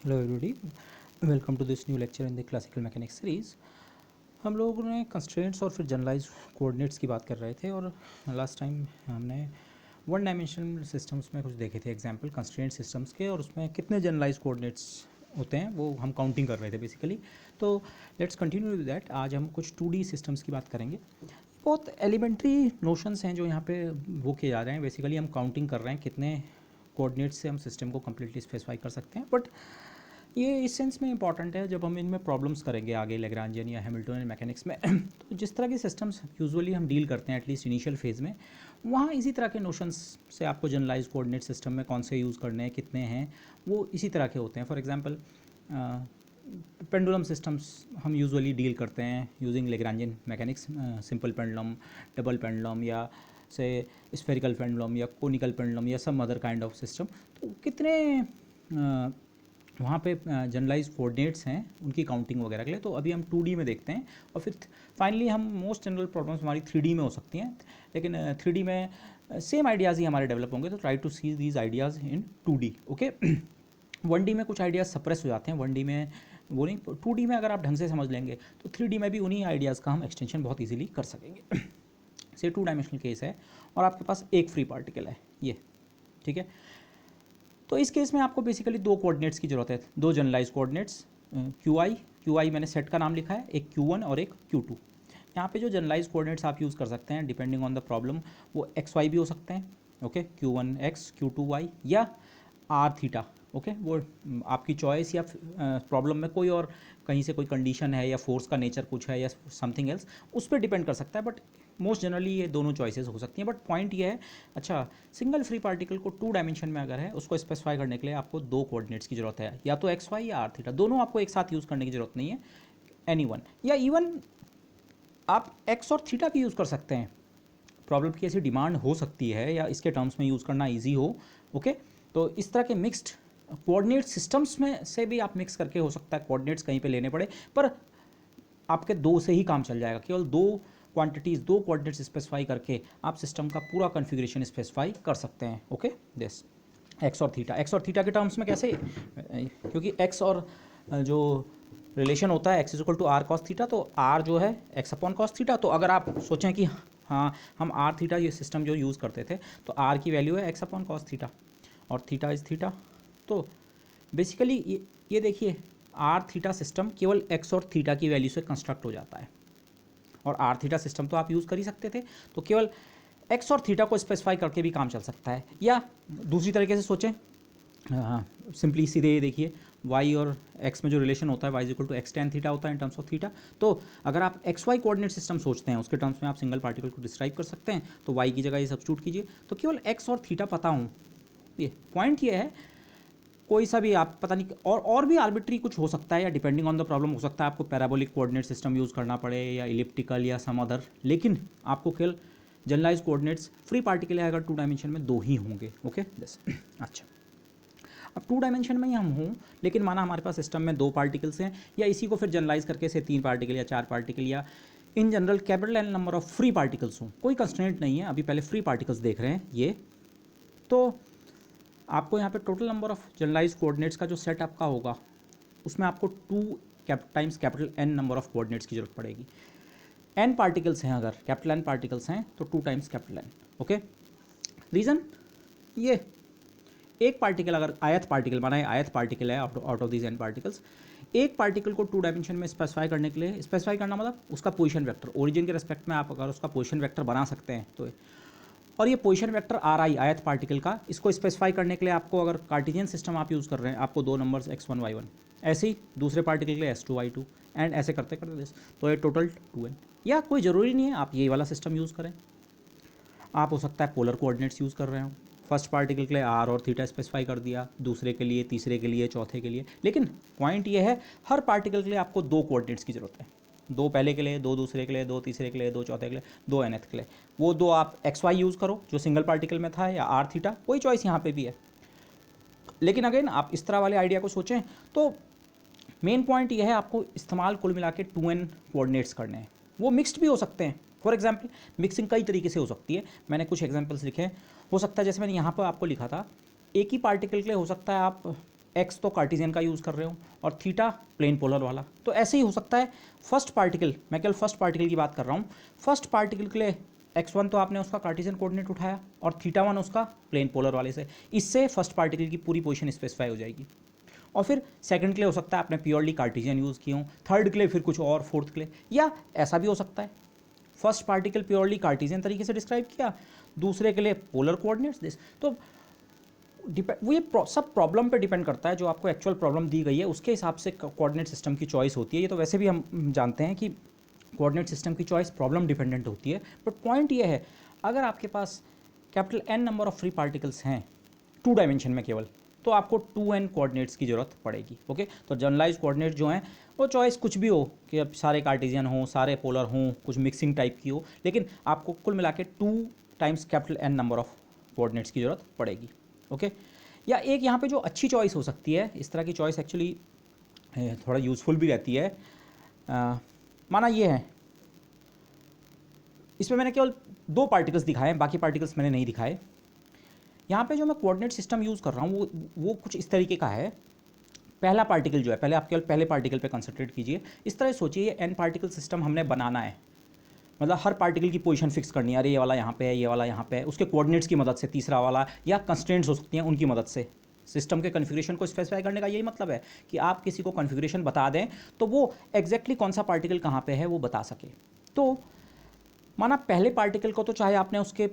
Hello everybody, welcome to this new lecture in the classical mechanics series. हम लोगों ने constraints और फिर जनरलाइज कोऑर्डिनेट्स की बात कर रहे थे और लास्ट टाइम हमने वन डायमेंशनल सिस्टम्स में कुछ देखे थे एग्जांपल कंस्ट्रेंट सिस्टम्स के, और उसमें कितने जनरलाइज कोऑर्डिनेट्स होते हैं वो हम काउंटिंग कर रहे थे बेसिकली। तो लेट्स कंटिन्यू विद दैट। आज हम कुछ 2D सिस्टम्स की बात करेंगे। बहुत एलिमेंट्री नोशंस हैं जो यहाँ पे वो किए जा रहे हैं। बेसिकली हम काउंटिंग कर रहे हैं कितने कोऑर्डिनेट्स से हम सिस्टम को कम्प्लीटली स्पेसिफाई कर सकते हैं, बट ये इस सेंस में इंपॉर्टेंट है जब हम इनमें प्रॉब्लम्स करेंगे आगे लैग्रांजियन या हैमिल्टनियन मैकेनिक्स में। तो जिस तरह के सिस्टम्स यूजुअली हम डील करते हैं एटलीस्ट इनिशियल फेज़ में, वहाँ इसी तरह के नोशंस से आपको जनरलाइज कोऑर्डिनेट सिस्टम में कौन से यूज़ करने हैं, कितने हैं, वो इसी तरह के होते हैं। फॉर एग्जांपल पेंडुलम सिस्टम्स हम यूजुअली डील करते हैं using Lagrangian mechanics, simple pendulum, double pendulum, या से स्फेरिकल पेंडुलम या कोनिकल पेंडुलम या some other kind of system. तो कितने वहाँ पे जनरलाइज कोऑर्डिनेट्स हैं उनकी काउंटिंग वगैरह के लिए। तो अभी हम 2D में देखते हैं और फिर फाइनली हम मोस्ट जनरल प्रॉब्लम्स हमारी 3D में हो सकती हैं, लेकिन 3D में सेम आइडियाज़ ही हमारे डेवलप होंगे। तो try to see these ideas in 2D। Okay 1D में कुछ आइडियाज़ सप्रेस हो जाते हैं, 1D में वो नहीं। 2D में अगर आप ढंग से समझ लेंगे तो 3D में भी उन्हीं आइडियाज़ का हम एक्सटेंशन बहुत ईजिली कर सकेंगे। से 2 डायमेंशनल केस है और आपके पास एक फ्री पार्टिकल है ये, ठीक है। तो इस केस में आपको बेसिकली दो कोऑर्डिनेट्स की ज़रूरत है, दो जनरलाइज कोऑर्डिनेट्स क्यू आई मैंने सेट का नाम लिखा है, एक Q1 और एक Q2। यहाँ पे जो जनरलाइज कोऑर्डिनेट्स आप यूज़ कर सकते हैं डिपेंडिंग ऑन द प्रॉब्लम, वो एक्स वाई भी हो सकते हैं। Okay Q1 x Q2 y या आर थीटा। ओके वो आपकी चॉइस, या प्रॉब्लम में कोई और कहीं से कोई कंडीशन है या फोर्स का नेचर कुछ है या समथिंग एल्स, उस पर डिपेंड कर सकता है। बट मोस्ट जनरली ये दोनों चॉइसेस हो सकती हैं। बट पॉइंट ये है, अच्छा सिंगल फ्री पार्टिकल को 2 डायमेंशन में अगर है, उसको स्पेसिफाई करने के लिए आपको दो कोऑर्डिनेट्स की जरूरत है, या तो एक्स वाई या आर थीटा। दोनों आपको एक साथ यूज़ करने की जरूरत नहीं है, एनी वन, या इवन आप एक्स और थीटा भी यूज़ कर सकते हैं। प्रॉब्लम की ऐसी डिमांड हो सकती है या इसके टर्म्स में यूज़ करना ईजी हो। ओके तो इस तरह के मिक्स्ड कोऑर्डिनेट सिस्टम्स में से भी आप मिक्स करके, हो सकता है कोऑर्डिनेट्स कहीं पे लेने पड़े, पर आपके दो से ही काम चल जाएगा। केवल दो क्वांटिटीज़, दो कोऑर्डिनेट्स स्पेसिफाई करके आप सिस्टम का पूरा कॉन्फ़िगरेशन स्पेसिफाई कर सकते हैं। ओके दिस एक्स और थीटा के टर्म्स में कैसे, क्योंकि एक्स और जो रिलेशन होता है x is equal to r cos theta, तो आर जो है एक्स अपॉन कॉस थीटा। तो अगर आप सोचें कि हाँ हम आर थीटा ये सिस्टम जो यूज़ करते थे, तो आर की वैल्यू है एक्स अपॉन कॉस थीटा और थीटा इज थीटा। तो बेसिकली ये देखिए, आर थीटा सिस्टम केवल एक्स और थीटा की वैल्यू से कंस्ट्रक्ट हो जाता है, और आर थीटा सिस्टम तो आप यूज़ कर ही सकते थे। तो केवल एक्स और थीटा को स्पेसिफाई करके भी काम चल सकता है। या दूसरी तरीके से सोचें, हाँ सिंपली सीधे ये देखिए, y और x में जो रिलेशन होता है y is equal to x tan theta होता है इन टर्म्स ऑफ थीटा। तो अगर आप एक्स वाई कोऑर्डिनेट सिस्टम सोचते हैं, उसके टर्म्स में आप सिंगल पार्टिकल को डिस्क्राइब कर सकते हैं। तो y की जगह ये सब्स्टिट्यूट कीजिए, तो केवल x और थीटा पता हूँ। ये पॉइंट ये है, कोई सा भी आप पता नहीं, और भी आर्बिट्री कुछ हो सकता है, या डिपेंडिंग ऑन द प्रॉब्लम हो सकता है आपको पैराबोलिक कोऑर्डिनेट सिस्टम यूज़ करना पड़े, या इलिप्टिकल या सम अदर, लेकिन आपको केवल जनरलाइज कोऑर्डिनेट्स फ्री पार्टिकल है अगर 2 डायमेंशन में दो ही होंगे। ओके दिस अच्छा, अब 2 डायमेंशन में ही हम हों, लेकिन माना हमारे पास सिस्टम में 2 पार्टिकल्स हैं, या इसी को फिर जनरलाइज करके से 3 पार्टिकल या 4 पार्टिकल, या in general capital n number of free particles हों, कोई कंस्ट्रेंट नहीं है। अभी पहले फ्री पार्टिकल्स देख रहे हैं ये। तो आपको यहाँ पे total number of generalise coordinates का जो सेट आपका होगा, उसमें आपको 2 times capital n number of coordinates की जरूरत पड़ेगी। एन पार्टिकल्स हैं, अगर कैपिटल एन पार्टिकल्स हैं तो 2 times capital n. Okay reason ये, एक पार्टिकल अगर आयत पार्टिकल माना है, आयत पार्टिकल है out of this n particles, एक पार्टिकल को 2 डायमेंशन में स्पेसिफाई करने के लिए, स्पेसिफाई करना मतलब उसका पोजीशन वेक्टर, ओरिजिन के रेस्पेक्ट में आप अगर उसका पोजीशन वेक्टर बना सकते हैं तो, और ये पोजीशन वेक्टर आर आई आयत पार्टिकल का, इसको स्पेसिफाई करने के लिए आपको, अगर कार्टेशियन सिस्टम आप यूज़ कर रहे हैं, आपको 2 नंबर्स x1 y1, ऐसे ही दूसरे पार्टिकल के लिए s2 y2 एंड ऐसे करते करते दिस, तो ये टोटल 2n। या कोई ज़रूरी नहीं है आप ये वाला सिस्टम यूज़ करें, आप हो सकता है पोलर कोऑर्डिनेट्स यूज़ कर रहे हो। फर्स्ट पार्टिकल के लिए आर और थीटा स्पेसिफाई कर दिया, दूसरे के लिए, तीसरे के लिए, चौथे के लिए। लेकिन पॉइंट ये है, हर पार्टिकल के लिए आपको 2 कोऑर्डिनेट्स की जरूरत है, 2 पहले के लिए, 2 दूसरे के लिए, 2 तीसरे के लिए, 2 चौथे के लिए, 2 nth के लिए। वो 2 आप एक्स वाई यूज़ करो जो सिंगल पार्टिकल में था, या आर थीटा, कोई चॉइस यहाँ पे भी है। लेकिन अगेन आप इस तरह वाले आइडिया को सोचें तो मेन पॉइंट ये है, आपको इस्तेमाल कुल मिला के 2n कोऑर्डिनेट्स करने हैं। वो मिक्स्ड भी हो सकते हैं। फॉर एग्जाम्पल मिक्सिंग कई तरीके से हो सकती है, मैंने कुछ एग्जाम्पल्स लिखे हैं। हो सकता है जैसे मैंने यहाँ पर आपको लिखा था, एक ही पार्टिकल के लिए हो सकता है आप एक्स तो कार्टेशियन का यूज़ कर रहे हो और थीटा प्लेन पोलर वाला। तो ऐसे ही हो सकता है फर्स्ट पार्टिकल, मैं केवल फर्स्ट पार्टिकल की बात कर रहा हूँ, फर्स्ट पार्टिकल के लिए x1 तो आपने उसका कार्टेशियन कोऑर्डिनेट उठाया और थीटा 1 उसका प्लेन पोलर वाले से, इससे फर्स्ट पार्टिकल की पूरी पोजीशन स्पेसिफाई हो जाएगी। और फिर सेकंड के लिए हो सकता है आपने प्योरली कार्टेशियन यूज़ किए हो, थर्ड के लिए फिर कुछ और, फोर्थ के लिए, या ऐसा भी हो सकता है फर्स्ट पार्टिकल प्योरली कार्टेशियन तरीके से डिस्क्राइब किया, दूसरे के लिए पोलर कोऑर्डिनेट्स दिस। तो वो ये सब प्रॉब्लम पे डिपेंड करता है, जो आपको एक्चुअल प्रॉब्लम दी गई है उसके हिसाब से कोऑर्डिनेट सिस्टम की चॉइस होती है। ये तो वैसे भी हम जानते हैं कि कोऑर्डिनेट सिस्टम की चॉइस प्रॉब्लम डिपेंडेंट होती है, बट पॉइंट ये है अगर आपके पास capital N number of free particles हैं 2 डायमेंशन में केवल, तो आपको 2n कोऑर्डिनेट्स की ज़रूरत पड़ेगी। ओके, तो जनरलाइज कोऑर्डिनेट जो हैं वो चॉइस कुछ भी हो, कि अब सारे कार्टेशियन हों, सारे पोलर हों, कुछ मिक्सिंग टाइप की हो, लेकिन आपको कुल मिला के 2 times capital N number of coordinates की ज़रूरत पड़ेगी। ओके, या एक यहाँ पे जो अच्छी चॉइस हो सकती है, इस तरह की चॉइस एक्चुअली थोड़ा यूज़फुल भी रहती है, माना ये है, इसमें मैंने केवल 2 पार्टिकल्स दिखाए हैं, बाकी पार्टिकल्स मैंने नहीं दिखाए। यहाँ पे जो मैं कोऑर्डिनेट सिस्टम यूज़ कर रहा हूँ वो कुछ इस तरीके का है। पहला पार्टिकल जो है, पहले आप केवल पहले पार्टिकल पे कंसंट्रेट कीजिए। इस तरह सोचिए ये n पार्टिकल सिस्टम हमने बनाना है, मतलब हर पार्टिकल की पोजीशन फिक्स करनी है, अरे ये वाला यहाँ पे है, ये वाला यहाँ पे है, उसके कोऑर्डिनेट्स की मदद से, तीसरा वाला, या कंस्ट्रेंट्स हो सकती हैं उनकी मदद से। सिस्टम के कॉन्फ़िगरेशन को स्पेसिफाई करने का यही मतलब है कि आप किसी को कॉन्फ़िगरेशन बता दें तो वो एग्जैक्टली कौन सा पार्टिकल कहाँ पे है वो बता सके। तो माना पहले पार्टिकल को तो चाहे आपने उसके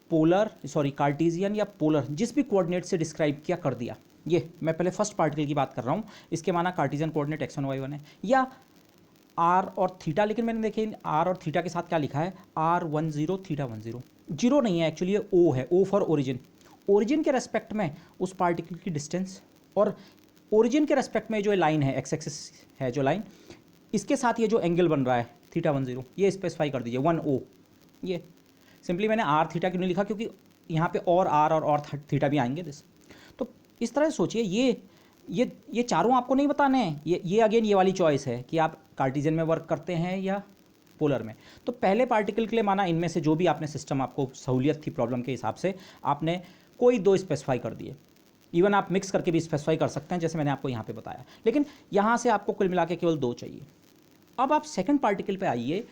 कार्टेशियन या पोलर जिस भी कोऑर्डिनेट से डिस्क्राइब किया कर दिया। ये मैं पहले फर्स्ट पार्टिकल की बात कर रहा हूँ, इसके माना कार्टेशियन कोऑर्डिनेट x1 y1 है, या r और थीटा, लेकिन मैंने देखिए r और थीटा के साथ क्या लिखा है, r10 थीटा 10, जीरो नहीं है एक्चुअली, ये o है, o फॉर ओरिजिन। ओरिजिन के रेस्पेक्ट में उस पार्टिकल की डिस्टेंस, और ओरिजिन के रेस्पेक्ट में जो लाइन है, एक्स एक्सिस है जो लाइन, इसके साथ ये जो एंगल बन रहा है थीटा 10, ये स्पेसिफाई कर दीजिए 1o। ये सिंपली मैंने आर थीटा क्यों नहीं लिखा, क्योंकि यहाँ पे और आर और थीटा भी आएंगे दिस। तो इस तरह सोचिए, ये चारों आपको नहीं बताने हैं, ये अगेन ये वाली चॉइस है कि आप कार्टेशियन में वर्क करते हैं या पोलर में। तो पहले पार्टिकल के लिए माना इनमें से जो भी आपने सिस्टम, आपको सहूलियत थी प्रॉब्लम के हिसाब से, आपने कोई 2 स्पेसिफाई कर दिए। इवन आप मिक्स करके भी स्पेसिफाई कर सकते हैं जैसे मैंने आपको यहाँ पे बताया, लेकिन यहाँ से आपको कुल मिला के केवल 2 चाहिए। अब आप सेकंड पार्टिकल पे आइए,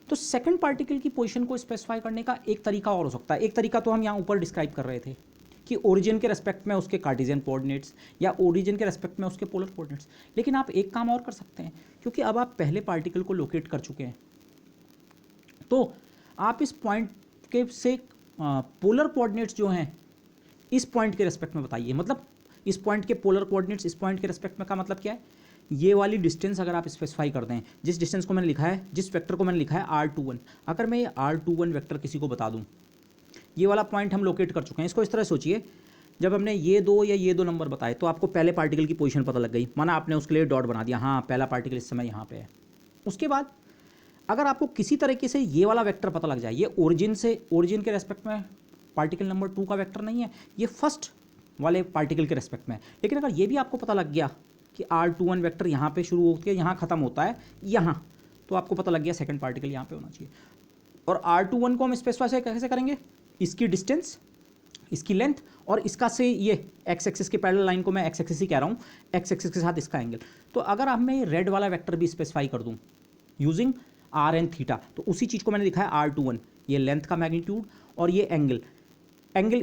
तो सेकंड पार्टिकल की पोजीशन को स्पेसिफाई करने का एक तरीका और हो सकता है। एक तरीका तो हम यहाँ ऊपर डिस्क्राइब कर रहे थे कि ओरिजिन के रेस्पेक्ट में उसके कार्टेशियन कोऑर्डिनेट्स या ओरिजिन के रेस्पेक्ट में उसके पोलर कोऑर्डिनेट्स, लेकिन आप एक काम और कर सकते हैं, क्योंकि अब आप पहले पार्टिकल को लोकेट कर चुके हैं, तो आप इस पॉइंट के से पोलर कोऑर्डिनेट्स जो हैं इस पॉइंट के रेस्पेक्ट में बताइए। मतलब इस पॉइंट के पोलर कोऑर्डिनेट्स इस पॉइंट के रेस्पेक्ट में का मतलब क्या है, ये वाली डिस्टेंस अगर आप स्पेसिफाई कर दें, जिस डिस्टेंस को मैंने लिखा है, जिस वेक्टर को मैंने लिखा है r21, अगर मैं ये r21 वेक्टर किसी को बता दूं, ये वाला पॉइंट हम लोकेट कर चुके हैं। इसको इस तरह सोचिए, जब हमने ये 2 या ये 2 नंबर बताए तो आपको पहले पार्टिकल की पोजीशन पता लग गई, माना आपने उसके लिए डॉट बना दिया, हाँ पहला पार्टिकल इस समय यहाँ पे है। उसके बाद अगर आपको किसी तरीके से ये वाला वेक्टर पता लग जाए, ये ओरिजिन के रेस्पेक्ट में पार्टिकल नंबर 2 का वेक्टर नहीं है, ये फर्स्ट वाले पार्टिकल के रेस्पेक्ट में, लेकिन अगर ये भी आपको पता लग गया कि r21 वेक्टर यहाँ पे शुरू होकर यहाँ ख़त्म होता है यहाँ, तो आपको पता लग गया सेकंड पार्टिकल यहाँ पे होना चाहिए। और r21 को हम स्पेसिफाई कैसे करेंगे, इसकी डिस्टेंस, इसकी लेंथ, और इसका से ये एक्स एक्सिस के पैरेलल लाइन को मैं एक्स एक्सिस ही कह रहा हूँ, एक्स एक्सिस के साथ इसका एंगल। तो अगर अब मैं रेड वाला वेक्टर भी स्पेसिफाई कर दूँ यूजिंग r एंड थीटा, तो उसी चीज़ को मैंने लिखा है r21, ये लेंथ का मैग्नीट्यूड और ये एंगल,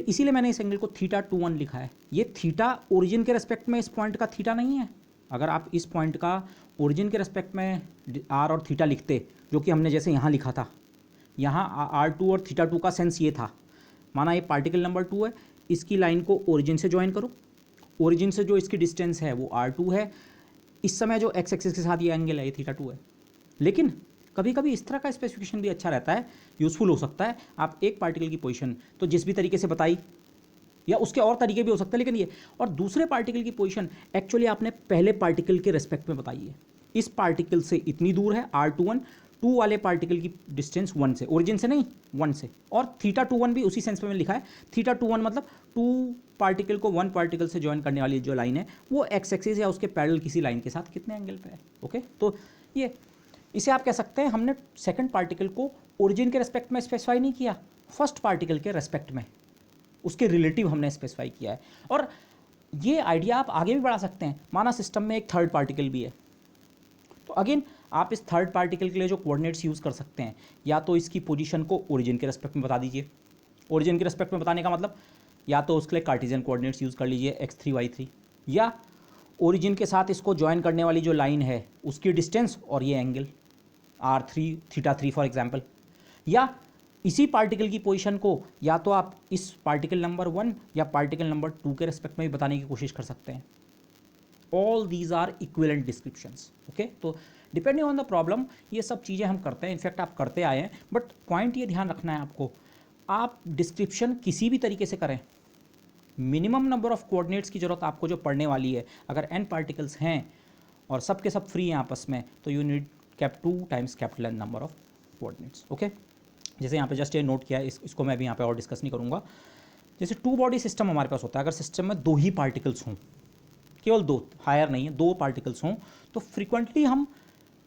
इसीलिए मैंने इस एंगल को थीटा 21 लिखा है। ये थीटा ओरिजिन के रेस्पेक्ट में इस पॉइंट का थीटा नहीं है। अगर आप इस पॉइंट का ओरिजिन के रेस्पेक्ट में r और थीटा लिखते, जो कि हमने जैसे यहाँ लिखा था, यहाँ r2 और थीटा 2 का सेंस ये था, माना ये पार्टिकल नंबर 2 है, इसकी लाइन को ओरिजिन से ज्वाइन करो, ओरिजिन से जो इसकी डिस्टेंस है वो r2 है, इस समय जो एक्स एक्सिस के साथ ये एंगल है ये थीटा 2 है। लेकिन कभी कभी इस तरह का स्पेसिफिकेशन भी अच्छा रहता है, यूज़फुल हो सकता है। आप एक पार्टिकल की पोजीशन तो जिस भी तरीके से बताई, या उसके और तरीके भी हो सकते हैं, लेकिन ये, और दूसरे पार्टिकल की पोजीशन एक्चुअली आपने पहले पार्टिकल के रेस्पेक्ट में बताई है। इस पार्टिकल से इतनी दूर है r21, 2 वाले पार्टिकल की डिस्टेंस 1 से, ओरिजिन से नहीं 1 से, और थीटा 21 भी उसी सेंस में लिखा है। थीटा 21 मतलब 2 पार्टिकल को 1 पार्टिकल से ज्वाइन करने वाली जो लाइन है वो एक्स एक्सिस या उसके पैरेलल किसी लाइन के साथ कितने एंगल पे है। ओके, तो ये, इसे आप कह सकते हैं हमने सेकंड पार्टिकल को ओरिजिन के रेस्पेक्ट में स्पेसिफाई नहीं किया, फर्स्ट पार्टिकल के रेस्पेक्ट में उसके रिलेटिव हमने स्पेसिफाई किया है। और ये आइडिया आप आगे भी बढ़ा सकते हैं। माना सिस्टम में एक थर्ड पार्टिकल भी है, तो अगेन आप इस थर्ड पार्टिकल के लिए जो कोऑर्डिनेट्स यूज़ कर सकते हैं, या तो इसकी पोजीशन को ओरिजिन के रेस्पेक्ट में बता दीजिए। ओरिजिन के रेस्पेक्ट में बताने का मतलब या तो उसके लिए कार्टेशियन कोऑर्डिनेट्स यूज़ कर लीजिए x3 y3, या ओरिजिन के साथ इसको ज्वाइन करने वाली जो लाइन है उसकी डिस्टेंस और ये एंगल r3 θ3 फॉर एग्जांपल, या इसी पार्टिकल की पोजीशन को या तो आप इस पार्टिकल नंबर 1 या पार्टिकल नंबर 2 के रेस्पेक्ट में भी बताने की कोशिश कर सकते हैं। All these are equivalent descriptions. Okay, तो डिपेंडिंग ऑन द प्रॉब्लम ये सब चीज़ें हम करते हैं, इनफैक्ट आप करते आए हैं, बट पॉइंट ये ध्यान रखना है आपको, आप डिस्क्रिप्शन किसी भी तरीके से करें, मिनिमम नंबर ऑफ कोऑर्डिनेट्स की जरूरत आपको जो पड़ने वाली है, अगर n पार्टिकल्स हैं और सब के सब फ्री हैं आपस में, तो you need cap 2 times capital N number of coordinates. Okay, जैसे यहाँ पे जस्ट ये नोट किया है, इसको मैं भी यहाँ पे और डिस्कस नहीं करूँगा। जैसे टू बॉडी सिस्टम हमारे पास होता है, अगर सिस्टम में दो ही पार्टिकल्स हों, केवल दो, हायर नहीं है, दो पार्टिकल्स हों, तो फ्रीक्वेंटली हम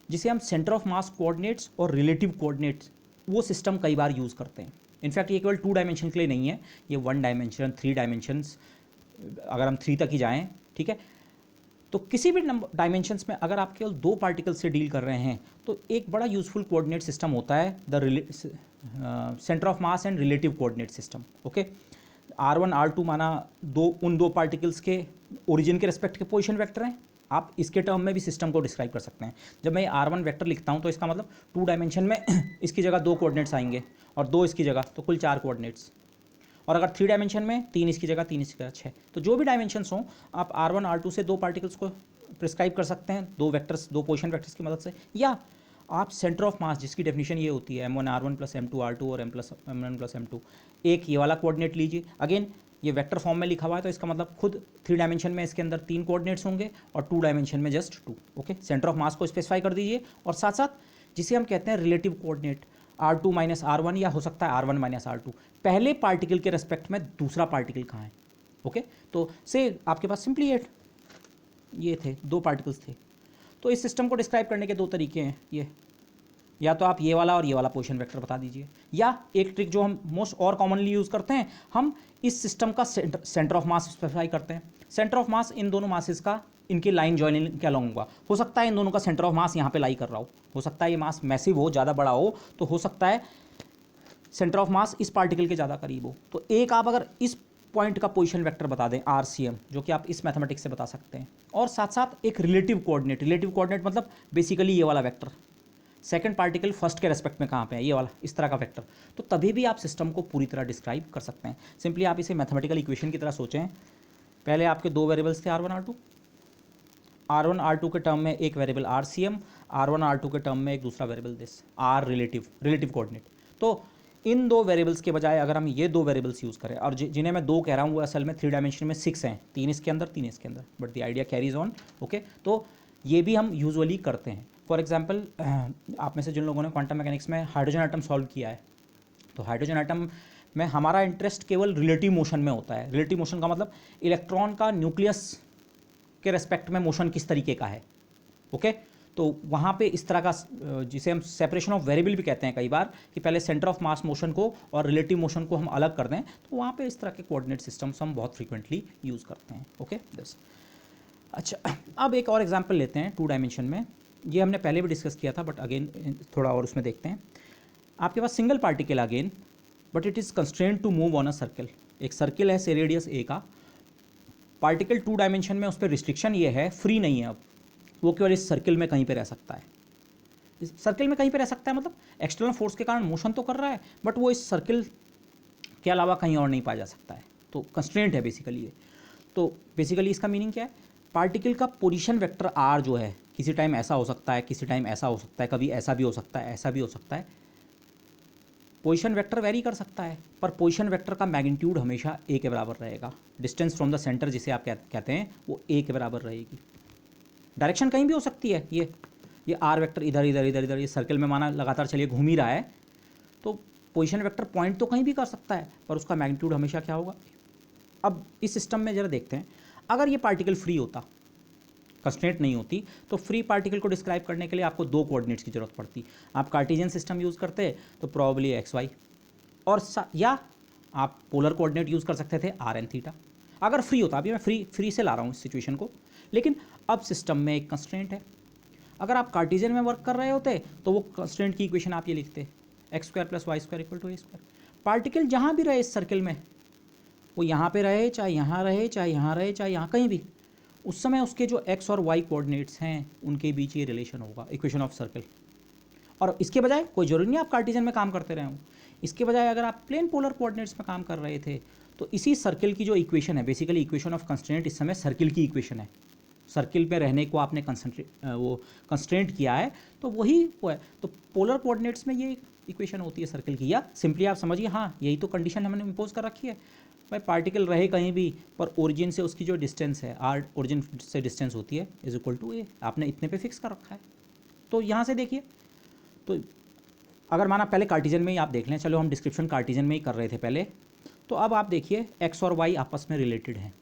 जिसे हम सेंटर ऑफ मास कोऑर्डिनेट्स और रिलेटिव कोऑर्डिनेट्स, वो सिस्टम कई बार यूज़ करते हैं। इनफैक्ट ये केवल 2 डायमेंशन के लिए नहीं है, ये 1 डायमेंशन, 3 डायमेंशंस, अगर हम 3 तक ही जाएँ, ठीक है, तो किसी भी नंबर डायमेंशंस में अगर आप केवल दो पार्टिकल से डील कर रहे हैं, तो एक बड़ा यूजफुल कोऑर्डिनेट सिस्टम होता है the centre of mass and relative coordinate system. Okay, R1 R2 माना उन दो पार्टिकल्स के ओरिजिन के रेस्पेक्ट के पोजीशन वेक्टर हैं, आप इसके टर्म में भी सिस्टम को डिस्क्राइब कर सकते हैं। जब मैं R1 वेक्टर लिखता हूं तो इसका मतलब 2 डायमेंशन में इसकी जगह 2 कोऑर्डिनेट्स आएंगे और 2 इसकी जगह, तो कुल 4 कोऑर्डिनेट्स, और अगर 3 डायमेंशन में 3 इसकी जगह, 3 इसकी जगह, 6। तो जो भी डायमेंशंस हों, आप R1 R2 से दो पार्टिकल्स को प्रिस्क्राइब कर सकते हैं, दो वेक्टर्स, दो पोजीशन वेक्टर्स की मदद से, या आप सेंटर ऑफ मास, जिसकी डेफिनेशन ये होती है M1 R1 + M2 R2 और M1 + M2, एक ये वाला कोऑर्डिनेट लीजिए। अगेन ये वेक्टर फॉर्म में लिखा हुआ है, तो इसका मतलब खुद 3 डायमेंशन में इसके अंदर 3 कोऑर्डिनेट्स होंगे और 2 डायमेंशन में just 2। Okay, centre of mass को स्पेसिफाई कर दीजिए, और साथ साथ जिसे हम कहते हैं रिलेटिव कोऑर्डिनेट, R2 - R1, या हो सकता है R1 - R2, पहले पार्टिकल के रेस्पेक्ट में दूसरा पार्टिकल कहाँ है। ओके, तो से आपके पास सिंपली ये थे, दो पार्टिकल्स थे, तो इस सिस्टम को डिस्क्राइब करने के दो तरीके हैं, ये या तो आप ये वाला और ये वाला पोजीशन वेक्टर बता दीजिए, या एक ट्रिक जो हम मोस्ट और कॉमनली यूज़ करते हैं, हम इस सिस्टम का सेंटर ऑफ मास स्पेसिफाई करते हैं। सेंटर ऑफ मास इन दोनों मासेस का, इनके लाइन जॉइनिंग के अलॉन्ग होगा। हो सकता है इन दोनों का सेंटर ऑफ मास यहाँ पे लाई कर रहा हो सकता है ये मास मैसिव हो, ज़्यादा बड़ा हो, तो हो सकता है सेंटर ऑफ मास इस पार्टिकल के ज़्यादा करीब हो। तो एक आप अगर इस पॉइंट का पोजीशन वेक्टर बता दें RCM, जो कि आप इस मैथमेटिक्स से बता सकते हैं, और साथ साथ एक रिलेटिव कोऑर्डिनेट मतलब बेसिकली ये वाला वेक्टर, सेकंड पार्टिकल फर्स्ट के रेस्पेक्ट में कहाँ पे है, ये वाला, इस तरह का वेक्टर, तो तभी भी आप सिस्टम को पूरी तरह डिस्क्राइब कर सकते हैं। सिंपली आप इसे मैथमेटिकल इक्वेशन की तरह सोचें। पहले आपके दो वेरिएबल्स थे R1 R2 के टर्म में एक वेरिएबल RCM, R1 R2 के टर्म में एक दूसरा variable this R relative coordinate. तो इन दो वेरिएबल्स के बजाय अगर हम ये दो वेरिएबल्स यूज़ करें, और जिन्हें मैं दो कह रहा हूँ वो असल में 3 डायमेंशन में 6 हैं, 3 इसके अंदर 3 इसके अंदर, but the idea carries on. Okay, तो ये भी हम यूजुअली करते हैं। फॉर एग्जांपल, आप में से जिन लोगों ने क्वांटम मैकेनिक्स में हाइड्रोजन एटम सॉल्व किया है, तो हाइड्रोजन एटम में हमारा इंटरेस्ट केवल रिलेटिव मोशन में होता है। रिलेटिव मोशन का मतलब इलेक्ट्रॉन का न्यूक्लियस के रेस्पेक्ट में मोशन किस तरीके का है। ओके, तो वहाँ पे इस तरह का, जिसे हम सेपरेशन ऑफ वेरिएबल भी कहते हैं कई बार, कि पहले सेंटर ऑफ मास मोशन को और रिलेटिव मोशन को हम अलग कर दें, तो वहाँ पे इस तरह के कोऑर्डिनेट सिस्टम्स हम बहुत फ्रीक्वेंटली यूज़ करते हैं। Okay, this. अच्छा, अब एक और एग्जांपल लेते हैं 2 डायमेंशन में। ये हमने पहले भी डिस्कस किया था, बट अगेन थोड़ा और उसमें देखते हैं। आपके पास single particle again, but it is constraint to move on a circle. एक सर्किल है, से रेडियस a का, पार्टिकल 2 डायमेंशन में उस पर रिस्ट्रिक्शन ये है, फ्री नहीं है, अब वो केवल इस सर्किल में कहीं पे रह सकता है। इस सर्किल में कहीं पे रह सकता है मतलब एक्सटर्नल फोर्स के कारण मोशन तो कर रहा है, बट वो इस सर्किल के अलावा कहीं और नहीं पाया जा सकता है। तो कंस्ट्रेंट है बेसिकली ये। तो बेसिकली इसका मीनिंग क्या है, पार्टिकल का पोजीशन वेक्टर R जो है, किसी टाइम ऐसा हो सकता है, किसी टाइम ऐसा हो सकता है, कभी ऐसा भी हो सकता है, ऐसा भी हो सकता है। पोजीशन वेक्टर वेरी कर सकता है, पर पोजीशन वेक्टर का मैग्नीट्यूड हमेशा a के बराबर रहेगा। डिस्टेंस फ्रॉम द सेंटर जिसे आप कहते हैं, वो a के बराबर रहेगी। डायरेक्शन कहीं भी हो सकती है। ये R वेक्टर इधर इधर इधर इधर, ये सर्किल में माना लगातार चलिए घूम ही रहा है, तो पोजीशन वेक्टर पॉइंट तो कहीं भी कर सकता है, पर उसका मैग्नीट्यूड हमेशा क्या होगा। अब इस सिस्टम में जरा देखते हैं, अगर ये पार्टिकल फ्री होता, कंस्ट्रेंट नहीं होती, तो फ्री पार्टिकल को डिस्क्राइब करने के लिए आपको दो कोऑर्डिनेट्स की जरूरत पड़ती। आप कार्टेशियन सिस्टम यूज़ करते तो प्रॉब्ली XY, और या आप पोलर कोऑर्डिनेट यूज़ कर सकते थे RN थीटा। अगर फ्री होता, अभी मैं फ्री से ला रहा हूँ इस सिचुएशन को, लेकिन अब सिस्टम में एक कंस्ट्रेंट है। अगर आप कार्टेशियन में वर्क कर रहे होते तो वो कंस्ट्रेंट की इक्वेशन आप ये लिखते, x square plus y square equal to a square. Particle जहाँ भी रहे इस सर्किल में, वो यहाँ पे रहे, चाहे यहाँ रहे, चाहे यहाँ रहे, चाहे यहाँ कहीं भी, उस समय उसके जो एक्स और वाई कोऑर्डिनेट्स हैं उनके बीच ये रिलेशन होगा, इक्वेशन ऑफ सर्कल। और इसके बजाय कोई जरूरी नहीं आप कार्टेशियन में काम करते रहे हो, इसके बजाय अगर आप प्लेन पोलर कोऑर्डिनेट्स में काम कर रहे थे तो इसी सर्किल की जो इक्वेशन है, बेसिकली इक्वेशन ऑफ कंस्ट्रेंट इस समय सर्किल की इक्वेशन है। सर्किल पे रहने को आपने कंस्ट्रेंट किया है तो वही वो है। तो पोलर कोऑर्डिनेट्स में ये इक्वेशन होती है सर्किल की, या सिंपली आप समझिए हाँ यही तो कंडीशन हमने इम्पोज कर रखी है भाई, पार्टिकल रहे कहीं भी पर ओरिजिन से उसकी जो डिस्टेंस है, आर ओरिजिन से डिस्टेंस होती है इज इक्वल टू ए, आपने इतने पे फिक्स कर रखा है। तो यहाँ से देखिए, तो अगर माना पहले कार्टेशियन में ही आप देख लें, चलो हम डिस्क्रिप्शन कार्टेशियन में ही कर रहे थे पहले, तो अब आप देखिए एक्स और वाई आपस में रिलेटेड हैं,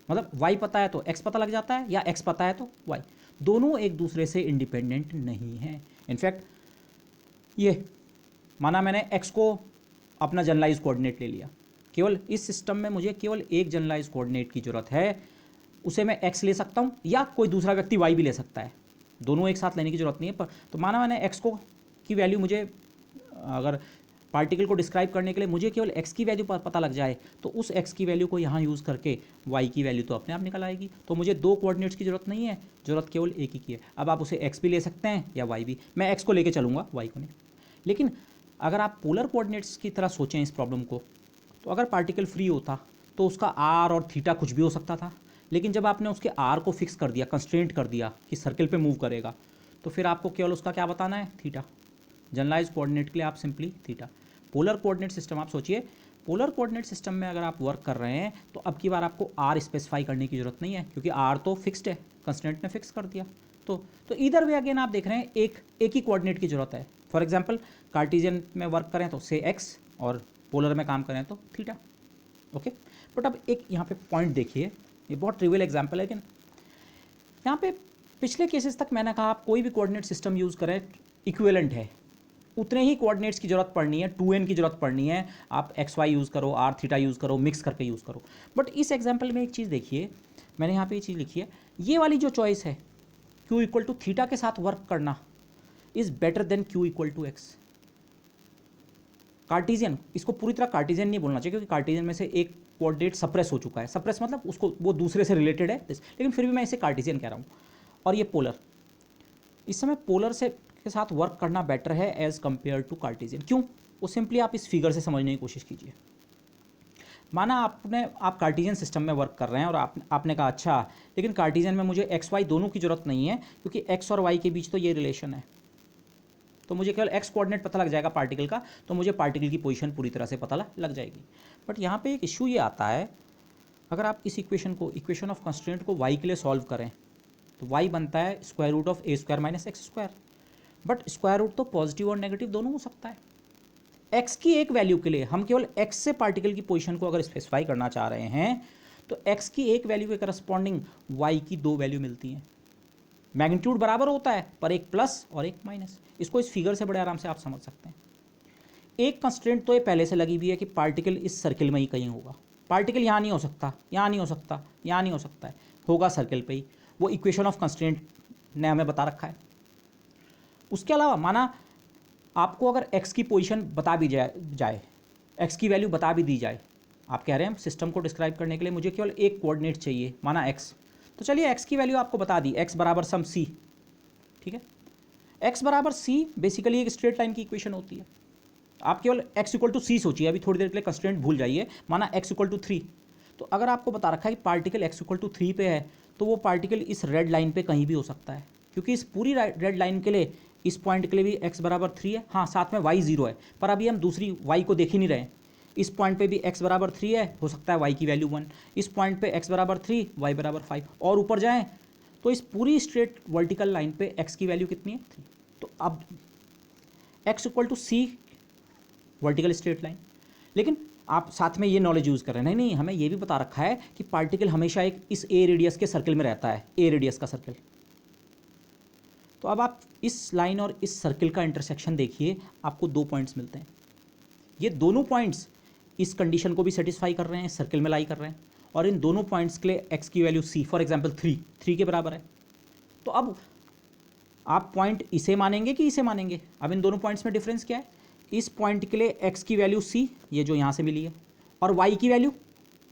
मतलब वाई पता है तो एक्स पता लग जाता है, या एक्स पता है तो वाई, दोनों एक दूसरे से इंडिपेंडेंट नहीं हैं। इनफैक्ट ये माना मैंने एक्स को अपना जनरलाइज कोऑर्डिनेट ले लिया, केवल इस सिस्टम में मुझे केवल एक जनरलाइज कोऑर्डिनेट की ज़रूरत है, उसे मैं एक्स ले सकता हूँ या कोई दूसरा व्यक्ति वाई भी ले सकता है, दोनों एक साथ लेने की ज़रूरत नहीं है। पर तो माना मैंने एक्स को की वैल्यू, मुझे अगर पार्टिकल को डिस्क्राइब करने के लिए मुझे केवल एक्स की वैल्यू पता लग जाए तो उस एक्स की वैल्यू को यहाँ यूज़ करके वाई की वैल्यू तो अपने आप निकल आएगी। तो मुझे दो कोऑर्डिनेट्स की ज़रूरत नहीं है, ज़रूरत केवल एक ही की है। अब आप उसे एक्स भी ले सकते हैं या वाई भी, मैं एक्स को लेके चलूँगा, वाई को नहीं। लेकिन अगर आप पोलर कोऑर्डिनेट्स की तरह सोचें इस प्रॉब्लम को, तो अगर पार्टिकल फ्री होता तो उसका आर और थीटा कुछ भी हो सकता था, लेकिन जब आपने उसके आर को फिक्स कर दिया, कंस्ट्रेंट कर दिया कि सर्किल पे मूव करेगा, तो फिर आपको केवल उसका क्या बताना है, थीटा। जनरलाइज कोऑर्डिनेट के लिए आप simply theta. Polar coordinate system आप सोचिए, पोलर कोऑर्डिनेट सिस्टम में अगर आप वर्क कर रहे हैं तो अब की बार आपको आर स्पेसिफाई करने की ज़रूरत नहीं है, क्योंकि आर तो फिक्स्ड है, कंस्ट्रेंट ने फिक्स कर दिया। तो इधर वे अगेन आप देख रहे हैं एक ही कोऑर्डिनेट की ज़रूरत है। फॉर एग्जांपल कार्टेशियन में वर्क करें तो से एक्स, और पोलर में काम करें तो थीटा। ओके, बट अब एक यहाँ पे पॉइंट देखिए, ये बहुत ट्रिवियल एग्जांपल है, लेकिन यहाँ पे पिछले केसेस तक मैंने कहा आप कोई भी कोऑर्डिनेट सिस्टम यूज़ करें इक्विवेलेंट है, उतने ही कोऑर्डिनेट्स की ज़रूरत पड़नी है, 2n की ज़रूरत पड़नी है, आप एक्स वाई यूज़ करो, आर थीटा यूज़ करो, मिक्स करके यूज़ करो। बट इस एग्जांपल में एक चीज़ देखिए, मैंने यहाँ पे ये चीज़ लिखी है, ये वाली जो चॉइस है q इक्वल टू थीटा के साथ वर्क करना is better than q equal to x. Cartesian, इसको पूरी तरह कार्टेशियन नहीं बोलना चाहिए, क्योंकि कार्टेशियन में से एक कोऑर्डिनेट सप्रेस हो चुका है, सप्रेस मतलब उसको वो दूसरे से रिलेटेड है, लेकिन फिर भी मैं इसे कार्टेशियन कह रहा हूँ। और ये पोलर, इस समय पोलर से के साथ वर्क करना बेटर है एज कंपेयर टू कार्टेशियन। क्यों? वो सिंपली आप इस फिगर से समझने की कोशिश कीजिए। माना आप कार्टेशियन सिस्टम में वर्क कर रहे हैं और आपने कहा अच्छा, लेकिन कार्टेशियन में मुझे एक्स वाई दोनों की ज़रूरत नहीं है, क्योंकि एक्स और वाई के बीच तो ये रिलेशन है, तो मुझे केवल एक्स कोऑर्डिनेट पता लग जाएगा पार्टिकल का, तो मुझे पार्टिकल की पोजीशन पूरी तरह से पता लग जाएगी। बट यहाँ पे एक इशू ये आता है, अगर आप इस इक्वेशन को, इक्वेशन ऑफ कंस्ट्रेंट को वाई के लिए सॉल्व करें तो वाई बनता है square root of a square minus x square. But square root तो पॉजिटिव और नेगेटिव दोनों हो सकता है। एक्स की एक वैल्यू के लिए हम केवल एक्स से पार्टिकल की पोजीशन को अगर स्पेसिफाई करना चाह रहे हैं तो एक्स की एक वैल्यू के करस्पॉन्डिंग वाई की दो वैल्यू मिलती हैं। मैग्नीट्यूड बराबर होता है पर एक प्लस और एक माइनस। इसको इस फिगर से बड़े आराम से आप समझ सकते हैं। एक कंस्ट्रेंट तो ये पहले से लगी हुई है कि पार्टिकल इस सर्किल में ही कहीं होगा, पार्टिकल यहाँ नहीं हो सकता, यहाँ नहीं हो सकता, यहाँ नहीं हो सकता है, होगा सर्किल पे ही। वो इक्वेशन ऑफ कंस्ट्रेंट ने हमें बता रखा है। उसके अलावा माना आपको अगर एक्स की पोजीशन बता भी जाए, एक्स की वैल्यू बता भी दी जाए, आप कह रहे हैं सिस्टम को डिस्क्राइब करने के लिए मुझे केवल एक कोऑर्डिनेट चाहिए, माना एक्स, तो चलिए एक्स की वैल्यू आपको बता दी, एक्स बराबर सम सी, ठीक है। एक्स बराबर सी बेसिकली एक स्ट्रेट लाइन की इक्वेशन होती है। आप केवल एक्स इक्वल टू सी सोचिए, अभी थोड़ी देर के लिए कंस्ट्रेंट भूल जाइए। माना एक्स इक्वल टू 3, तो अगर आपको बता रखा है कि पार्टिकल एक्स इक्वल टू 3 पे है, तो वो पार्टिकल इस रेड लाइन पे कहीं भी हो सकता है, क्योंकि इस पूरी रेड लाइन के लिए, इस पॉइंट के लिए भी x बराबर 3 है, हाँ साथ में y 0 है, पर अभी हम दूसरी y को देख ही नहीं रहे। इस पॉइंट पे भी x बराबर 3 है, हो सकता है y की वैल्यू 1, इस पॉइंट पे x बराबर 3, y बराबर 5, और ऊपर जाएं तो इस पूरी स्ट्रेट वर्टिकल लाइन पे x की वैल्यू कितनी है, 3। तो अब x equal to c vertical straight line. लेकिन आप साथ में ये नॉलेज यूज़ कर रहे हैं, नहीं हमें ये भी बता रखा है कि पार्टिकल हमेशा एक इस a रेडियस के सर्किल में रहता है, a रेडियस का सर्किल। तो अब आप इस लाइन और इस सर्किल का इंटरसेक्शन देखिए, आपको 2 पॉइंट्स मिलते हैं। ये दोनों पॉइंट्स इस कंडीशन को भी सेटिस्फाई कर रहे हैं, सर्किल में लाई कर रहे हैं, और इन दोनों पॉइंट्स के लिए x की वैल्यू c, फॉर एग्जांपल 3 के बराबर है, तो अब आप पॉइंट इसे मानेंगे कि इसे मानेंगे? अब इन दोनों पॉइंट्स में डिफरेंस क्या है? इस पॉइंट के लिए x की वैल्यू c, ये जो यहाँ से मिली है, और y की वैल्यू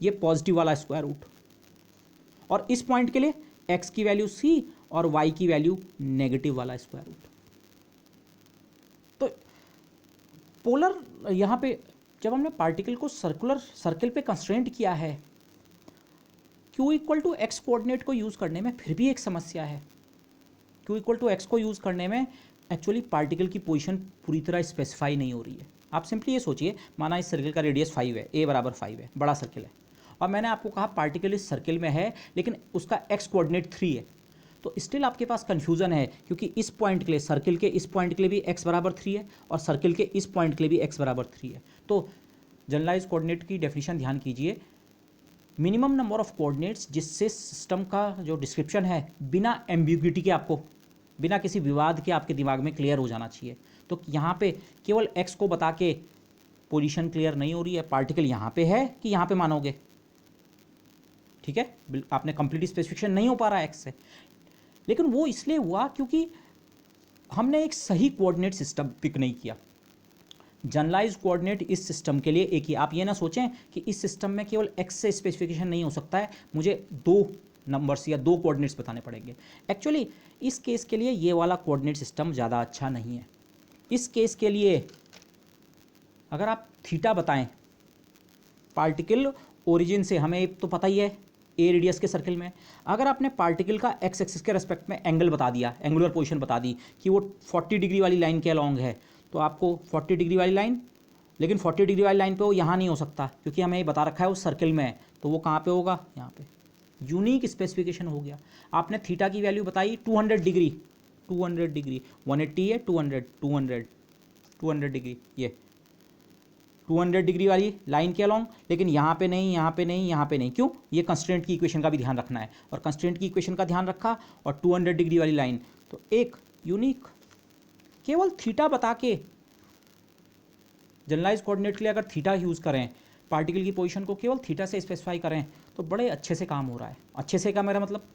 ये पॉजिटिव वाला स्क्वायर रूट, और इस पॉइंट के लिए x की वैल्यू c और y की वैल्यू नेगेटिव वाला स्क्वायर रूट। तो पोलर यहाँ पे जब हमने पार्टिकल को सर्कल पे कंस्ट्रेंट किया है, q equal to x coordinate को यूज़ करने में फिर भी एक समस्या है। q इक्वल टू एक्स को यूज़ करने में एक्चुअली पार्टिकल की पोजीशन पूरी तरह स्पेसिफाई नहीं हो रही है। आप सिंपली ये सोचिए, माना इस सर्कल का रेडियस 5 है, a बराबर 5 है, बड़ा सर्कल है, और मैंने आपको कहा पार्टिकल इस सर्कल में है लेकिन उसका x कोऑर्डिनेट 3 है, तो स्टिल आपके पास कन्फ्यूज़न है, क्योंकि इस पॉइंट के लिए, सर्कल के इस पॉइंट के लिए भी x बराबर 3 है और सर्कल के इस पॉइंट के लिए भी x बराबर 3 है। तो जनरलाइज कोऑर्डिनेट की डेफिनेशन ध्यान कीजिए, मिनिमम नंबर ऑफ कोऑर्डिनेट्स जिससे सिस्टम का जो डिस्क्रिप्शन है बिना एम्बिग्यूटी के, आपको बिना किसी विवाद के आपके दिमाग में क्लियर हो जाना चाहिए। तो यहाँ पे केवल x को बता के पोजीशन क्लियर नहीं हो रही है, पार्टिकल यहाँ पे है कि यहाँ पे मानोगे, ठीक है, आपने कंप्लीट स्पेसिफिकेशन नहीं हो पा रहा है x से, लेकिन वो इसलिए हुआ क्योंकि हमने एक सही कोऑर्डिनेट सिस्टम पिक नहीं किया। जनरलाइज कोऑर्डिनेट इस सिस्टम के लिए एक ही, आप ये ना सोचें कि इस सिस्टम में केवल x से स्पेसिफिकेशन नहीं हो सकता है, मुझे 2 नंबर्स या 2 कोऑर्डिनेट्स बताने पड़ेंगे। एक्चुअली इस केस के लिए ये वाला कोऑर्डिनेट सिस्टम ज़्यादा अच्छा नहीं है। इस केस के लिए अगर आप थीटा बताएं, पार्टिकल ओरिजिन से, हमें एक तो पता ही है ए रेडियस के सर्कल में, अगर आपने पार्टिकल का एक्स एक्सिस के रेस्पेक्ट में एंगल बता दिया, एंगुलर पोजीशन बता दी कि वो 40 डिग्री वाली लाइन के अलॉन्ग है, तो आपको 40 डिग्री वाली लाइन, लेकिन 40 डिग्री वाली लाइन पे वो यहाँ नहीं हो सकता क्योंकि हमें ये बता रखा है वो सर्कल में है, तो वो कहाँ पे होगा? यहाँ पे। यूनिक स्पेसिफिकेशन हो गया। आपने थीटा की वैल्यू बताई 200 डिग्री, 180 है, 200 डिग्री, ये 200 डिग्री वाली लाइन के अलॉन्ग, लेकिन यहाँ पे नहीं, यहाँ पे नहीं, यहाँ पे नहीं। क्यों? ये कंस्ट्रेंट की इक्वेशन का भी ध्यान रखना है, और कंस्ट्रेंट की इक्वेशन का ध्यान रखा और 200 डिग्री वाली लाइन, तो एक यूनिक, केवल थीटा बता के जनरलाइज कोऑर्डिनेट के लिए अगर थीटा यूज़ करें, पार्टिकल की पोजीशन को केवल थीटा से स्पेसिफाई करें, तो बड़े अच्छे से काम हो रहा है। अच्छे से का मेरा मतलब,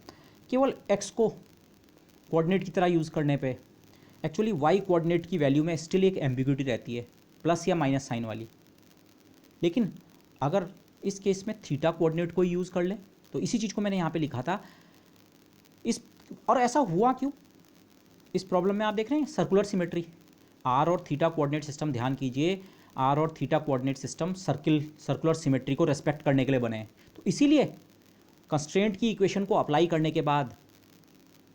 केवल एक्स को कोऑर्डिनेट की तरह यूज़ करने पे एक्चुअली वाई कोऑर्डिनेट की वैल्यू में स्टिल एक एम्बिग्यूटी रहती है, प्लस या माइनस साइन वाली। लेकिन अगर इस केस में थीटा कोऑर्डिनेट को यूज़ कर लें, तो इसी चीज़ को मैंने यहाँ पे लिखा था और ऐसा हुआ क्यों? इस प्रॉब्लम में आप देख रहे हैं सर्कुलर सिमेट्री, आर और थीटा कोऑर्डिनेट सिस्टम, ध्यान कीजिए, आर और theta coordinate system circular symmetry को रेस्पेक्ट करने के लिए बने हैं। तो इसीलिए कंस्ट्रेंट की इक्वेशन को अप्लाई करने के बाद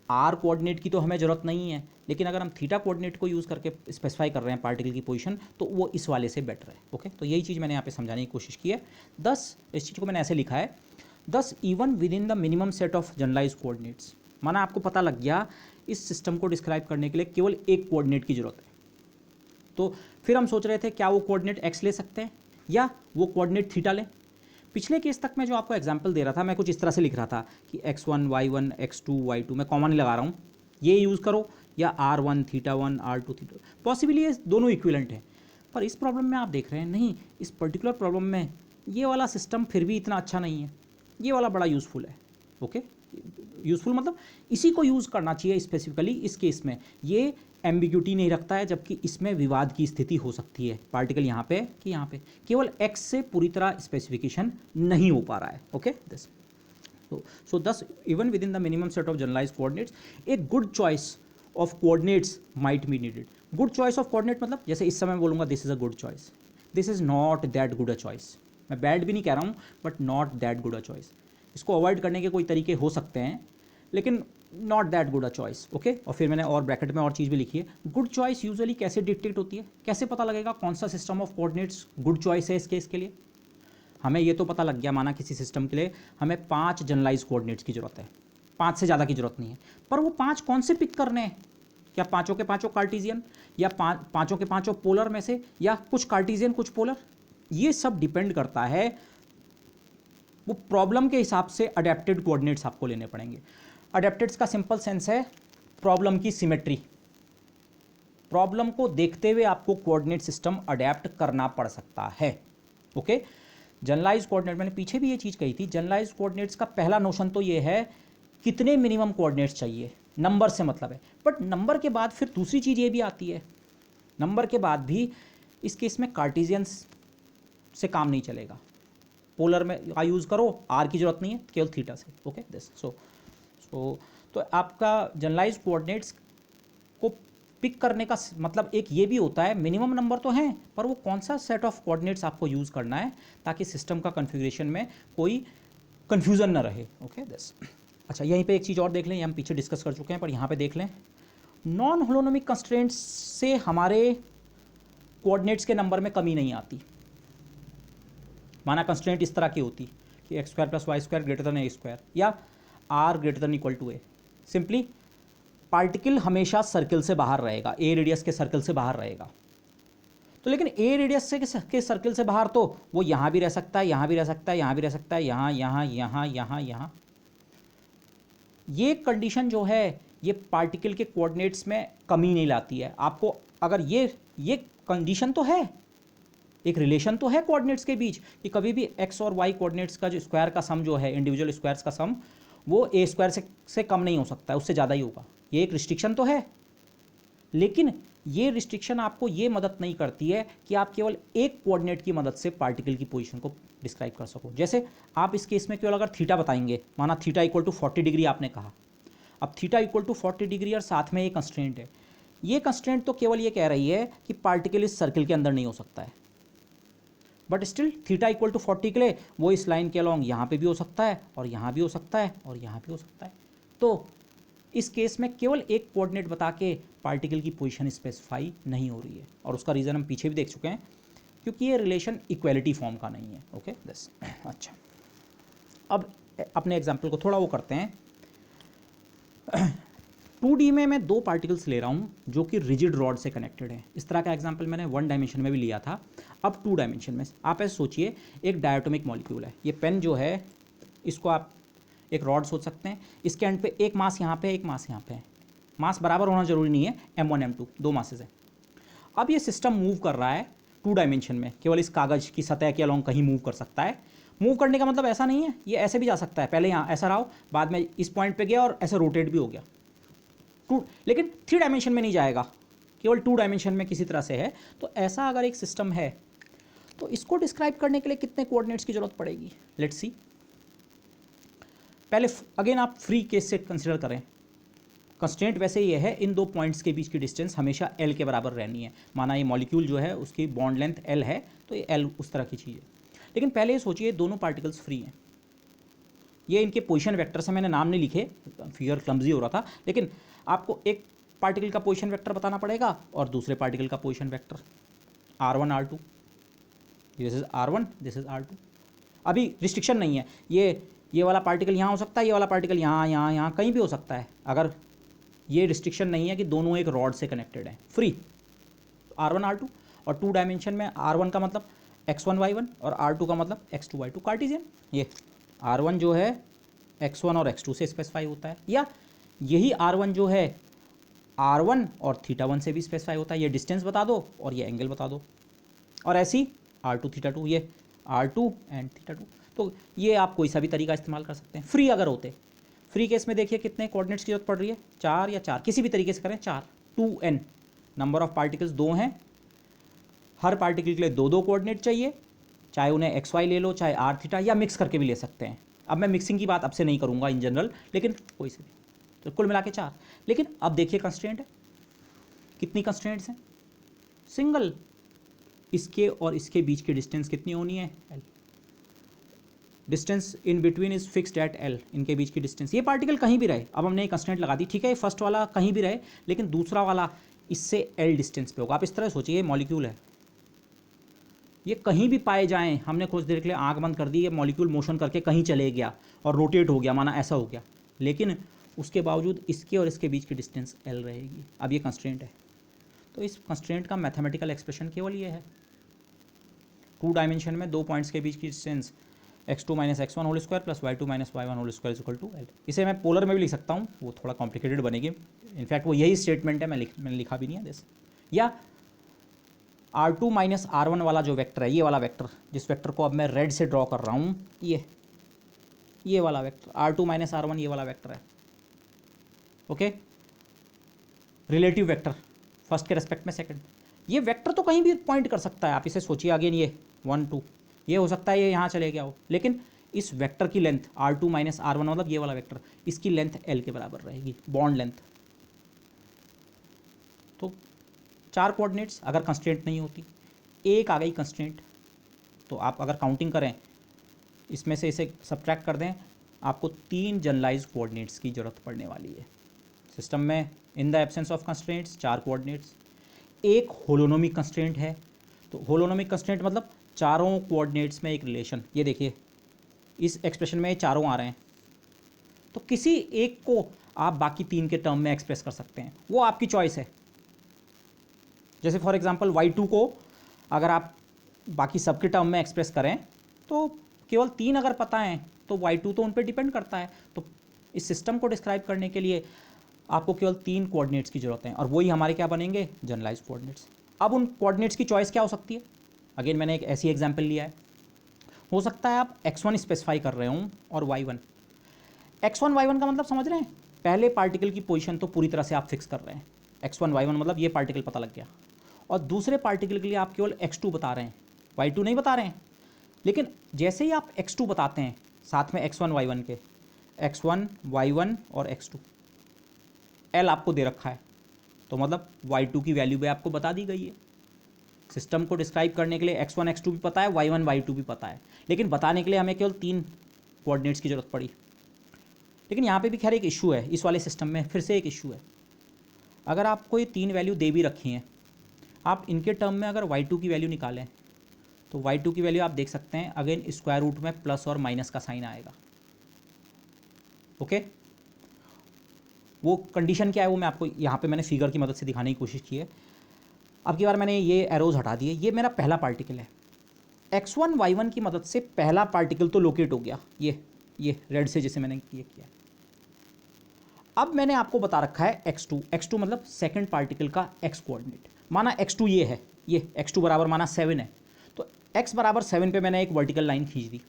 आर कोऑर्डिनेट की तो हमें ज़रूरत नहीं है, लेकिन अगर हम थीटा कोऑर्डिनेट को यूज़ करके स्पेसिफाई कर रहे हैं पार्टिकल की पोजीशन, तो वो इस वाले से बेटर है। ओके, तो यही चीज़ मैंने यहाँ पे समझाने की कोशिश की है। 10, इस चीज़ को मैंने ऐसे लिखा है, 10 even within the minimum set of generalise coordinates. माना आपको पता लग गया इस सिस्टम को डिस्क्राइब करने के लिए केवल एक कोऑर्डिनेट की जरूरत है, तो फिर हम सोच रहे थे क्या वो कोऑर्डिनेट एक्स ले सकते हैं या वो कोऑर्डिनेट थीटा लें। पिछले केस तक मैं जो आपको एग्जांपल दे रहा था, मैं कुछ इस तरह से लिख रहा था कि x1 y1 x2 y2, मैं कॉमन नहीं लगा रहा हूँ, ये यूज़ करो, या r1 theta 1 r2 theta, possibly ये दोनों इक्विवेलेंट हैं। पर इस प्रॉब्लम में आप देख रहे हैं नहीं, इस पर्टिकुलर प्रॉब्लम में ये वाला सिस्टम फिर भी इतना अच्छा नहीं है, ये वाला बड़ा यूज़फुल है। ओके, यूज़फुल मतलब इसी को यूज़ करना चाहिए स्पेसिफिकली इस केस में। ये एम्बिग्यूटी नहीं रखता है, जबकि इसमें विवाद की स्थिति हो सकती है, पार्टिकल यहाँ पे कि यहाँ पे, केवल x से पूरी तरह स्पेसिफिकेशन नहीं हो पा रहा है। Okay, this so thus even within the minimum set of generalized coordinates a good choice of coordinates might be needed. good choice of coordinate मतलब जैसे इस समय बोलूँगा this is a good choice, this is not that good a choice, मैं bad भी नहीं कह रहा हूँ but not that good a choice. इसको अवॉइड करने के कोई तरीके हो सकते हैं, लेकिन not that good a choice. Okay, और फिर मैंने और ब्रैकेट में और चीज़ भी लिखी है। गुड चॉइस यूजुअली कैसे डिटेक्ट होती है, कैसे पता लगेगा कौन सा system of coordinates good choice है इस केस के लिए? हमें ये तो पता लग गया, माना किसी सिस्टम के लिए हमें 5 जनरलाइज कोऑर्डिनेट्स की जरूरत है, 5 से ज़्यादा की जरूरत नहीं है, पर वो 5 कौन से पिक करने हैं? क्या पाँचों के पाँचों कार्टेशियन, या पाँचों के पाँचों पोलर में से, या कुछ कार्टेशियन कुछ पोलर? ये सब डिपेंड करता है, वो प्रॉब्लम के हिसाब से अडेप्टेड कोऑर्डिनेट्स आपको लेने पड़ेंगे। अडेप्टेड्स का सिंपल सेंस है प्रॉब्लम की सिमेट्री। प्रॉब्लम को देखते हुए आपको कोऑर्डिनेट सिस्टम अडेप्ट करना पड़ सकता है। ओके, जनरलाइज कोऑर्डिनेट, मैंने पीछे भी ये चीज़ कही थी, जनरलाइज कोऑर्डिनेट्स का पहला नोशन तो ये है कितने मिनिमम कोऑर्डिनेट्स चाहिए, नंबर से मतलब है। बट नंबर के बाद फिर दूसरी चीज़ ये भी आती है, नंबर के बाद भी इस केस में कार्टेशियंस से काम नहीं चलेगा, पोलर में का यूज़ करो, आर की जरूरत नहीं है, केवल थीटा से। ओके दिस तो आपका जनरलाइज कोऑर्डिनेट्स को पिक करने का मतलब एक ये भी होता है, मिनिमम नंबर तो हैं पर वो कौन सा सेट ऑफ कोऑर्डिनेट्स आपको यूज़ करना है ताकि सिस्टम का कन्फिग्रेशन में कोई कन्फ्यूज़न ना रहे। ओके दिस अच्छा, यहीं पे एक चीज़ और देख लें, ये हम पीछे डिस्कस कर चुके हैं पर यहाँ पे देख लें, नॉन होलोनोमिक कंस्ट्रेंट्स से हमारे कोऑर्डिनेट्स के नंबर में कमी नहीं आती। माना कंस्ट्रेंट इस तरह की होती कि x square plus y square greater than a square या r greater than equal to a, simply particle हमेशा सर्कल से बाहर रहेगा, ए रेडियस के सर्कल से बाहर रहेगा। तो लेकिन ए रेडियस के सर्कल से बाहर तो वो यहाँ भी रह सकता है, यहाँ भी रह सकता है, यहाँ भी रह सकता है, यहाँ यहाँ यहाँ यहाँ यहाँ। ये कंडीशन जो है ये पार्टिकल के कोऑर्डिनेट्स में कमी नहीं लाती है आपको। अगर ये कंडीशन तो है, एक रिलेशन तो है कोऑर्डिनेट्स के बीच कि कभी भी एक्स और वाई कोऑर्डिनेट्स का जो स्क्वायर का सम जो है, इंडिविजुअल स्क्वायर्स का सम, वो ए स्क्वायर से कम नहीं हो सकता है, उससे ज़्यादा ही होगा। ये एक रिस्ट्रिक्शन तो है, लेकिन ये रिस्ट्रिक्शन आपको ये मदद नहीं करती है कि आप केवल एक कोऑर्डिनेट की मदद से पार्टिकल की पोजीशन को डिस्क्राइब कर सको। जैसे आप इस केस में केवल अगर थीटा बताएंगे, माना थीटा इक्वल टू 40 डिग्री आपने कहा, अब थीटा इक्वल टू 40 डिग्री और साथ में ये कंस्ट्रेंट है, ये कंस्ट्रेंट तो केवल ये कह रही है कि पार्टिकल इस सर्कल के अंदर नहीं हो सकता है, but still theta equal to 40 के लिए वो इस लाइन के अलॉन्ग यहाँ पे भी हो सकता है और यहाँ भी हो सकता है और यहाँ भी हो सकता है। तो इस केस में केवल एक कोऑर्डिनेट बता के पार्टिकल की पोजीशन स्पेसिफाई नहीं हो रही है, और उसका रीज़न हम पीछे भी देख चुके हैं, क्योंकि ये रिलेशन इक्वलिटी फॉर्म का नहीं है। ओके दिस अच्छा, अब अपने एग्जाम्पल को थोड़ा वो करते हैं। 2D में मैं दो पार्टिकल्स ले रहा हूँ जो कि रिजिड रॉड से कनेक्टेड हैं। इस तरह का एग्जाम्पल मैंने 1 डायमेंशन में भी लिया था। अब 2 डायमेंशन में आप ऐसे सोचिए, एक डायटोमिक मॉलिक्यूल है, ये पेन जो है इसको आप एक रॉड सोच सकते हैं, इसके एंड पे एक मास यहाँ पे, एक मास यहाँ पे है। मास बराबर होना जरूरी नहीं है, m1 m2 दो मासेस हैं। अब ये सिस्टम मूव कर रहा है 2 डायमेंशन में, केवल इस कागज़ की सतह के अलॉन्ग कहीं मूव कर सकता है। मूव करने का मतलब ऐसा नहीं है ये ऐसे भी जा सकता है, पहले यहाँ ऐसा रहा हो, बाद में इस पॉइंट पे गया और ऐसे रोटेट भी हो गया, लेकिन 3 डायमेंशन में नहीं जाएगा, केवल 2 डायमेंशन में किसी तरह से है। तो ऐसा अगर एक सिस्टम है तो इसको डिस्क्राइब करने के लिए कितने कोऑर्डिनेट्स की जरूरत पड़ेगी, लेट्स सी। पहले अगेन आप फ्री केस से कंसिडर करें, कंस्ट्रेंट वैसे ये है, इन दो पॉइंट्स के बीच की डिस्टेंस हमेशा L के बराबर रहनी है। माना ये मॉलिक्यूल जो है उसकी बॉन्ड लेंथ L है, तो ये L उस तरह की चीज़ है। लेकिन पहले ये सोचिए दोनों पार्टिकल्स फ्री हैं, ये इनके पोजीशन वेक्टर से मैंने नाम नहीं लिखे, फिगर क्लमजी हो रहा था, लेकिन आपको एक पार्टिकल का पोजीशन वेक्टर बताना पड़ेगा और दूसरे पार्टिकल का position vector R1 R2, this is R1 this is R2। अभी रिस्ट्रिक्शन नहीं है, ये वाला पार्टिकल यहाँ हो सकता है, ये वाला पार्टिकल यहाँ यहाँ यहाँ कहीं भी हो सकता है, अगर ये रिस्ट्रिक्शन नहीं है कि दोनों एक रॉड से कनेक्टेड हैं, फ्री। R1 R2 और 2 डायमेंशन में R1 का मतलब x1 y1 और R2 का मतलब x2 y2, कार्टेशियन। ये R1 जो है x1 और x2 से स्पेसिफाई होता है, या यही R1 जो है R1 और θ1 से भी स्पेसिफाई होता है। ये डिस्टेंस बता दो और ये एंगल बता दो, और ऐसी R2 θ2, ये R2 एंड θ2। तो ये आप कोई सा भी तरीका इस्तेमाल कर सकते हैं फ्री अगर होते। फ्री केस में देखिए कितने कोऑर्डिनेट्स की जरूरत पड़ रही है, 4 या 4, किसी भी तरीके से करें 4, 2n, नंबर ऑफ पार्टिकल्स 2 हैं, हर पार्टिकल के लिए 2 कोऑर्डिनेट चाहिए, चाहे उन्हें xy ले लो, चाहे r θ, या मिक्स करके भी ले सकते हैं। अब मैं मिक्सिंग की बात अब से नहीं करूँगा इन जनरल, लेकिन कोई से भी, तो कुल मिला के 4। लेकिन अब देखिए कंस्ट्रेंट है, कितनी कंस्ट्रेंट्स हैं, सिंगल, इसके और इसके बीच की डिस्टेंस कितनी होनी है, L। Distance in between is fixed at L, इनके बीच की डिस्टेंस। ये पार्टिकल कहीं भी रहे, अब हमने एक कंस्ट्रेंट लगा दी, ठीक है, फर्स्ट वाला कहीं भी रहे, लेकिन दूसरा वाला इससे L डिस्टेंस पे होगा। आप इस तरह सोचिए, ये मॉलिक्यूल है, ये कहीं भी पाए जाएं, हमने कुछ देर के लिए आंख बंद कर दी, ये मॉलिक्यूल मोशन करके कहीं चले गया और रोटेट हो गया, माना ऐसा हो गया, लेकिन उसके बावजूद इसके और इसके बीच की डिस्टेंस L रहेगी। अब ये कंस्ट्रेंट है, तो इस कंस्ट्रेंट का मैथमेटिकल एक्सप्रेशन केवल ये है, 2 डायमेंशन में 2 पॉइंट्स के बीच की distance x2 - x1 whole square plus y2 - y1 whole square is equal to L। इसे मैं पोलर में भी लिख सकता हूँ, वो थोड़ा कॉम्प्लिकेटेड बनेगी, इनफैक्ट वो यही स्टेटमेंट है, मैंने लिखा भी नहीं है दिस। या R2 माइनस R1 वाला जो वेक्टर है, ये वाला वेक्टर, जिस वेक्टर को अब मैं रेड से ड्रॉ कर रहा हूँ, ये वाला वेक्टर R2 माइनस R1 ये वाला वेक्टर है। ओके, रिलेटिव वेक्टर फर्स्ट के रेस्पेक्ट में सेकंड। ये वेक्टर तो कहीं भी पॉइंट कर सकता है, आप इसे सोचिए अगेन, ये 1 2 ये हो सकता है ये यहाँ चले गया हो, लेकिन इस वेक्टर की लेंथ R2 माइनस R1 मतलब ये वाला वेक्टर, इसकी लेंथ L के बराबर रहेगी, बॉन्ड लेंथ। तो 4 कोऑर्डिनेट्स अगर कंस्ट्रेंट नहीं होती, एक आ गई कंस्ट्रेंट, तो आप अगर काउंटिंग करें इसमें से इसे सब्ट्रैक्ट कर दें, आपको 3 जनरलाइज कोऑर्डिनेट्स की ज़रूरत पड़ने वाली है सिस्टम में। In the absence of constraints 4 coordinates, एक होलोनोमिक कंस्ट्रेंट है। तो होलोनोमिक कंस्ट्रेंट मतलब चारों कोऑर्डिनेट्स में एक रिलेशन। ये देखिए इस एक्सप्रेशन में चारों आ रहे हैं, तो किसी एक को आप बाकी 3 के टर्म में एक्सप्रेस कर सकते हैं, वो आपकी चॉइस है। जैसे फॉर एग्जांपल y2 को अगर आप बाकी सब के टर्म में एक्सप्रेस करें तो केवल 3 अगर पता है तो y2 तो उन पर डिपेंड करता है। तो इस सिस्टम को डिस्क्राइब करने के लिए आपको केवल 3 कोऑर्डिनेट्स की जरूरत है, और वही हमारे क्या बनेंगे, जनरलाइज कोऑर्डिनेट्स। अब उन कोऑर्डिनेट्स की चॉइस क्या हो सकती है, अगेन मैंने एक ऐसी एग्जांपल लिया है। हो सकता है आप x1 स्पेसिफाई कर रहे हूँ और y1। x1 y1 का मतलब समझ रहे हैं, पहले पार्टिकल की पोजीशन तो पूरी तरह से आप फिक्स कर रहे हैं, x1 y1 मतलब ये पार्टिकल पता लग गया, और दूसरे पार्टिकल के लिए आप केवल x2 बता रहे हैं, y2 नहीं बता रहे हैं। लेकिन जैसे ही आप x2 बताते हैं साथ में x1 y1 के, x1 y1 और x2, L आपको दे रखा है, तो मतलब y2 की वैल्यू भी आपको बता दी गई है। सिस्टम को डिस्क्राइब करने के लिए x1 x2 भी पता है, y1 y2 भी पता है, लेकिन बताने के लिए हमें केवल 3 कोऑर्डिनेट्स की ज़रूरत पड़ी। लेकिन यहाँ पे भी खैर एक इशू है, इस वाले सिस्टम में फिर से एक इशू है। अगर आपको ये 3 वैल्यू दे भी रखी हैं, आप इनके टर्म में अगर y2 की वैल्यू निकालें तो y2 की वैल्यू आप देख सकते हैं अगेन स्क्वायर रूट में प्लस और माइनस का साइन आएगा। ओके, वो कंडीशन क्या है वो मैं आपको यहाँ पे मैंने फिगर की मदद से दिखाने की कोशिश की है। अब की बार मैंने ये एरोज हटा दिए, ये मेरा पहला पार्टिकल है, x1 y1 की मदद से पहला पार्टिकल तो लोकेट हो गया, ये रेड से जैसे मैंने ये किया। अब मैंने आपको बता रखा है x2 मतलब सेकंड पार्टिकल का x कोऑर्डिनेट, माना x2 ये है, ये x2 बराबर माना 7 है, तो x बराबर 7 पे मैंने एक वर्टिकल लाइन खींच दी।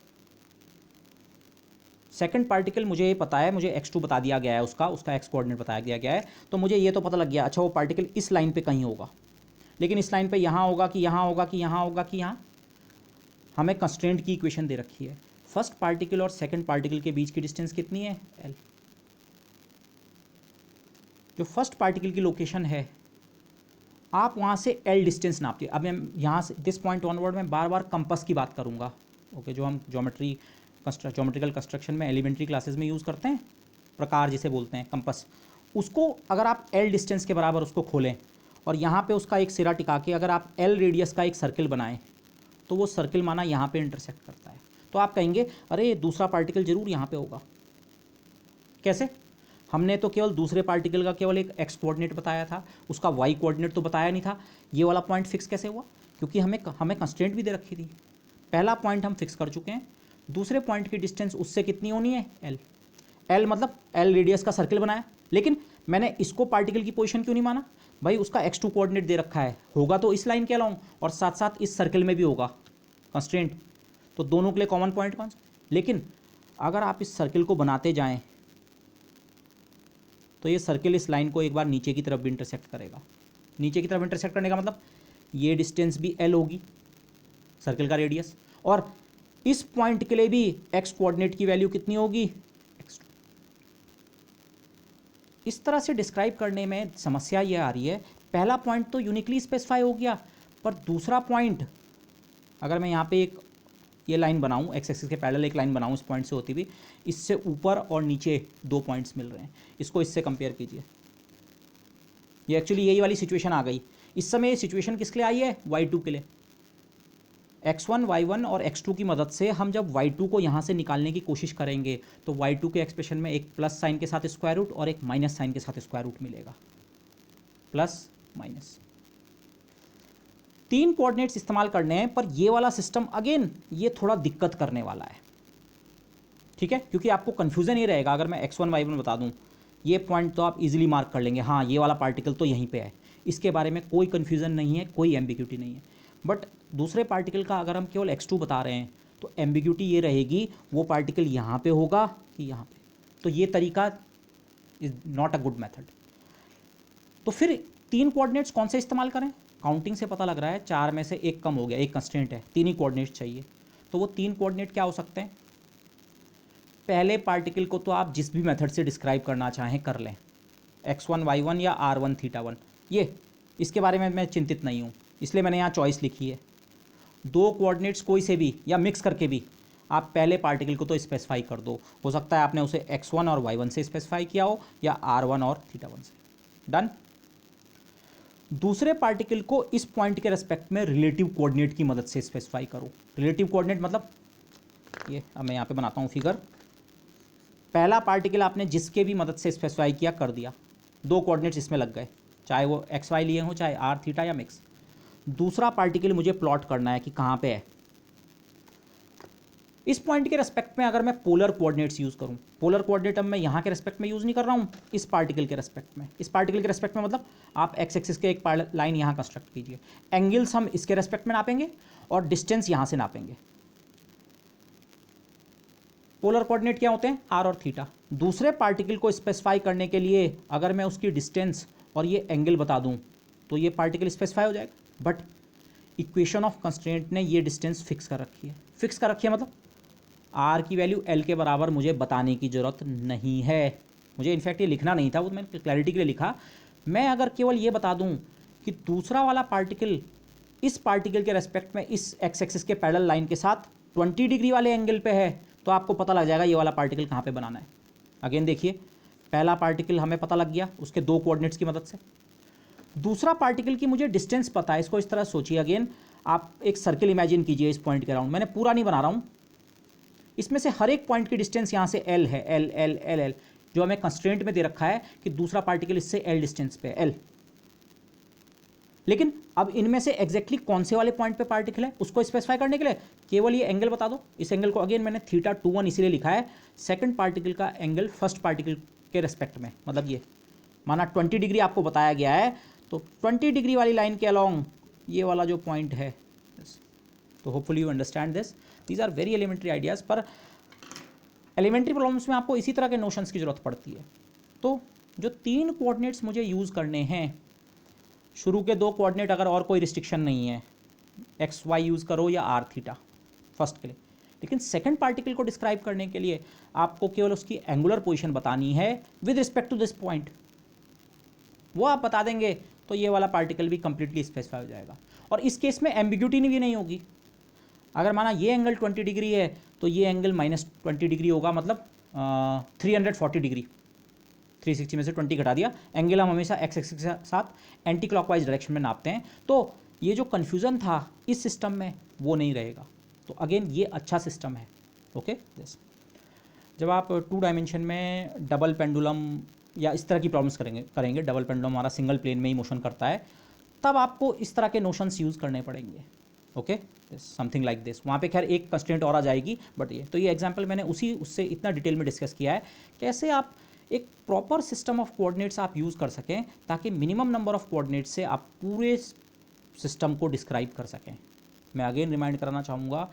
सेकंड पार्टिकल मुझे ये पता है, मुझे x2 बता दिया गया है, उसका x कोऑर्डिनेट बताया दिया गया है, तो मुझे ये तो पता लग गया, अच्छा वो पार्टिकल इस लाइन पे कहीं होगा, लेकिन इस लाइन पे यहाँ होगा कि यहाँ होगा कि यहाँ होगा कि यहाँ। हमें कंस्ट्रेंट की इक्वेशन दे रखी है, फर्स्ट पार्टिकल और सेकंड पार्टिकल के बीच की डिस्टेंस कितनी है, L। जो फर्स्ट पार्टिकल की लोकेशन है आप वहाँ से L डिस्टेंस नापिए। अब मैं यहाँ से दिस पॉइंट ऑनवर्ड में बार बार कंपास की बात करूँगा, ओके, जो हम ज्योमेट्रिकल कंस्ट्रक्शन में एलिमेंट्री क्लासेस में यूज़ करते हैं, प्रकार जिसे बोलते हैं कंपास, उसको अगर आप L डिस्टेंस के बराबर उसको खोलें और यहाँ पे उसका एक सिरा टिका के अगर आप L रेडियस का एक सर्किल बनाएं तो वो सर्किल माना यहाँ पे इंटरसेक्ट करता है, तो आप कहेंगे अरे दूसरा पार्टिकल जरूर यहाँ पे होगा। कैसे, हमने तो केवल दूसरे पार्टिकल का केवल एक x कोऑर्डिनेट बताया था, उसका y कोऑर्डिनेट तो बताया नहीं था। ये वाला पॉइंट फिक्स कैसे हुआ, क्योंकि हमें कंस्ट्रेंट भी दे रखी थी। पहला पॉइंट हम फिक्स कर चुके हैं, दूसरे पॉइंट की डिस्टेंस उससे कितनी होनी है, L मतलब L रेडियस का सर्किल बनाया, लेकिन मैंने इसको पार्टिकल की पोजीशन क्यों नहीं माना, भाई उसका x2 कोऑर्डिनेट दे रखा है, होगा तो इस लाइन के अलाउंग और साथ साथ इस सर्किल में भी होगा कंस्ट्रेंट, तो दोनों के लिए कॉमन पॉइंट कौन सा। लेकिन अगर आप इस सर्किल को बनाते जाएं तो ये सर्किल इस लाइन को एक बार नीचे की तरफ भी इंटरसेक्ट करेगा। नीचे की तरफ इंटरसेक्ट करने का मतलब ये डिस्टेंस भी L होगी, सर्किल का रेडियस, और इस पॉइंट के लिए भी x कोऑर्डिनेट की वैल्यू कितनी होगी, x2। इस तरह से डिस्क्राइब करने में समस्या ये आ रही है, पहला पॉइंट तो यूनिकली स्पेसिफाई हो गया, पर दूसरा पॉइंट अगर मैं यहाँ पे एक ये लाइन बनाऊँ, एक्स एक्सिस के पैरेलल एक लाइन बनाऊँ इस पॉइंट से होती हुई, इससे ऊपर और नीचे 2 पॉइंट्स मिल रहे हैं, इसको इससे कंपेयर कीजिए। ये एक्चुअली यही वाली सिचुएशन आ गई। इस समय ये सिचुएशन किसके लिए आई है, y2 के लिए। x1 y1 और x2 की मदद से हम जब y2 को यहाँ से निकालने की कोशिश करेंगे तो y2 के एक्सप्रेशन में एक प्लस साइन के साथ स्क्वायर रूट और एक माइनस साइन के साथ स्क्वायर रूट मिलेगा, प्लस माइनस। 3 कोऑर्डिनेट्स इस्तेमाल करने हैं, पर ये वाला सिस्टम अगेन ये थोड़ा दिक्कत करने वाला है, ठीक है, क्योंकि आपको कन्फ्यूज़न ये रहेगा। अगर मैं x1 y1 बता दूं, ये पॉइंट तो आप इजीली मार्क कर लेंगे, हाँ ये वाला पार्टिकल तो यहीं पे है, इसके बारे में कोई कन्फ्यूज़न नहीं है, कोई एम्बिग्यूटी नहीं है। बट दूसरे पार्टिकल का अगर हम केवल x2 बता रहे हैं तो एम्बिग्यूटी ये रहेगी वो पार्टिकल यहाँ पे होगा कि यहाँ पे। तो ये तरीका is not a good method. तो फिर 3 कोऑर्डिनेट्स कौन से इस्तेमाल करें? काउंटिंग से पता लग रहा है 4 में से एक कम हो गया, एक कंस्ट्रेंट है, 3 ही कोऑर्डिनेट्स चाहिए। तो वो 3 कोऑर्डिनेट क्या हो सकते हैं? पहले पार्टिकल को तो आप जिस भी मेथड से डिस्क्राइब करना चाहें कर लें, x1 y1 या r1 θ1, ये इसके बारे में मैं चिंतित नहीं हूँ, इसलिए मैंने यहाँ चॉइस लिखी है। 2 कोऑर्डिनेट्स कोई से भी या मिक्स करके भी आप पहले पार्टिकल को तो स्पेसिफाई कर दो। हो सकता है आपने उसे x1 और y1 से स्पेसिफाई किया हो या r1 और θ1 से। डन। दूसरे पार्टिकल को इस पॉइंट के रेस्पेक्ट में रिलेटिव कोऑर्डिनेट की मदद से स्पेसिफाई करो। रिलेटिव कोऑर्डिनेट मतलब ये, अब मैं यहाँ पे बनाता हूँ फिगर। पहला पार्टिकल आपने जिसके भी मदद से स्पेसिफाई किया कर दिया, 2 कोऑर्डिनेट्स इसमें लग गए, चाहे वो एक्स वाई लिए हों, चाहे आर थीटा या मिक्स। दूसरा पार्टिकल मुझे प्लॉट करना है कि कहाँ पे है। इस पॉइंट के रेस्पेक्ट में अगर मैं पोलर कोऑर्डिनेट्स यूज़ करूँ, पोलर कोऑर्डिनेट अब मैं यहाँ के रेस्पेक्ट में यूज़ नहीं कर रहा हूँ, इस पार्टिकल के रेस्पेक्ट में। इस पार्टिकल के रेस्पेक्ट में मतलब आप एक्स एक्सिस के एक लाइन यहाँ कंस्ट्रक्ट कीजिए, एंगल्स हम इसके रेस्पेक्ट में नापेंगे और डिस्टेंस यहाँ से नापेंगे। पोलर कोऑर्डिनेट क्या होते हैं? आर और थीटा। दूसरे पार्टिकल को स्पेसिफाई करने के लिए अगर मैं उसकी डिस्टेंस और ये एंगल बता दूं तो ये पार्टिकल स्पेसिफाई हो जाएगा। बट इक्वेशन ऑफ कंस्ट्रेंट ने ये डिस्टेंस फिक्स कर रखी है। फिक्स कर रखी है मतलब आर की वैल्यू एल के बराबर मुझे बताने की ज़रूरत नहीं है। मुझे इनफैक्ट ये लिखना नहीं था, वो मैंने क्लैरिटी के लिए लिखा। मैं अगर केवल ये बता दूँ कि दूसरा वाला पार्टिकल इस पार्टिकल के रेस्पेक्ट में इस एक्स एक्सिस के पैरेलल लाइन के साथ 20 डिग्री वाले एंगल पे है, तो आपको पता लग जाएगा ये वाला पार्टिकल कहाँ पे बनाना है। अगेन देखिए, पहला पार्टिकल हमें पता लग गया उसके 2 कोऑर्डिनेट्स की मदद से। दूसरा पार्टिकल की मुझे डिस्टेंस पता है। इसको इस तरह सोचिए, अगेन आप एक सर्किल इमेजिन कीजिए इस पॉइंट के अराउंड। मैंने पूरा नहीं बना रहा हूँ, इसमें से हर एक पॉइंट की डिस्टेंस यहाँ से एल है, एल एल एल एल, जो हमें कंस्ट्रेंट में दे रखा है कि दूसरा पार्टिकल इससे एल डिस्टेंस पे एल। लेकिन अब इनमें से एग्जैक्टली कौन से वाले पॉइंट पे पार्टिकल है उसको स्पेसिफाई करने के लिए केवल ये एंगल बता दो। इस एंगल को अगेन मैंने θ21 इसीलिए लिखा है, सेकंड पार्टिकल का एंगल फर्स्ट पार्टिकल के रेस्पेक्ट में। मतलब ये माना 20 डिग्री आपको बताया गया है, तो 20 डिग्री वाली लाइन के अलॉन्ग ये वाला जो पॉइंट है। तो hopefully you understand this. These are very elementary ideas, पर एलिमेंट्री प्रॉब्लम्स में आपको इसी तरह के नोशंस की जरूरत पड़ती है। तो जो 3 कोऑर्डिनेट्स मुझे यूज़ करने हैं, शुरू के 2 कोऑर्डिनेट अगर और कोई रिस्ट्रिक्शन नहीं है, एक्स वाई यूज़ करो या आर थीटा फर्स्ट के लिए, लेकिन सेकंड पार्टिकल को डिस्क्राइब करने के लिए आपको केवल उसकी एंगुलर पोजीशन बतानी है with respect to this point. वो आप बता देंगे तो ये वाला पार्टिकल भी कंप्लीटली स्पेसिफाई हो जाएगा। और इस केस में एम्बिग्यूटी भी नहीं होगी। अगर माना ये एंगल 20 डिग्री है तो ये एंगल -20 डिग्री होगा, मतलब 340 डिग्री। 360 में से 20 घटा दिया। एंगल हम हमेशा एक्स एक्सिस के साथ एंटी क्लॉकवाइज डायरेक्शन में नापते हैं, तो ये जो कन्फ्यूज़न था इस सिस्टम में वो नहीं रहेगा। तो अगेन ये अच्छा सिस्टम है। Okay yes. जब आप 2 डायमेंशन में डबल पेंडुलम या इस तरह की प्रॉब्लम्स करेंगे, डबल पेंडुलम हमारा सिंगल प्लेन में ही मोशन करता है, तब आपको इस तरह के नोशंस यूज़ करने पड़ेंगे। Okay something like this. वहाँ पे खैर एक कंस्ट्रेंट और आ जाएगी, बट ये एग्जांपल मैंने उससे इतना डिटेल में डिस्कस किया है कैसे आप एक प्रॉपर सिस्टम ऑफ कोऑर्डिनेट्स आप यूज़ कर सकें, ताकि मिनिमम नंबर ऑफ कोऑर्डिनेट्स से आप पूरे सिस्टम को डिस्क्राइब कर सकें। मैं अगेन रिमाइंड कराना चाहूँगा,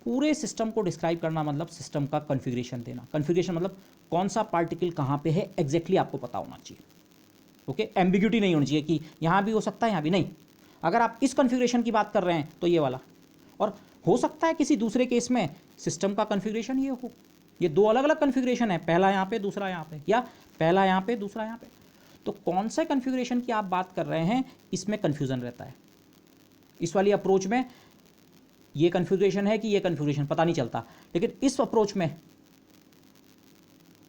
पूरे सिस्टम को डिस्क्राइब करना मतलब सिस्टम का कॉन्फ़िगरेशन देना। कॉन्फ़िगरेशन मतलब कौन सा पार्टिकल कहाँ पे है एग्जैक्टली आपको पता होना चाहिए। ओके, एम्बिग्यूटी नहीं होनी चाहिए कि यहाँ भी हो सकता है यहाँ भी नहीं। अगर आप इस कॉन्फ़िगरेशन की बात कर रहे हैं तो ये वाला, और हो सकता है किसी दूसरे केस में सिस्टम का कॉन्फ़िगरेशन ये हो। ये 2 अलग अलग कॉन्फ़िगरेशन है, पहला यहाँ पे दूसरा यहाँ पे, या पहला यहाँ पे दूसरा यहाँ पे। तो कौन सा कॉन्फ़िगरेशन की आप बात कर रहे हैं, इसमें कन्फ्यूज़न रहता है। इस वाली अप्रोच में ये कॉन्फ़िगरेशन है कि ये कॉन्फ़िगरेशन पता नहीं चलता, लेकिन इस अप्रोच में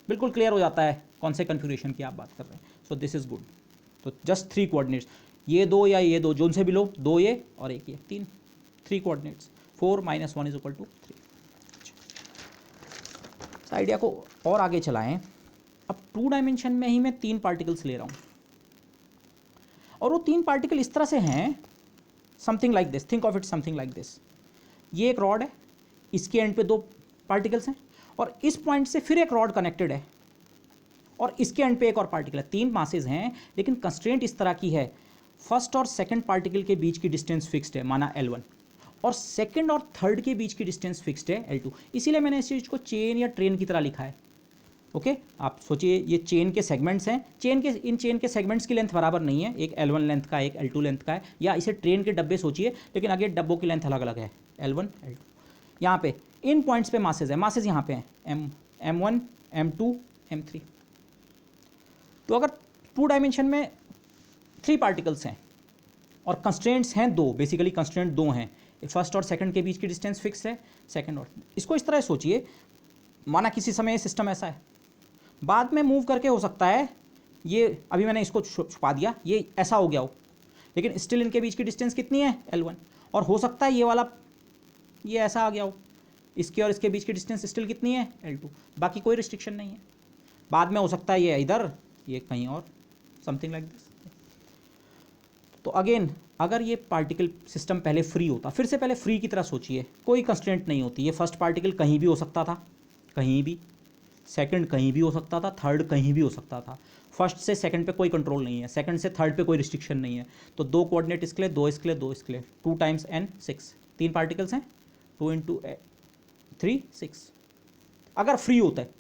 बिल्कुल क्लियर हो जाता है कौन से कॉन्फ़िगरेशन की आप बात कर रहे हैं। So this is good. तो जस्ट 3 कोऑर्डिनेट्स, ये 2 या ये 2, जोन से भी लो, 2 ये और 1 ये, 3 कोऑर्डिनेट्स। 4 - 1 = 3। इस आइडिया को और आगे चलाएं। अब 2 डायमेंशन में ही मैं 3 पार्टिकल्स ले रहा हूँ, और वो 3 पार्टिकल इस तरह से हैं, something like this. Think of it something like this. ये एक रॉड है, इसके एंड पे 2 पार्टिकल्स हैं, और इस पॉइंट से फिर एक रॉड कनेक्टेड है, और इसके एंड पे एक और पार्टिकल है। 3 मासेज हैं, लेकिन कंस्ट्रेंट इस तरह की है, फर्स्ट और सेकंड पार्टिकल के बीच की डिस्टेंस फिक्स्ड है, माना L1, और सेकंड और थर्ड के बीच की डिस्टेंस फिक्स्ड है L2। इसीलिए मैंने इस चीज़ को चेन या ट्रेन की तरह लिखा है। ओके, आप सोचिए ये चेन के सेगमेंट्स हैं, इन चेन के सेगमेंट्स की लेंथ बराबर नहीं है, एक L1 लेंथ का एक L2 लेंथ का है, या इसे ट्रेन के डब्बे सोचिए, लेकिन आगे डब्बों की लेंथ अलग अलग है, L1 L2। यहाँ पे इन पॉइंट्स पे मासेज है, मासेज यहाँ पे हैं M1 M2 M3। तो अगर 2 डायमेंशन में 3 पार्टिकल्स हैं और कंस्ट्रेंट्स हैं 2, बेसिकली कंस्ट्रेंट 2 हैं, फर्स्ट और सेकंड के बीच की डिस्टेंस फिक्स है, सेकंड और, इसको इस तरह सोचिए, माना किसी समय ये सिस्टम ऐसा है, बाद में मूव करके हो सकता है ये, अभी मैंने इसको छुपा दिया, ये ऐसा हो गया हो, लेकिन स्टिल इनके बीच की डिस्टेंस कितनी है L1, और हो सकता है ये वाला ये ऐसा आ गया हो, इसके और इसके बीच की डिस्टेंस स्टिल कितनी है L2, बाकी कोई रिस्ट्रिक्शन नहीं है। बाद में हो सकता है ये इधर, ये कहीं और, समथिंग लाइक दिस। तो अगेन अगर ये पार्टिकल सिस्टम पहले फ्री होता, फिर से पहले फ्री की तरह सोचिए, कोई कंस्ट्रेंट नहीं होती, ये फर्स्ट पार्टिकल कहीं भी हो सकता था, कहीं भी, सेकंड कहीं भी हो सकता था, थर्ड कहीं भी हो सकता था, फर्स्ट से सेकंड पे कोई कंट्रोल नहीं है, सेकंड से थर्ड पे कोई रिस्ट्रिक्शन नहीं है। तो 2 कोऑर्डिनेट इसके लिए, 2 इसके लिए, 2 इसके लिए, 2 टाइम्स n 6, 3 पार्टिकल्स हैं, 2 इंटू 3 6, अगर फ्री होता है।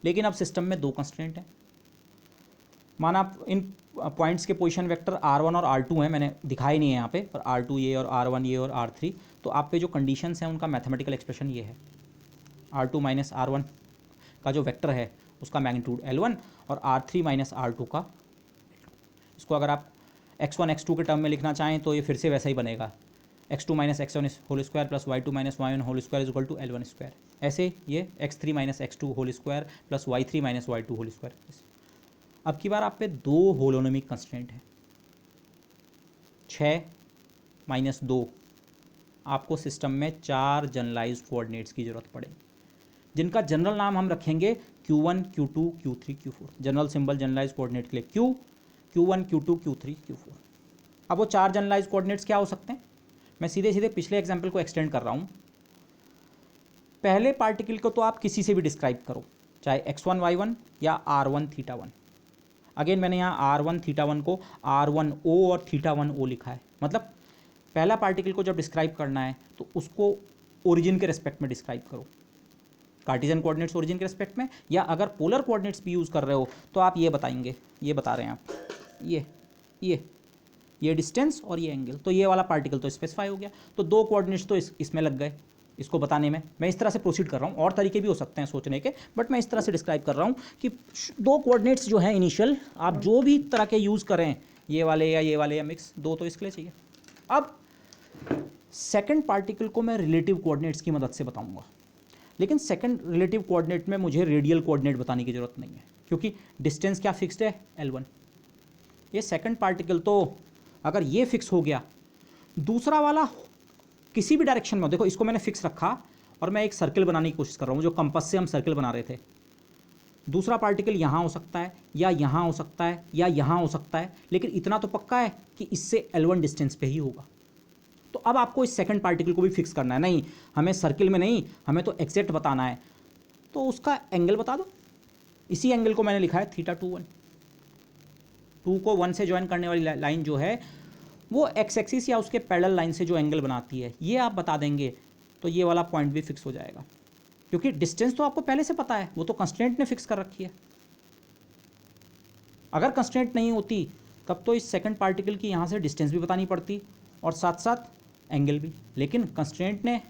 लेकिन अब सिस्टम में 2 कंस्ट्रेंट हैं, माना आप इन पॉइंट्स के पोजीशन वेक्टर R1 और R2 हैं, मैंने दिखाई नहीं है यहाँ पे, पर R2 ये और R1 ये और R3, तो आप पे जो कंडीशंस हैं उनका मैथमेटिकल एक्सप्रेशन ये है, R2 माइनस R1 का जो वेक्टर है उसका मैग्नीट्यूड L1 और R3 माइनस R2 का, इसको अगर आप x1 x2 के टर्म में लिखना चाहें तो ये फिर से वैसा ही बनेगा, x2 minus x1 whole square plus y2 minus y1 whole square is equal to L1 स्क्वायर। ऐसे ये x3 minus x2 whole square plus y3 minus y2 whole square. अब की बार आप पे 2 होलोनोमिक कंस्ट्रेंट है, 6 माइनस 2, आपको सिस्टम में 4 जनरलाइज्ड कोऑर्डिनेट्स की जरूरत पड़ेगी, जिनका जनरल नाम हम रखेंगे Q1 Q2 Q3 Q4, general symbol generalised coordinate के लिए Q, Q1 Q2 Q3 Q4। अब वो 4 जनरलाइज्ड कोऑर्डिनेट्स क्या हो सकते हैं, मैं सीधे सीधे पिछले एग्जाम्पल को एक्सटेंड कर रहा हूँ। पहले पार्टिकल को तो आप किसी से भी डिस्क्राइब करो, चाहे x1 y1 या r1 θ1। अगेन मैंने यहाँ r1 θ1 को r1o और θ1o लिखा है, मतलब पहला पार्टिकल को जब डिस्क्राइब करना है तो उसको ओरिजिन के रेस्पेक्ट में डिस्क्राइब करो, कार्टेशियन कोऑर्डिनेट्स ओरिजिन के रेस्पेक्ट में, या अगर पोलर कोऑर्डिनेट्स भी यूज़ कर रहे हो तो आप ये बताएंगे, ये बता रहे हैं आप, ये डिस्टेंस और ये एंगल, तो ये वाला पार्टिकल तो स्पेसिफाई हो गया। तो 2 कोऑर्डिनेट्स तो इसमें लग गए, इसको बताने में मैं इस तरह से प्रोसीड कर रहा हूँ, और तरीके भी हो सकते हैं सोचने के, बट मैं इस तरह से डिस्क्राइब कर रहा हूँ कि 2 कोऑर्डिनेट्स जो हैं इनिशियल, आप जो भी तरह के यूज़ करें, ये वाले या मिक्स, 2 तो इसके लिए चाहिए। अब सेकंड पार्टिकल को मैं रिलेटिव कोऑर्डिनेट्स की मदद से बताऊंगा, लेकिन सेकंड रिलेटिव कोऑर्डिनेट में मुझे रेडियल कोऑर्डिनेट बताने की ज़रूरत नहीं है, क्योंकि डिस्टेंस क्या फिक्स्ड है L1। ये सेकंड पार्टिकल तो अगर ये फिक्स हो गया, दूसरा वाला किसी भी डायरेक्शन में, देखो इसको मैंने फिक्स रखा और मैं एक सर्किल बनाने की कोशिश कर रहा हूँ, जो कंपास से हम सर्किल बना रहे थे। दूसरा पार्टिकल यहाँ हो सकता है, या यहाँ हो सकता है, या यहाँ हो सकता है, लेकिन इतना तो पक्का है कि इससे L1 डिस्टेंस पे ही होगा। तो अब आपको इस सेकंड पार्टिकल को भी फिक्स करना है, नहीं हमें सर्किल में नहीं, हमें तो एग्जैक्ट बताना है, तो उसका एंगल बता दो। इसी एंगल को मैंने लिखा है θ21। 2 को 1 से ज्वाइन करने वाली लाइन जो है वो एक्स एक्सिस या उसके पैरेलल लाइन से जो एंगल बनाती है, ये आप बता देंगे तो ये वाला पॉइंट भी फिक्स हो जाएगा, क्योंकि डिस्टेंस तो आपको पहले से पता है, वो तो कंस्ट्रेंट ने फिक्स कर रखी है। अगर कंस्ट्रेंट नहीं होती तब तो इस सेकंड पार्टिकल की यहाँ से डिस्टेंस भी बतानी पड़ती और साथ साथ एंगल भी, लेकिन कंस्ट्रेंट ने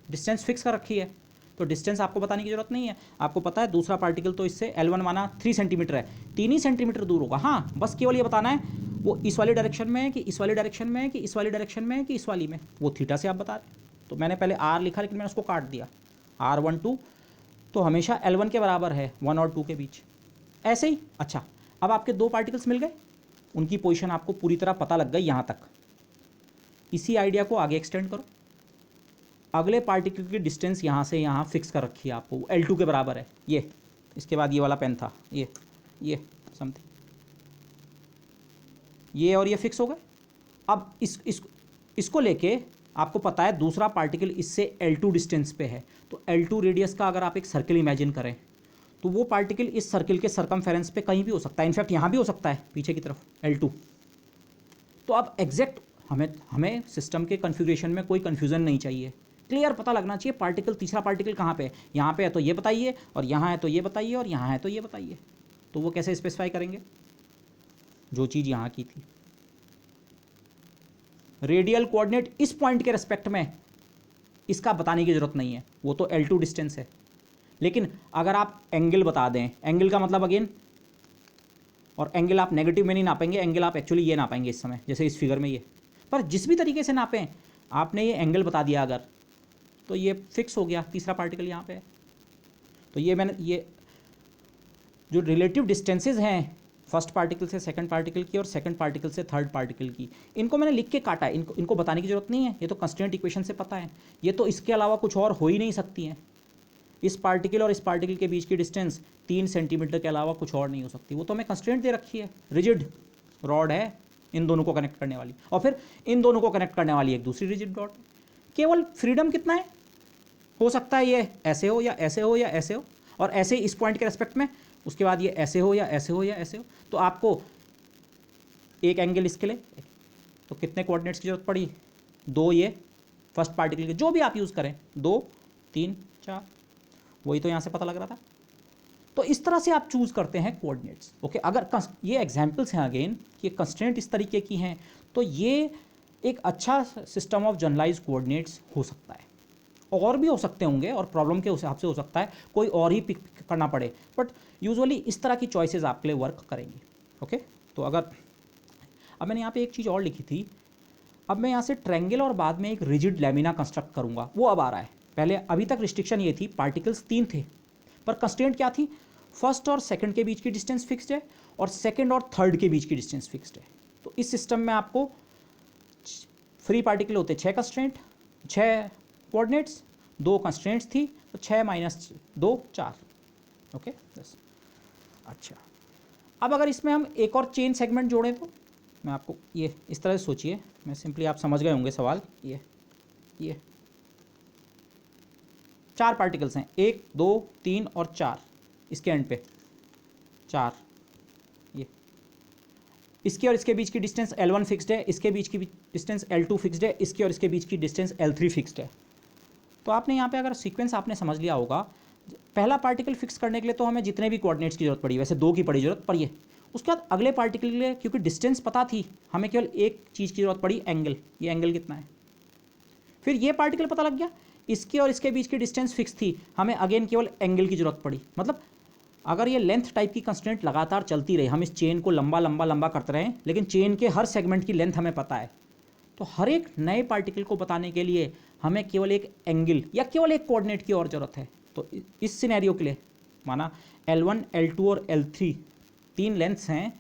डिस्टेंस फिक्स कर रखी है तो डिस्टेंस आपको बताने की जरूरत नहीं है। आपको पता है दूसरा पार्टिकल तो इससे L1 माना 3 सेंटीमीटर है, 3 ही सेंटीमीटर दूर होगा। हाँ, बस केवल ये बताना है वो इस वाली डायरेक्शन में है कि इस वाली डायरेक्शन में है कि इस वाली डायरेक्शन में है कि इस वाली में, वो थीटा से आप बता रहे। तो मैंने पहले R लिखा, लेकिन मैंने उसको काट दिया, R12 तो हमेशा L1 के बराबर है 1 और 2 के बीच, ऐसे ही। अच्छा, अब आपके 2 पार्टिकल्स मिल गए, उनकी पोजीशन आपको पूरी तरह पता लग गई यहाँ तक। इसी आइडिया को आगे एक्सटेंड करो, अगले पार्टिकल की डिस्टेंस यहाँ से यहाँ फिक्स कर रखी है आपको, L2 के बराबर है ये, इसके बाद ये वाला पेन था ये समथिंग, ये और ये फिक्स हो गए। अब इसको लेके आपको पता है दूसरा पार्टिकल इससे L2 डिस्टेंस पे है, तो L2 रेडियस का अगर आप एक सर्किल इमेजिन करें तो वो पार्टिकल इस सर्किल के सर्कमफेरेंस पे कहीं भी हो सकता है, इनफैक्ट यहाँ भी हो सकता है पीछे की तरफ L2। तो अब एग्जैक्ट हमें सिस्टम के कन्फिग्रेशन में कोई कन्फ्यूज़न नहीं चाहिए, क्लियर पता लगना चाहिए पार्टिकल, तीसरा पार्टिकल कहाँ पे है, यहाँ पे है तो ये बताइए, और यहाँ है तो ये बताइए, और यहाँ है तो ये बताइए। तो वो कैसे स्पेसिफाई करेंगे? जो चीज़ यहाँ की थी, रेडियल कोऑर्डिनेट इस पॉइंट के रेस्पेक्ट में, इसका बताने की ज़रूरत नहीं है, वो तो L2 डिस्टेंस है। लेकिन अगर आप एंगल बता दें, एंगल का मतलब अगेन, और एंगल आप नेगेटिव में नहीं नापेंगे, एंगल आप एक्चुअली ये नापेंगे इस समय, जैसे इस फिगर में ये, पर जिस भी तरीके से नापें, आपने ये एंगल बता दिया अगर, तो ये फिक्स हो गया, तीसरा पार्टिकल यहाँ पे है। तो ये जो रिलेटिव डिस्टेंसेज हैं फर्स्ट पार्टिकल से सेकंड पार्टिकल की और सेकंड पार्टिकल से थर्ड पार्टिकल की, इनको मैंने लिख के काटा है, इनको बताने की जरूरत नहीं है, ये तो कंस्ट्रेंट इक्वेशन से पता है। ये तो इसके अलावा कुछ और हो ही नहीं सकती हैं। इस पार्टिकल और इस पार्टिकल के बीच की डिस्टेंस 3 सेंटीमीटर के अलावा कुछ और नहीं हो सकती, वो तो हमें कंस्ट्रेंट दे रखी है, रिजिड रॉड है इन दोनों को कनेक्ट करने वाली, और फिर इन दोनों को कनेक्ट करने वाली एक दूसरी रिजिड रॉड। केवल फ्रीडम कितना है, हो सकता है ये ऐसे हो या ऐसे हो या ऐसे हो, और ऐसे इस पॉइंट के रेस्पेक्ट में, उसके बाद ये ऐसे हो या ऐसे हो या ऐसे हो। तो आपको एक एंगल इसके लिए, तो कितने कोऑर्डिनेट्स की जरूरत पड़ी? 2 ये फर्स्ट पार्टिकल के, जो भी आप यूज़ करें, 2 3 4, वही तो यहाँ से पता लग रहा था। तो इस तरह से आप चूज़ करते हैं कोऑर्डिनेट्स। ओके, अगर ये एग्जांपल्स हैं अगेन कि कंस्ट्रेंट इस तरीके की हैं, तो ये एक अच्छा सिस्टम ऑफ जनरलाइज कोऑर्डिनेट्स हो सकता है। और भी हो सकते होंगे और प्रॉब्लम के हिसाब से हो सकता है कोई और ही पिक करना पड़े, बट यूजुअली इस तरह की चॉइसेस आपके लिए वर्क करेंगी। ओके, तो अगर अब मैंने यहाँ पे एक चीज़ और लिखी थी, अब मैं यहाँ से ट्रायंगल और बाद में एक रिजिड लैमिना कंस्ट्रक्ट करूँगा, वो अब आ रहा है। पहले अभी तक रिस्ट्रिक्शन ये थी, पार्टिकल्स 3 थे, पर कंस्ट्रेंट क्या थी? फर्स्ट और सेकंड के बीच की डिस्टेंस फिक्स्ड है, और सेकंड और थर्ड के बीच की डिस्टेंस फिक्स्ड है। तो इस सिस्टम में आपको फ्री पार्टिकल होते 6 कंस्ट्रेंट, 6 कोऑर्डिनेट्स, 2 कंस्ट्रेंट्स थी, तो 6 - 2 4। ओके, बस। अच्छा, अब अगर इसमें हम एक और चेन सेगमेंट जोड़ें, तो मैं आपको ये इस तरह से सोचिए, मैं सिंपली, आप समझ गए होंगे सवाल, ये 4 पार्टिकल्स हैं, 1 2 3 और 4, इसके एंड पे 4, ये इसके और इसके बीच की डिस्टेंस L1 फिक्स्ड है, इसके बीच की डिस्टेंस L2 फिक्स्ड है, इसके और इसके बीच की डिस्टेंस L3 फिक्स्ड है। तो आपने यहाँ पे अगर सीक्वेंस आपने समझ लिया होगा, पहला पार्टिकल फिक्स करने के लिए तो हमें जितने भी कोऑर्डिनेट्स की जरूरत पड़ी, वैसे 2 की पड़ी जरूरत, पर ये उसके बाद अगले पार्टिकल के लिए क्योंकि डिस्टेंस पता थी, हमें केवल एक चीज़ की जरूरत पड़ी, एंगल। ये एंगल कितना है, फिर ये पार्टिकल पता लग गया, इसके और इसके बीच की डिस्टेंस फिक्स थी, हमें अगेन केवल एंगल की जरूरत पड़ी। मतलब अगर ये लेंथ टाइप की कंस्ट्रेंट लगातार चलती रही, हम इस चेन को लंबा लंबा लंबा करते रहें, लेकिन चेन के हर सेगमेंट की लेंथ हमें पता है, तो हर एक नए पार्टिकल को बताने के लिए हमें केवल एक एंगल या केवल एक कोऑर्डिनेट की और ज़रूरत है। तो इस सिनेरियो के लिए माना L1 L2 और L3 3 लेंथ्स हैं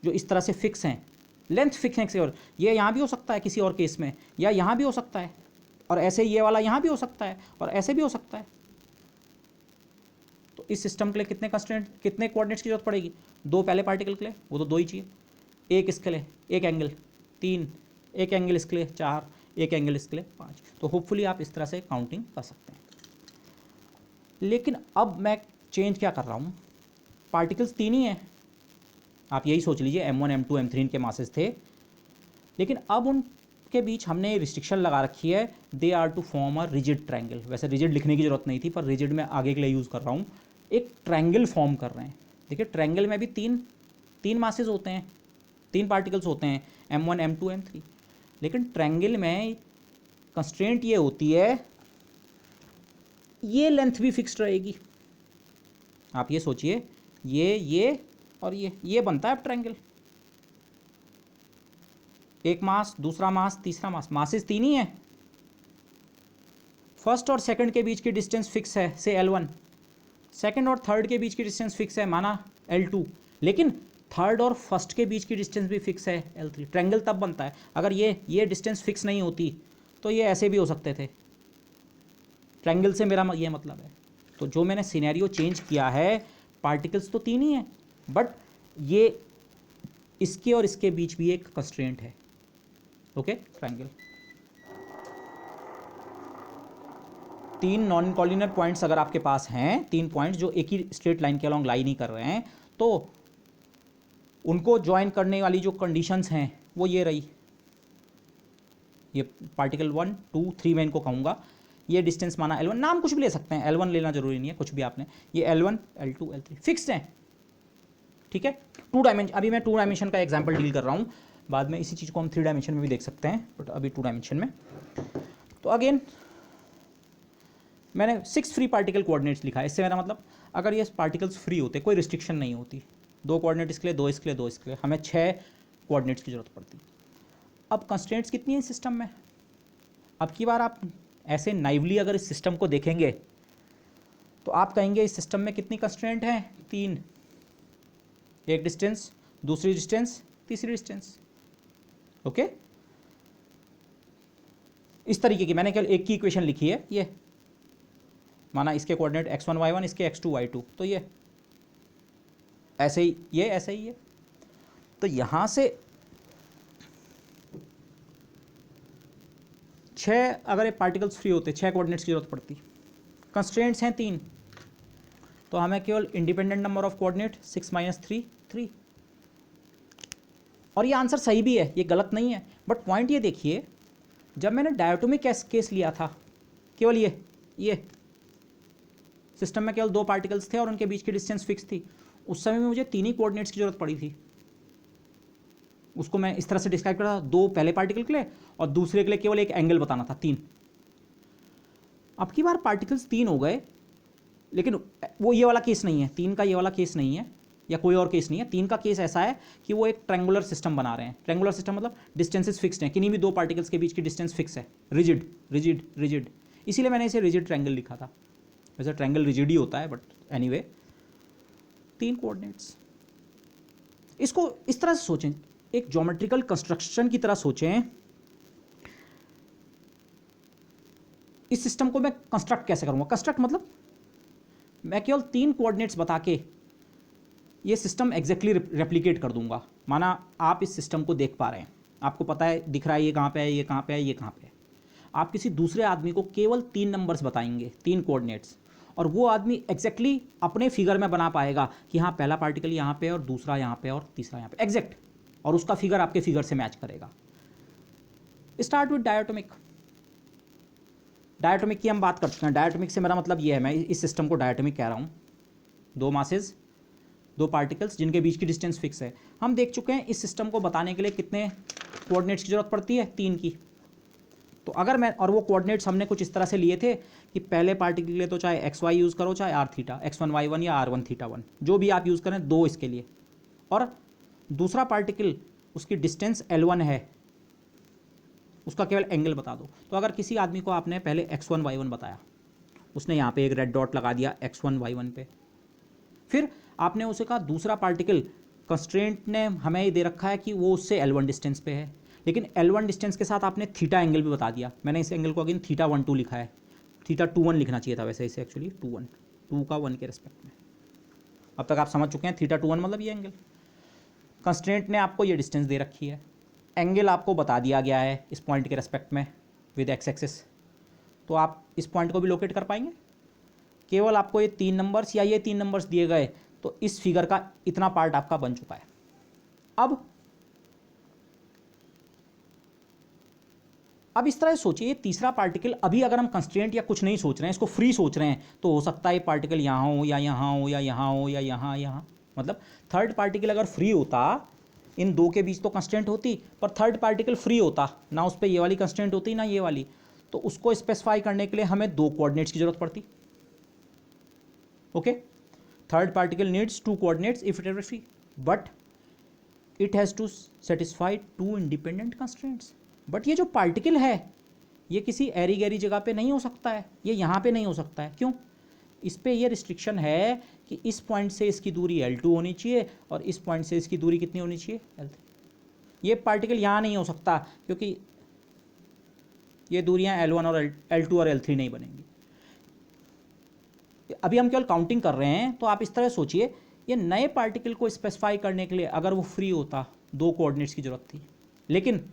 जो इस तरह से फिक्स हैं, लेंथ फिक्स है, और ये यहाँ भी हो सकता है किसी और केस में, या यहाँ भी हो सकता है, और ऐसे ये वाला यहाँ भी हो सकता है, और ऐसे भी हो सकता है। तो इस सिस्टम के लिए कितने कोऑर्डिनेट्स की जरूरत पड़ेगी? 2 पहले पार्टिकल के लिए, वो तो 2 ही चाहिए, एक इसके लिए, एक एंगल 3, एक एंगल इसके लिए 4, एक एंगल इसके लिए 5। तो होपफुली आप इस तरह से काउंटिंग कर सकते हैं। लेकिन अब मैं चेंज क्या कर रहा हूँ, पार्टिकल्स 3 ही हैं, आप यही सोच लीजिए, M1 M2 M3 इनके मासेस थे, लेकिन अब उनके बीच हमने रिस्ट्रिक्शन लगा रखी है, they are to form a rigid triangle. वैसे रिजिड लिखने की जरूरत नहीं थी, पर रिजिड में आगे के लिए यूज़ कर रहा हूँ, एक ट्रायंगल फॉर्म कर रहे हैं। देखिए, ट्रायंगल में भी तीन मासेस होते हैं, 3 पार्टिकल्स होते हैं, M1 M2 M3, लेकिन ट्रायंगल में कंस्ट्रेंट ये होती है, ये लेंथ भी फिक्स्ड रहेगी। आप ये सोचिए, ये और ये बनता है अब ट्रायंगल, एक मास, दूसरा मास, तीसरा मास, मासेस 3 ही हैं। फर्स्ट और सेकंड के बीच की डिस्टेंस फिक्स है, से L1, सेकंड और थर्ड के बीच की डिस्टेंस फिक्स है, माना L2, लेकिन थर्ड और फर्स्ट के बीच की डिस्टेंस भी फिक्स है, L3। ट्रायंगल तब बनता है अगर ये डिस्टेंस फिक्स नहीं होती, तो ये ऐसे भी हो सकते थे। ट्रायंगल से मेरा ये मतलब है। तो जो मैंने सिनेरियो चेंज किया है, पार्टिकल्स तो 3 ही हैं, बट ये इसके और इसके बीच भी एक कंस्ट्रेंट है। ओके, ट्रायंगल 3 नॉन कॉलिनर पॉइंट्स अगर आपके पास हैं, 3 पॉइंट्स जो एक ही स्ट्रेट लाइन के अलॉन्ग लाई नहीं कर रहे हैं, तो उनको ज्वाइन करने वाली जो कंडीशंस हैं वो ये रही, ये पार्टिकल 1 2 3 मैं इनको कहूँगा, ये डिस्टेंस माना L1, नाम कुछ भी ले सकते हैं, L1 लेना जरूरी नहीं है, कुछ भी आपने, ये L1 L2 L3 फिक्स्ड है, ठीक है। 2 डायमेंशन, अभी मैं 2 डायमेंशन का एग्जाम्पल डील कर रहा हूँ, बाद में इसी चीज़ को हम 3 डायमेंशन में भी देख सकते हैं, बट अभी 2 डायमेंशन में। तो अगेन मैंने 6 फ्री पार्टिकल कोऑर्डिनेट्स लिखा है, इससे मेरा मतलब अगर ये पार्टिकल्स फ्री होते, कोई रिस्ट्रिक्शन नहीं होती, 2 कोऑर्डिनेट इसके लिए, 2 इसके लिए, 2 इसके लिए, हमें 6 कोऑर्डिनेट्स की जरूरत पड़ती। अब कंस्ट्रेंट्स कितनी है सिस्टम में? अब की बार आप ऐसे नाइवली अगर इस सिस्टम को देखेंगे तो आप कहेंगे इस सिस्टम में कितनी कंस्ट्रेंट हैं? 3, एक डिस्टेंस, दूसरी डिस्टेंस, तीसरी डिस्टेंस, ओके। इस तरीके की मैंने केवल एक की इक्वेशन लिखी है, ये माना इसके कोऑर्डिनेट x1 y1, इसके x2 y2, तो ये ऐसे ही, ये ऐसे ही है। तो यहां से 6 अगर ये पार्टिकल्स फ्री होते, 6 कोऑर्डिनेट्स की जरूरत पड़ती, कंस्ट्रेंट्स हैं 3, तो हमें केवल इंडिपेंडेंट नंबर ऑफ कोऑर्डिनेट 6 - 3 3। और ये आंसर सही भी है, ये गलत नहीं है, बट पॉइंट ये देखिए, जब मैंने डायटोमिक केस लिया था, केवल ये सिस्टम में केवल 2 पार्टिकल्स थे और उनके बीच की डिस्टेंस फिक्स थी, उस समय में मुझे 3 ही कोऑर्डिनेट्स की जरूरत पड़ी थी। उसको मैं इस तरह से डिस्क्राइब कर रहा था, 2 पहले पार्टिकल के लिए और दूसरे के लिए केवल एक एंगल बताना था, 3। अब की बार पार्टिकल्स 3 हो गए, लेकिन वो ये वाला केस नहीं है, 3 का ये वाला केस नहीं है, या कोई और केस नहीं है। 3 का केस ऐसा है कि वो एक ट्रायंगुलर सिस्टम बना रहे हैं। ट्रायंगुलर सिस्टम मतलब डिस्टेंसेस फिक्स्ड हैं, किन्हीं भी 2 पार्टिकल्स के बीच की डिस्टेंस फिक्स है, रिजिड रिजिड रिजिड, इसीलिए मैंने इसे रिजिड ट्रायंगल लिखा था। वैसे ट्रायंगल रिजिड ही होता है, बट एनीवे 3 कोऑर्डिनेट्स। इसको इस तरह से सोचें, एक ज्योमेट्रिकल कंस्ट्रक्शन की तरह सोचें। इस सिस्टम को मैं कंस्ट्रक्ट कैसे करूंगा? कंस्ट्रक्ट मतलब मैं केवल 3 कोऑर्डिनेट्स बता के ये सिस्टम एग्जैक्टली रेप्लिकेट कर दूंगा। माना आप इस सिस्टम को देख पा रहे हैं, आपको पता है, दिख रहा है ये कहाँ पे है, ये कहाँ पे है, ये कहाँ पे है। आप किसी दूसरे आदमी को केवल 3 नंबर्स बताएंगे, 3 कोऑर्डिनेट्स, और वो आदमी एग्जैक्टली अपने फिगर में बना पाएगा कि हाँ पहला पार्टिकल यहाँ पे और दूसरा यहाँ पे और तीसरा यहाँ पे, एग्जैक्ट, और उसका फिगर आपके फिगर से मैच करेगा। Start with diatomic. डायटोमिक की हम बात कर चुके हैं। डायटोमिक से मेरा मतलब ये है, मैं इस सिस्टम को डायटोमिक कह रहा हूँ। 2 मासेस, 2 पार्टिकल्स जिनके बीच की डिस्टेंस फिक्स है। हम देख चुके हैं इस सिस्टम को बताने के लिए कितने कोऑर्डिनेट्स की जरूरत पड़ती है, 3 की। तो अगर मैं, और वो कोऑर्डिनेट्स हमने कुछ इस तरह से लिए थे कि पहले पार्टिकल के लिए तो चाहे एक्स वाई यूज़ करो, चाहे आर थीटा, x1 y1 या r1 θ 1, जो भी आप यूज़ करें, 2 इसके लिए, और दूसरा पार्टिकल उसकी डिस्टेंस L1 है, उसका केवल एंगल बता दो। तो अगर किसी आदमी को आपने पहले x1 y1 बताया, उसने यहाँ पे एक रेड डॉट लगा दिया x1 y1 पे, फिर आपने उसे कहा दूसरा पार्टिकल, कंस्ट्रेंट ने हमें ये दे रखा है कि वो उससे L1 डिस्टेंस पे है, लेकिन L1 डिस्टेंस के साथ आपने थीटा एंगल भी बता दिया। मैंने इस एंगल को अगेन θ12 लिखा है, θ21 लिखना चाहिए था वैसे इसे, एक्चुअली 2 2 का 1 के रिस्पेक्ट में। अब तक आप समझ चुके हैं θ21 मतलब ये एंगल। कंस्ट्रेंट ने आपको ये डिस्टेंस दे रखी है, एंगल आपको बता दिया गया है इस पॉइंट के रेस्पेक्ट में विद एक्स एक्सिस, तो आप इस पॉइंट को भी लोकेट कर पाएंगे। केवल आपको ये 3 नंबर्स या ये 3 नंबर्स दिए गए, तो इस फिगर का इतना पार्ट आपका बन चुका है। अब इस तरह सोचिए, ये तीसरा पार्टिकल, अभी अगर हम कंस्ट्रेंट या कुछ नहीं सोच रहे हैं, इसको फ्री सोच रहे हैं, तो हो सकता है ये पार्टिकल यहाँ हो या यहाँ हो या यहाँ हो या यहाँ, मतलब थर्ड पार्टिकल अगर फ्री होता, इन 2 के बीच तो कंस्ट्रेंट होती, पर थर्ड पार्टिकल फ्री होता ना, उस पर ये वाली कंस्ट्रेंट होती ना ये वाली, तो उसको स्पेसिफाई करने के लिए हमें 2 कोऑर्डिनेट्स की जरूरत पड़ती। Okay, third particle needs 2 coordinates if it is free, but it has to satisfy 2 independent constraints. But ये जो पार्टिकल है, ये किसी एरी गैरी जगह पे नहीं हो सकता है, ये यहाँ पे नहीं हो सकता है। क्यों? इस पे ये रिस्ट्रिक्शन है कि इस पॉइंट से इसकी दूरी L2 होनी चाहिए और इस पॉइंट से इसकी दूरी कितनी होनी चाहिए, L3। ये पार्टिकल यहाँ नहीं हो सकता क्योंकि ये दूरियाँ L1 और L2 और L3 नहीं बनेंगी। अभी हम केवल काउंटिंग कर रहे हैं, तो आप इस तरह सोचिए, ये नए पार्टिकल को स्पेसिफाई करने के लिए अगर वो फ्री होता, 2 कोऑर्डिनेट्स की जरूरत थी, लेकिन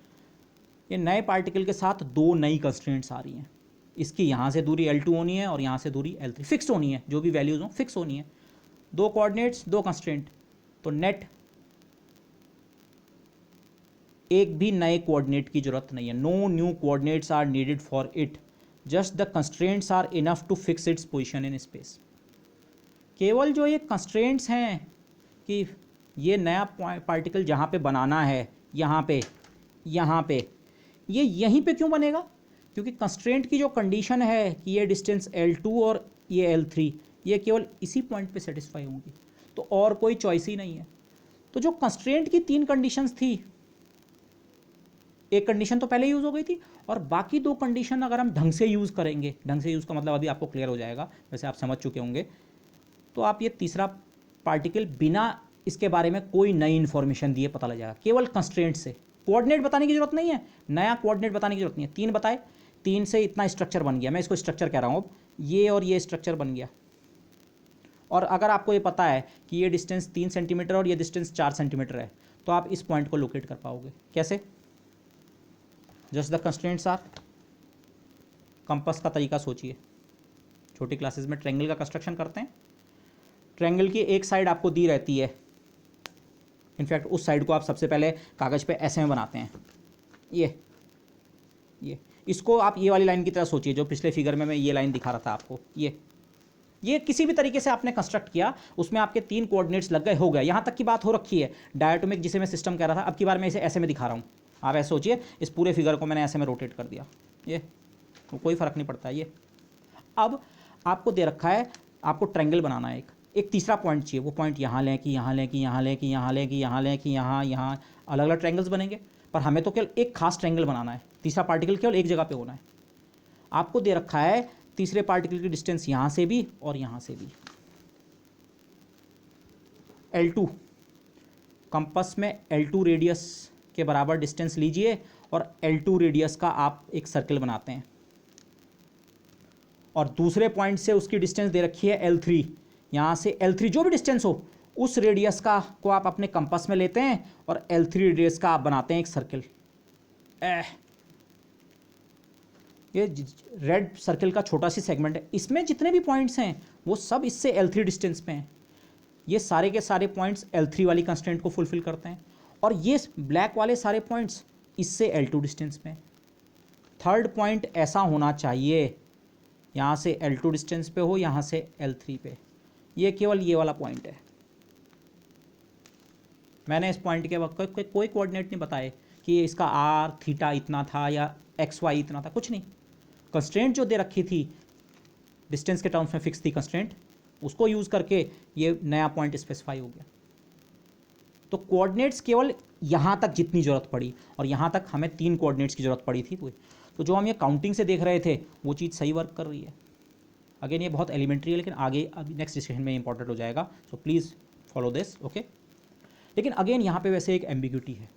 ये नए पार्टिकल के साथ 2 नई कंस्ट्रेंट्स आ रही हैं। इसकी यहाँ से दूरी L2 होनी है और यहाँ से दूरी L3 फिक्स होनी है, जो भी वैल्यूज हों फिक्स होनी है। 2 कोऑर्डिनेट्स, 2 कंस्ट्रेंट, तो नेट एक भी नए कोऑर्डिनेट की जरूरत नहीं है, no new coordinates are needed for it, just the constraints are enough to fix its position in space. केवल जो ये कंस्ट्रेंट्स हैं कि ये नया पार्टिकल जहाँ पे बनाना है, यहाँ पे ये यहीं पे क्यों बनेगा, क्योंकि कंस्ट्रेंट की जो कंडीशन है कि ये डिस्टेंस L2 और ये L3 ये केवल इसी पॉइंट पे सेटिस्फाई होंगी, तो और कोई चॉइस ही नहीं है। तो जो कंस्ट्रेंट की 3 कंडीशंस थी, एक कंडीशन तो पहले यूज़ हो गई थी और बाकी 2 कंडीशन अगर हम ढंग से यूज़ करेंगे, ढंग से यूज़ का मतलब अभी आपको क्लियर हो जाएगा, वैसे आप समझ चुके होंगे, तो आप ये तीसरा पार्टिकल बिना इसके बारे में कोई नई इन्फॉर्मेशन दिए पता लग जाएगा, केवल कंस्ट्रेंट से। कोऑर्डिनेट बताने की जरूरत नहीं है, नया कोऑर्डिनेट बताने की जरूरत नहीं है। 3 बताए, 3 से इतना स्ट्रक्चर बन गया, मैं इसको स्ट्रक्चर कह रहा हूँ, अब ये और ये स्ट्रक्चर बन गया। और अगर आपको ये पता है कि ये डिस्टेंस 3 सेंटीमीटर और ये डिस्टेंस 4 सेंटीमीटर है, तो आप इस पॉइंट को लोकेट कर पाओगे। कैसे? Just the constraints are, compass का तरीका सोचिए, छोटी क्लासेस में ट्रायंगल का कंस्ट्रक्शन करते हैं, ट्रायंगल की एक साइड आपको दी रहती है, इनफैक्ट उस साइड को आप सबसे पहले कागज़ पे ऐसे में बनाते हैं, ये इसको आप ये वाली लाइन की तरह सोचिए, जो पिछले फिगर में मैं ये लाइन दिखा रहा था आपको, ये किसी भी तरीके से आपने कंस्ट्रक्ट किया, उसमें आपके 3 कोऑर्डिनेट्स लग गए, हो गए, यहाँ तक की बात हो रखी है। डायटोमिक जिसे मैं सिस्टम कह रहा था, अब की बार मैं इसे ऐसे में दिखा रहा हूँ, आप ऐसे सोचिए, इस पूरे फिगर को मैंने ऐसे में रोटेट कर दिया, ये तो कोई फ़र्क नहीं पड़ता। ये अब आपको दे रखा है, आपको ट्रायंगल बनाना है, एक तीसरा पॉइंट चाहिए, वो पॉइंट यहाँ लें कि यहाँ लें कि यहाँ लें कि यहाँ लें कि यहाँ लें कि यहाँ अलग अलग ट्रायंगल्स बनेंगे, पर हमें तो केवल एक खास ट्रायंगल बनाना है, तीसरा पार्टिकल केवल एक जगह पे होना है। आपको दे रखा है तीसरे पार्टिकल की डिस्टेंस यहाँ से भी और यहाँ से भी, L2, कंपास में L2 रेडियस के बराबर डिस्टेंस लीजिए और L2 रेडियस का आप एक सर्कल बनाते हैं, और दूसरे पॉइंट से उसकी डिस्टेंस दे रखी है L3, यहाँ से L3 जो भी डिस्टेंस हो उस रेडियस का को आप अपने कंपास में लेते हैं और L3 रेडियस का आप बनाते हैं एक सर्कल। ये रेड सर्कल का छोटा सी सेगमेंट है, इसमें जितने भी पॉइंट्स हैं वो सब इससे L3 डिस्टेंस पे हैं, ये सारे के सारे पॉइंट्स L3 वाली कंस्ट्रेंट को फुलफिल करते हैं, और ये ब्लैक वाले सारे पॉइंट्स इससे L2 डिस्टेंस पे हैं। थर्ड पॉइंट ऐसा होना चाहिए, यहाँ से L2 डिस्टेंस पे हो, यहाँ से L3 पे, ये केवल ये वाला पॉइंट है। मैंने इस पॉइंट के वक्त कोई कोऑर्डिनेट नहीं बताए कि इसका आर थीटा इतना था या एक्स वाई इतना था, कुछ नहीं। कंस्ट्रेंट जो दे रखी थी डिस्टेंस के टर्म्स में फिक्स थी कंस्ट्रेंट, उसको यूज़ करके ये नया पॉइंट स्पेसिफाई हो गया। तो कोऑर्डिनेट्स केवल यहाँ तक जितनी ज़रूरत पड़ी, और यहाँ तक हमें 3 कोऑर्डिनेट्स की ज़रूरत पड़ी थी, तो जो हम ये काउंटिंग से देख रहे थे वो चीज़ सही वर्क कर रही है। अगेन ये बहुत एलिमेंट्री है, लेकिन आगे अभी नेक्स्ट डिस्कशन में इंपॉर्टेंट हो जाएगा, so please follow this, okay. लेकिन अगेन यहाँ पे वैसे एक एम्बिग्यूटी है,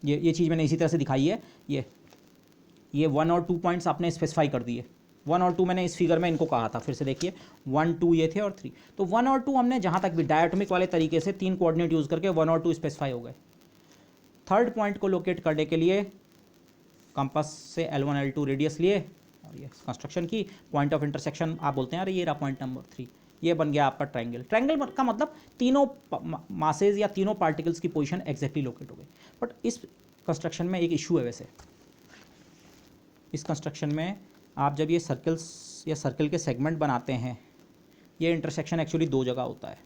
ये चीज़ मैंने इसी तरह से दिखाई है, ये 1 और 2 पॉइंट्स आपने स्पेसिफाई कर दिए, 1 और 2 मैंने इस फिगर में इनको कहा था, फिर से देखिए 1 2 ये थे और 3, तो 1 और 2 हमने जहाँ तक भी डायटोमिक वाले तरीके से 3 कोऑर्डिनेट यूज़ करके 1 और 2 स्पेसिफाई हो गए। थर्ड पॉइंट को लोकेट करने के लिए कंपास से L1 L2 रेडियस लिए और ये कंस्ट्रक्शन की, पॉइंट ऑफ इंटरसेक्शन आप बोलते हैं, अरे ये रहा पॉइंट नंबर 3, ये बन गया आपका ट्रायंगल। ट्रायंगल का मतलब तीनों मासेज या तीनों पार्टिकल्स की पोजीशन एग्जैक्टली लोकेट हो गई। बट इस कंस्ट्रक्शन में एक इशू है, वैसे इस कंस्ट्रक्शन में आप जब ये सर्कल्स या सर्कल के सेगमेंट बनाते हैं, ये इंटरसेक्शन एक्चुअली 2 जगह होता है।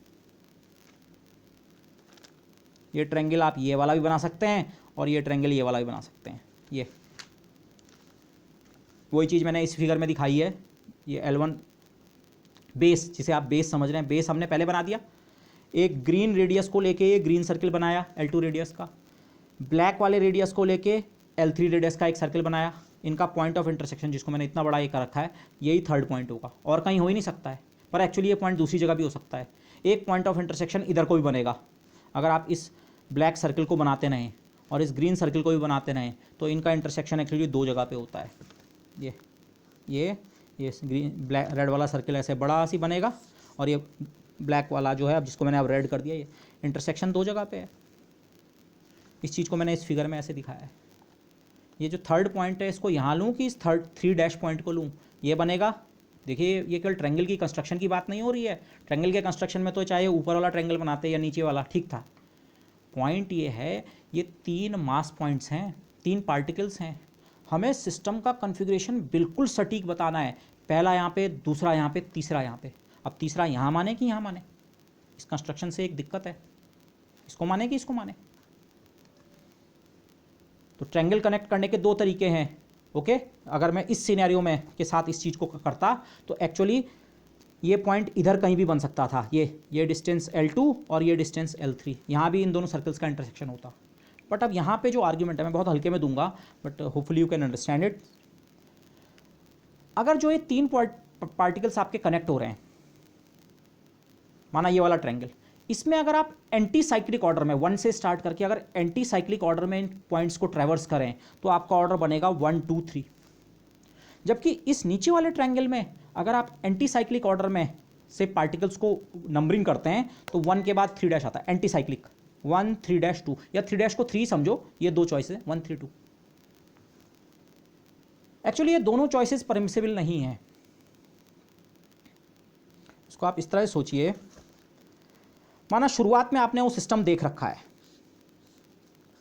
ये ट्रायंगल आप ये वाला भी बना सकते हैं और ये ट्रायंगल ये वाला भी बना सकते हैं। ये वही चीज़ मैंने इस फिगर में दिखाई है, ये L1 बेस, जिसे आप बेस समझ रहे हैं, बेस हमने पहले बना दिया, एक ग्रीन रेडियस को लेके ये ग्रीन सर्कल बनाया L2 रेडियस का, ब्लैक वाले रेडियस को लेके L3 रेडियस का एक सर्कल बनाया। इनका पॉइंट ऑफ इंटरसेक्शन जिसको मैंने इतना बड़ा ये कर रखा है, यही थर्ड पॉइंट होगा, और कहीं हो ही नहीं सकता है, पर एक्चुअली ये पॉइंट दूसरी जगह भी हो सकता है। एक पॉइंट ऑफ इंटरसेक्शन इधर को भी बनेगा, अगर आप इस ब्लैक सर्कल को बनाते रहें और इस ग्रीन सर्कल को भी बनाते रहें, तो इनका इंटरसेक्शन एक्चुअली 2 जगह पे होता है। ये ग्रीन ब्लैक रेड वाला सर्कल ऐसे बड़ा सी बनेगा, और ये ब्लैक वाला जो है, अब जिसको मैंने अब रेड कर दिया, ये इंटरसेक्शन 2 जगह पे है। इस चीज़ को मैंने इस फिगर में ऐसे दिखाया है। ये जो थर्ड पॉइंट है, इसको यहाँ लूँ कि इस 3 डैश पॉइंट को लूँ, ये बनेगा देखिए ये केवल ट्रायंगल की कंस्ट्रक्शन की बात नहीं हो रही है। ट्रायंगल के कंस्ट्रक्शन में तो चाहे ऊपर वाला ट्रायंगल बनाते या नीचे वाला ठीक था। पॉइंट ये है, ये 3 मास पॉइंट्स हैं, 3 पार्टिकल्स हैं, हमें सिस्टम का कॉन्फ़िगरेशन बिल्कुल सटीक बताना है। पहला यहाँ पे, दूसरा यहाँ पे, तीसरा यहाँ पे। अब तीसरा यहाँ माने कि यहाँ माने, इस कंस्ट्रक्शन से एक दिक्कत है, इसको माने कि इसको माने। तो ट्रायंगल कनेक्ट करने के 2 तरीके हैं। ओके, अगर मैं इस सिनेरियो में के साथ इस चीज़ को करता तो एक्चुअली ये पॉइंट इधर कहीं भी बन सकता था, ये डिस्टेंस L2 और ये डिस्टेंस L3, यहाँ भी इन दोनों सर्कल्स का इंटरसेक्शन होता। बट अब यहाँ पे जो आर्ग्यूमेंट है मैं बहुत हल्के में दूंगा, but hopefully you can understand it. अगर जो ये 3 पार्टिकल्स आपके कनेक्ट हो रहे हैं, माना ये वाला ट्रायंगल, इसमें अगर आप एंटी साइक्लिक ऑर्डर में 1 से स्टार्ट करके अगर एंटी साइक्लिक ऑर्डर में इन पॉइंट्स को ट्रैवर्स करें तो आपका ऑर्डर बनेगा 1 2 3। जबकि इस नीचे वाले ट्रायंगल में अगर आप एंटी साइक्लिक ऑर्डर में से पार्टिकल्स को नंबरिंग करते हैं तो 1 के बाद 3 डैश आता है, एंटी साइक्लिक 1 3 डैश 2, या 3 डैश को 3 समझो, ये 2 चॉइसेस 1 3 2। एक्चुअली ये दोनों चॉइसेस परमिसिबल नहीं है। इसको आप इस तरह से सोचिए, माना शुरुआत में आपने वो सिस्टम देख रखा है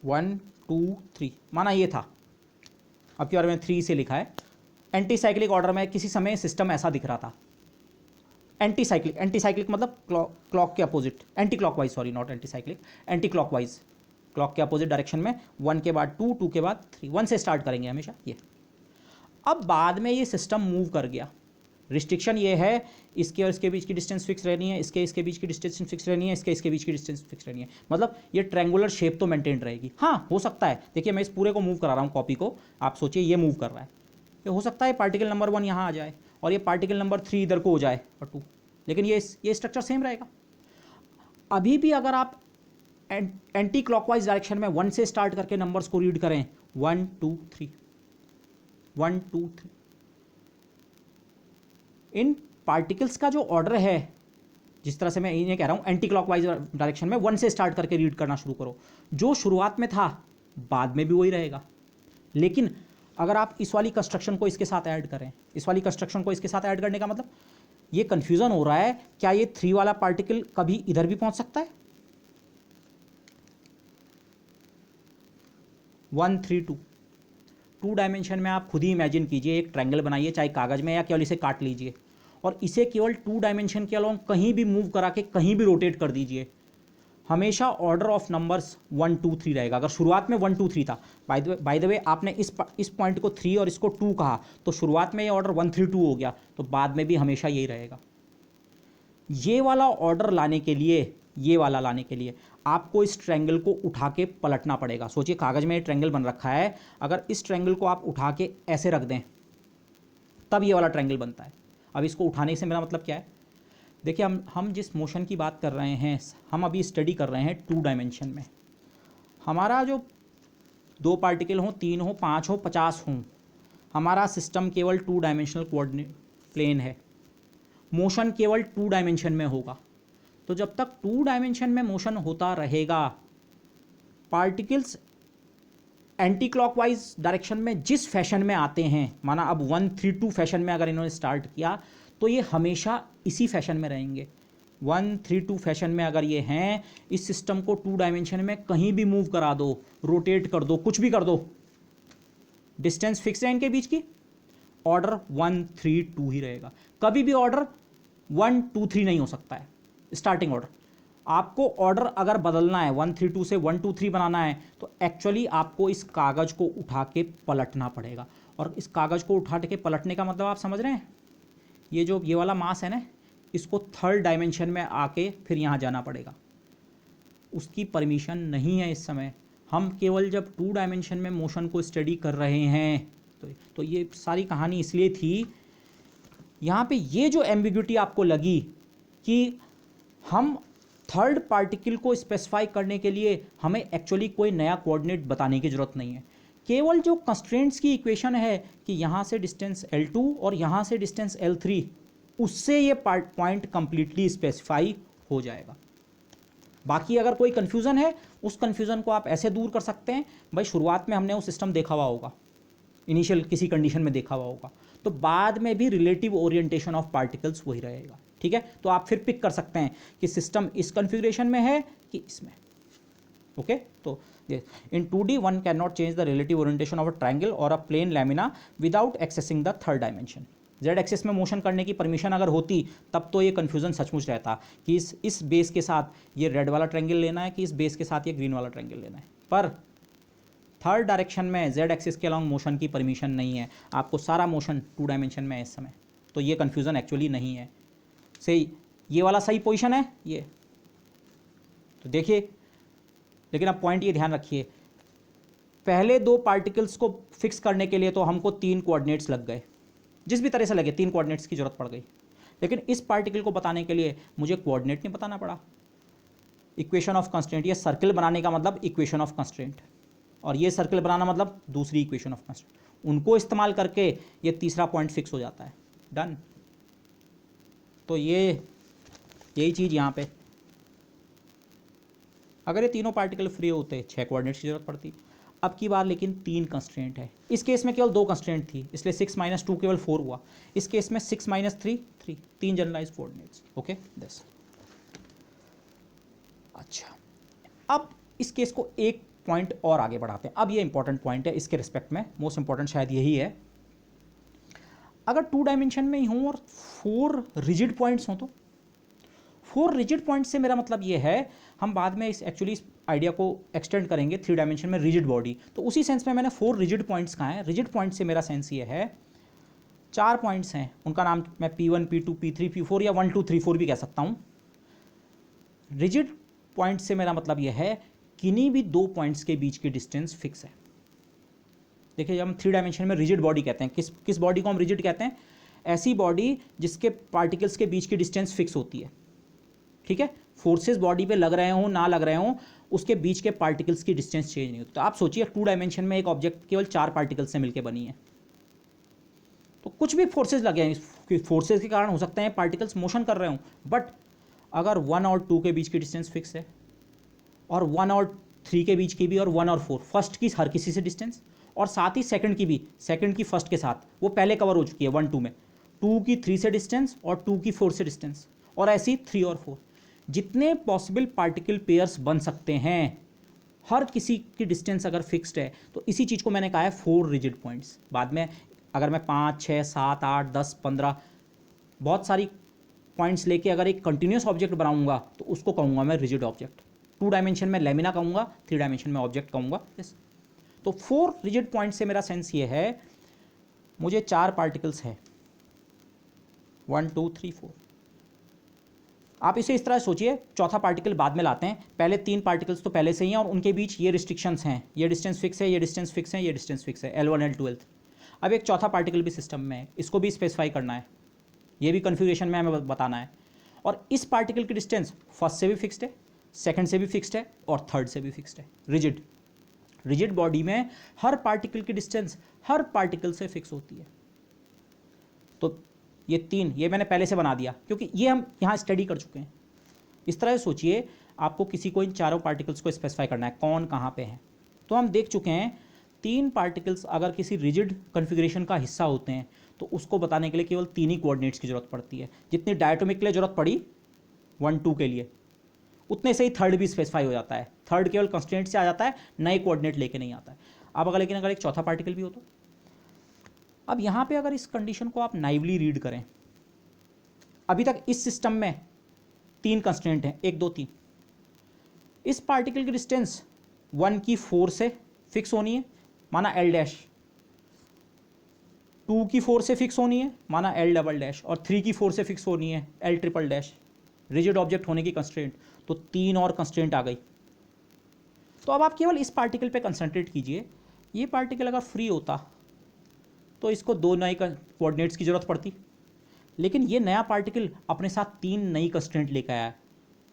1 2 3, माना ये था, अब की बार में 3 से लिखा है। एंटी साइक्लिक ऑर्डर में किसी समय सिस्टम ऐसा दिख रहा था, एंटी साइक्लिक मतलब क्लॉक के opposite, anti clockwise, sorry not anti cyclic, anti clockwise, clock के अपोजिट डायरेक्शन में 1 के बाद 2 2 के बाद 3, 1 से स्टार्ट करेंगे हमेशा ये। अब बाद में ये सिस्टम मूव कर गया, रिस्ट्रिक्शन ये है, इसके और इसके बीच की डिस्टेंस फिक्स रहनी है, इसके बीच की डिस्टेंस फिक्स रहनी है, इसके बीच की डिस्टेंस फिक्स रहनी है, मतलब ये ट्रायंगुलर शेप तो मेंटेन रहेगी। हाँ हो सकता है, देखिए मैं इस पूरे को मूव करा रहा हूँ कॉपी को, आप सोचिए ये मूव कर रहा है, ये हो सकता है पार्टिकल नंबर 1 यहाँ आ जाए और ये पार्टिकल नंबर 3 इधर को हो जाए और 2, लेकिन ये स्ट्रक्चर सेम रहेगा। अभी भी अगर आप एंटी क्लॉकवाइज डायरेक्शन में 1 से स्टार्ट करके नंबर्स को रीड करें 1 2 3 1 2 3, इन पार्टिकल्स का जो ऑर्डर है, जिस तरह से मैं इन्हें कह रहा हूँ एंटी क्लॉकवाइज डायरेक्शन में 1 से स्टार्ट करके रीड करना शुरू करो, जो शुरुआत में था बाद में भी वही रहेगा। लेकिन अगर आप इस वाली कंस्ट्रक्शन को इसके साथ ऐड करें, इस वाली कंस्ट्रक्शन को इसके साथ ऐड करने का मतलब ये कन्फ्यूजन हो रहा है, क्या ये 3 वाला पार्टिकल कभी इधर भी पहुंच सकता है? 1 3 2 डायमेंशन में आप खुद ही इमेजिन कीजिए, एक ट्रायंगल बनाइए, चाहे कागज में या केवल इसे काट लीजिए और इसे केवल 2 डायमेंशन के अलोंग कहीं भी मूव करा के कहीं भी रोटेट कर दीजिए, हमेशा ऑर्डर ऑफ नंबर्स 1 2 3 रहेगा। अगर शुरुआत में 1 2 3 था, बाय द वे आपने इस पॉइंट को 3 और इसको 2 कहा, तो शुरुआत में ये ऑर्डर 1 3 2 हो गया, तो बाद में भी हमेशा यही रहेगा। ये वाला ऑर्डर लाने के लिए, ये वाला लाने के लिए आपको इस ट्रायंगल को उठा के पलटना पड़ेगा। सोचिए कागज में ये ट्रायंगल बन रखा है, अगर इस ट्रायंगल को आप उठा के ऐसे रख दें तब ये वाला ट्रायंगल बनता है। अब इसको उठाने से मेरा मतलब क्या है, देखिए हम जिस मोशन की बात कर रहे हैं, हम अभी स्टडी कर रहे हैं 2 डायमेंशन में। हमारा जो 2 पार्टिकल हो, 3 हो, 5 हो, 50 हों, हमारा सिस्टम केवल 2 डायमेंशनल कोऑर्डिनेट प्लेन है, मोशन केवल 2 डायमेंशन में होगा। तो जब तक 2 डायमेंशन में मोशन होता रहेगा, पार्टिकल्स एंटी क्लॉकवाइज डायरेक्शन में जिस फैशन में आते हैं, माना अब 1 3 2 फैशन में अगर इन्होंने स्टार्ट किया तो ये हमेशा इसी फैशन में रहेंगे। 1 3 2 फैशन में अगर ये हैं, इस सिस्टम को 2 डायमेंशन में कहीं भी मूव करा दो, रोटेट कर दो, कुछ भी कर दो, डिस्टेंस फिक्स है इनके बीच की, ऑर्डर 1 3 2 ही रहेगा। कभी भी ऑर्डर 1 2 3 नहीं हो सकता है स्टार्टिंग ऑर्डर। आपको ऑर्डर अगर बदलना है 1 3 2 से 1 2 3 बनाना है तो एक्चुअली आपको इस कागज को उठा के पलटना पड़ेगा। और इस कागज को उठा के पलटने का मतलब आप समझ रहे हैं, ये वाला मास है ना, इसको 3rd डायमेंशन में आके फिर यहाँ जाना पड़ेगा। उसकी परमिशन नहीं है इस समय। हम केवल जब 2 डायमेंशन में मोशन को स्टडी कर रहे हैं तो ये सारी कहानी इसलिए थी। यहाँ पे ये जो एम्बिग्युइटी आपको लगी कि हम 3rd पार्टिकल को स्पेसिफाई करने के लिए हमें एक्चुअली कोई नया कोऑर्डिनेट बताने की ज़रूरत नहीं है, केवल जो कंस्ट्रेंट्स की इक्वेशन है कि यहाँ से डिस्टेंस L2 और यहाँ से डिस्टेंस L3, उससे ये पॉइंट कंप्लीटली स्पेसिफाई हो जाएगा। बाकी अगर कोई कन्फ्यूज़न है, उस कन्फ्यूज़न को आप ऐसे दूर कर सकते हैं, भाई शुरुआत में हमने वो सिस्टम देखा हुआ होगा, इनिशियल किसी कंडीशन में देखा हुआ होगा, तो बाद में भी रिलेटिव ओरिएंटेशन ऑफ पार्टिकल्स वही रहेगा। ठीक है, तो आप फिर पिक कर सकते हैं कि सिस्टम इस कॉन्फ़िगरेशन में है कि इसमें। ओके, तो in 2D one cannot change the relative orientation of a triangle or a plane lamina without accessing the third dimension। Z axis में मोशन करने की परमिशन अगर होती तब तो ये कन्फ्यूजन सचमुच रहता कि इस बेस के साथ ये रेड वाला ट्रायंगल लेना है कि इस बेस के साथ ये ग्रीन वाला ट्रायंगल लेना है। पर थर्ड डायरेक्शन में जेड एक्सिस के अलॉन्ग मोशन की परमिशन नहीं है, आपको सारा मोशन 2 डायमेंशन में है इस समय, तो ये कन्फ्यूज़न एक्चुअली नहीं है। सही, ये वाला सही पोजिशन है ये, तो देखिए, लेकिन अब पॉइंट ये ध्यान रखिए, पहले 2 पार्टिकल्स को फिक्स करने के लिए तो हमको 3 कोऑर्डिनेट्स लग गए, जिस भी तरह से लगे 3 कोऑर्डिनेट्स की जरूरत पड़ गई। लेकिन इस पार्टिकल को बताने के लिए मुझे कोऑर्डिनेट नहीं बताना पड़ा। इक्वेशन ऑफ कंस्ट्रेंट, ये सर्कल बनाने का मतलब इक्वेशन ऑफ कंस्ट्रेंट, और ये सर्कल बनाना मतलब दूसरी इक्वेशन ऑफ कंस्ट्रेंट, उनको इस्तेमाल करके ये तीसरा पॉइंट फिक्स हो जाता है। डन। तो यही चीज़ यहाँ पे, अगर ये तीनों पार्टिकल फ्री होते 6 कोऑर्डिनेट्स की जरूरत पड़ती। अब की बार लेकिन 3 कंस्ट्रेंट है, इस केस में केवल 2 कंस्ट्रेंट थी, इसलिए 6 - 2 केवल 4 हुआ। इस केस में 6 - 3 3, 3 जनरलाइज कोऑर्डिनेट्स। Okay this. अच्छा, अब इस केस को एक पॉइंट और आगे बढ़ाते हैं। अब ये इंपॉर्टेंट पॉइंट है, इसके रिस्पेक्ट में मोस्ट इंपॉर्टेंट शायद यही है। अगर 2 डायमेंशन में ही हूँ और 4 रिजिड पॉइंट्स हों, तो 4 रिजिड पॉइंट से मेरा मतलब ये है, हम बाद में इस आइडिया को एक्सटेंड करेंगे 3 डायमेंशन में रिजिड बॉडी, तो उसी सेंस में मैंने 4 रिजिड पॉइंट्स कहा है। रिजिड पॉइंट से मेरा सेंस ये है, 4 पॉइंट्स हैं, उनका नाम मैं P1 P2 P3 P4 या 1 2 3 4 भी कह सकता हूँ। रिजिड पॉइंट से मेरा मतलब ये है, किन्हीं भी 2 पॉइंट्स के बीच की डिस्टेंस फिक्स है। देखिए, जब हम 3 डायमेंशन में रिजिड बॉडी कहते हैं, किस बॉडी को हम रिजिड कहते हैं? ऐसी बॉडी जिसके पार्टिकल्स के बीच की डिस्टेंस फिक्स होती है। ठीक है, फोर्सेस बॉडी पे लग रहे हों ना लग रहे हों, उसके बीच के पार्टिकल्स की डिस्टेंस चेंज नहीं होती। तो आप सोचिए 2 डायमेंशन में एक ऑब्जेक्ट केवल 4 पार्टिकल्स से मिलकर बनी है, तो कुछ भी फोर्सेस लगे हैं, फोर्सेस के कारण हो सकते हैं पार्टिकल्स मोशन कर रहे हों, बट अगर 1 और 2 के बीच की डिस्टेंस फिक्स है, और 1 और 3 के बीच की भी, और 1 और 4, फर्स्ट की हर किसी से डिस्टेंस, और साथ ही सेकंड की भी, सेकंड की फर्स्ट के साथ, वो पहले कवर हो चुकी है 1 2 में, 2 की 3 से डिस्टेंस और 2 की 4 से डिस्टेंस, और ऐसी 3 और 4, जितने पॉसिबल पार्टिकल पेयर्स बन सकते हैं, हर किसी की डिस्टेंस अगर फिक्स्ड है, तो इसी चीज़ को मैंने कहा है 4 रिजिड पॉइंट्स। बाद में अगर मैं 5 6 7 8 10 15 बहुत सारी पॉइंट्स लेके अगर एक कंटिन्यूस ऑब्जेक्ट बनाऊंगा, तो उसको कहूँगा मैं रिजिड ऑब्जेक्ट। 2 डायमेंशन में लेमिना कहूँगा, 3 डायमेंशन में ऑब्जेक्ट कहूँगा। यस, तो 4 रिजिड पॉइंट से मेरा सेंस ये है, मुझे 4 पार्टिकल्स है, 1 2 3 4। आप इसे इस तरह सोचिए, चौथा पार्टिकल बाद में लाते हैं, पहले 3 पार्टिकल्स तो पहले से ही हैं, और उनके बीच ये रिस्ट्रिक्शंस हैं, ये डिस्टेंस फिक्स है, ये डिस्टेंस फिक्स है, ये डिस्टेंस फिक्स है, L1 L2 L3। अब एक चौथा पार्टिकल भी सिस्टम में है, इसको भी स्पेसिफाई करना है, ये भी कन्फिग्रेशन में हमें बताना है। और इस पार्टिकल की डिस्टेंस फर्स्ट से भी फिक्स्ड है, सेकंड से भी फिक्स्ड है, और थर्ड से भी फिक्स्ड है। रिजिड बॉडी में हर पार्टिकल की डिस्टेंस हर पार्टिकल से फिक्स होती है। तो ये 3 ये मैंने पहले से बना दिया, क्योंकि ये हम यहाँ स्टडी कर चुके हैं। इस तरह से सोचिए, आपको किसी को इन चारों पार्टिकल्स को स्पेसिफाई करना है, कौन कहाँ पे है। तो हम देख चुके हैं 3 पार्टिकल्स अगर किसी रिजिड कॉन्फ़िगरेशन का हिस्सा होते हैं, तो उसको बताने के लिए केवल 3 ही कोऑर्डिनेट्स की जरूरत पड़ती है। जितनी डायटोमिक के लिए जरूरत पड़ी 1 2 के लिए, उतने से ही थर्ड भी स्पेसिफाई हो जाता है। थर्ड केवल कंस्ट्रेंट से आ जाता है, नए कोऑर्डिनेट लेके नहीं आता है। अब अगर एक चौथा पार्टिकल भी हो, तो अब यहाँ पे अगर इस कंडीशन को आप नाइवली रीड करें, अभी तक इस सिस्टम में 3 कंस्ट्रेंट हैं, 1 2 3। इस पार्टिकल की डिस्टेंस 1 की 4 से फिक्स होनी है, माना L डैश, 2 की 4 से फिक्स होनी है, माना L डबल डैश, और 3 की 4 से फिक्स होनी है, L triple dash. Rigid object होने की कंस्ट्रेंट, तो 3 और कंस्ट्रेंट आ गई। तो अब आप केवल इस पार्टिकल पे कंसंट्रेट कीजिए। ये पार्टिकल अगर फ्री होता तो इसको 2 नए कोऑर्डिनेट्स की जरूरत पड़ती, लेकिन ये नया पार्टिकल अपने साथ 3 नई कंस्ट्रेंट लेकर आया।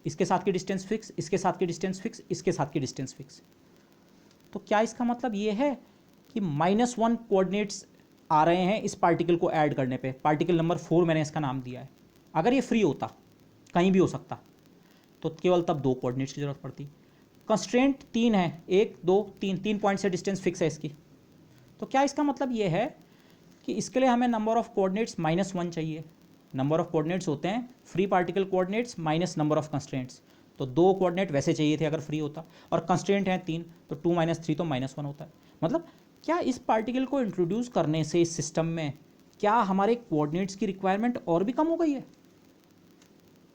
इसके साथ की डिस्टेंस फिक्स, इसके साथ की डिस्टेंस फिक्स, इसके साथ की डिस्टेंस फिक्स। तो क्या इसका मतलब ये है कि -1 कोऑर्डिनेट्स आ रहे हैं इस पार्टिकल को ऐड करने पे? पार्टिकल नंबर 4 मैंने इसका नाम दिया है। अगर ये फ्री होता, कहीं भी हो सकता, तो केवल तब 2 कोऑर्डिनेट्स की जरूरत पड़ती। कंस्ट्रेंट 3 है, 1 2 3, 3 पॉइंट से डिस्टेंस फिक्स है इसकी, तो क्या इसका मतलब ये है कि इसके लिए हमें नंबर ऑफ कोऑर्डिनेट्स -1 चाहिए। नंबर ऑफ कोऑर्डिनेट्स होते हैं free particle coordinates minus number of constraints. तो 2 कोऑर्डिनेट वैसे चाहिए थे अगर फ्री होता, और कंस्ट्रेंट हैं 3, तो 2 - 3 तो -1 होता है। मतलब क्या इस पार्टिकल को इंट्रोड्यूस करने से इस सिस्टम में क्या हमारे कोऑर्डिनेट्स की रिक्वायरमेंट और भी कम हो गई है?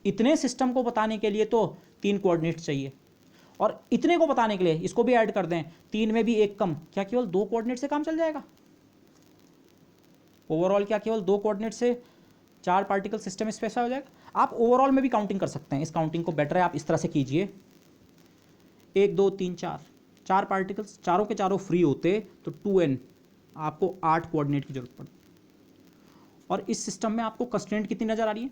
इतने सिस्टम को बताने के लिए तो 3 कोऑर्डिनेट्स चाहिए, और इतने को बताने के लिए इसको भी ऐड कर दें, 3 में भी 1 कम, क्या केवल 2 कोऑर्डिनेट से काम चल जाएगा? ओवरऑल क्या केवल 2 कोऑर्डिनेट से 4 पार्टिकल सिस्टम स्पेसिफाई हो जाएगा? आप ओवरऑल में भी काउंटिंग कर सकते हैं। इस काउंटिंग को बेटर है आप इस तरह से कीजिए, 1 2 3 4 पार्टिकल्स, चारों के चारों फ्री होते तो 2n, आपको 8 कोऑर्डिनेट की जरूरत पड़ती। और इस सिस्टम में आपको कंस्ट्रेंट कितनी नजर आ रही है?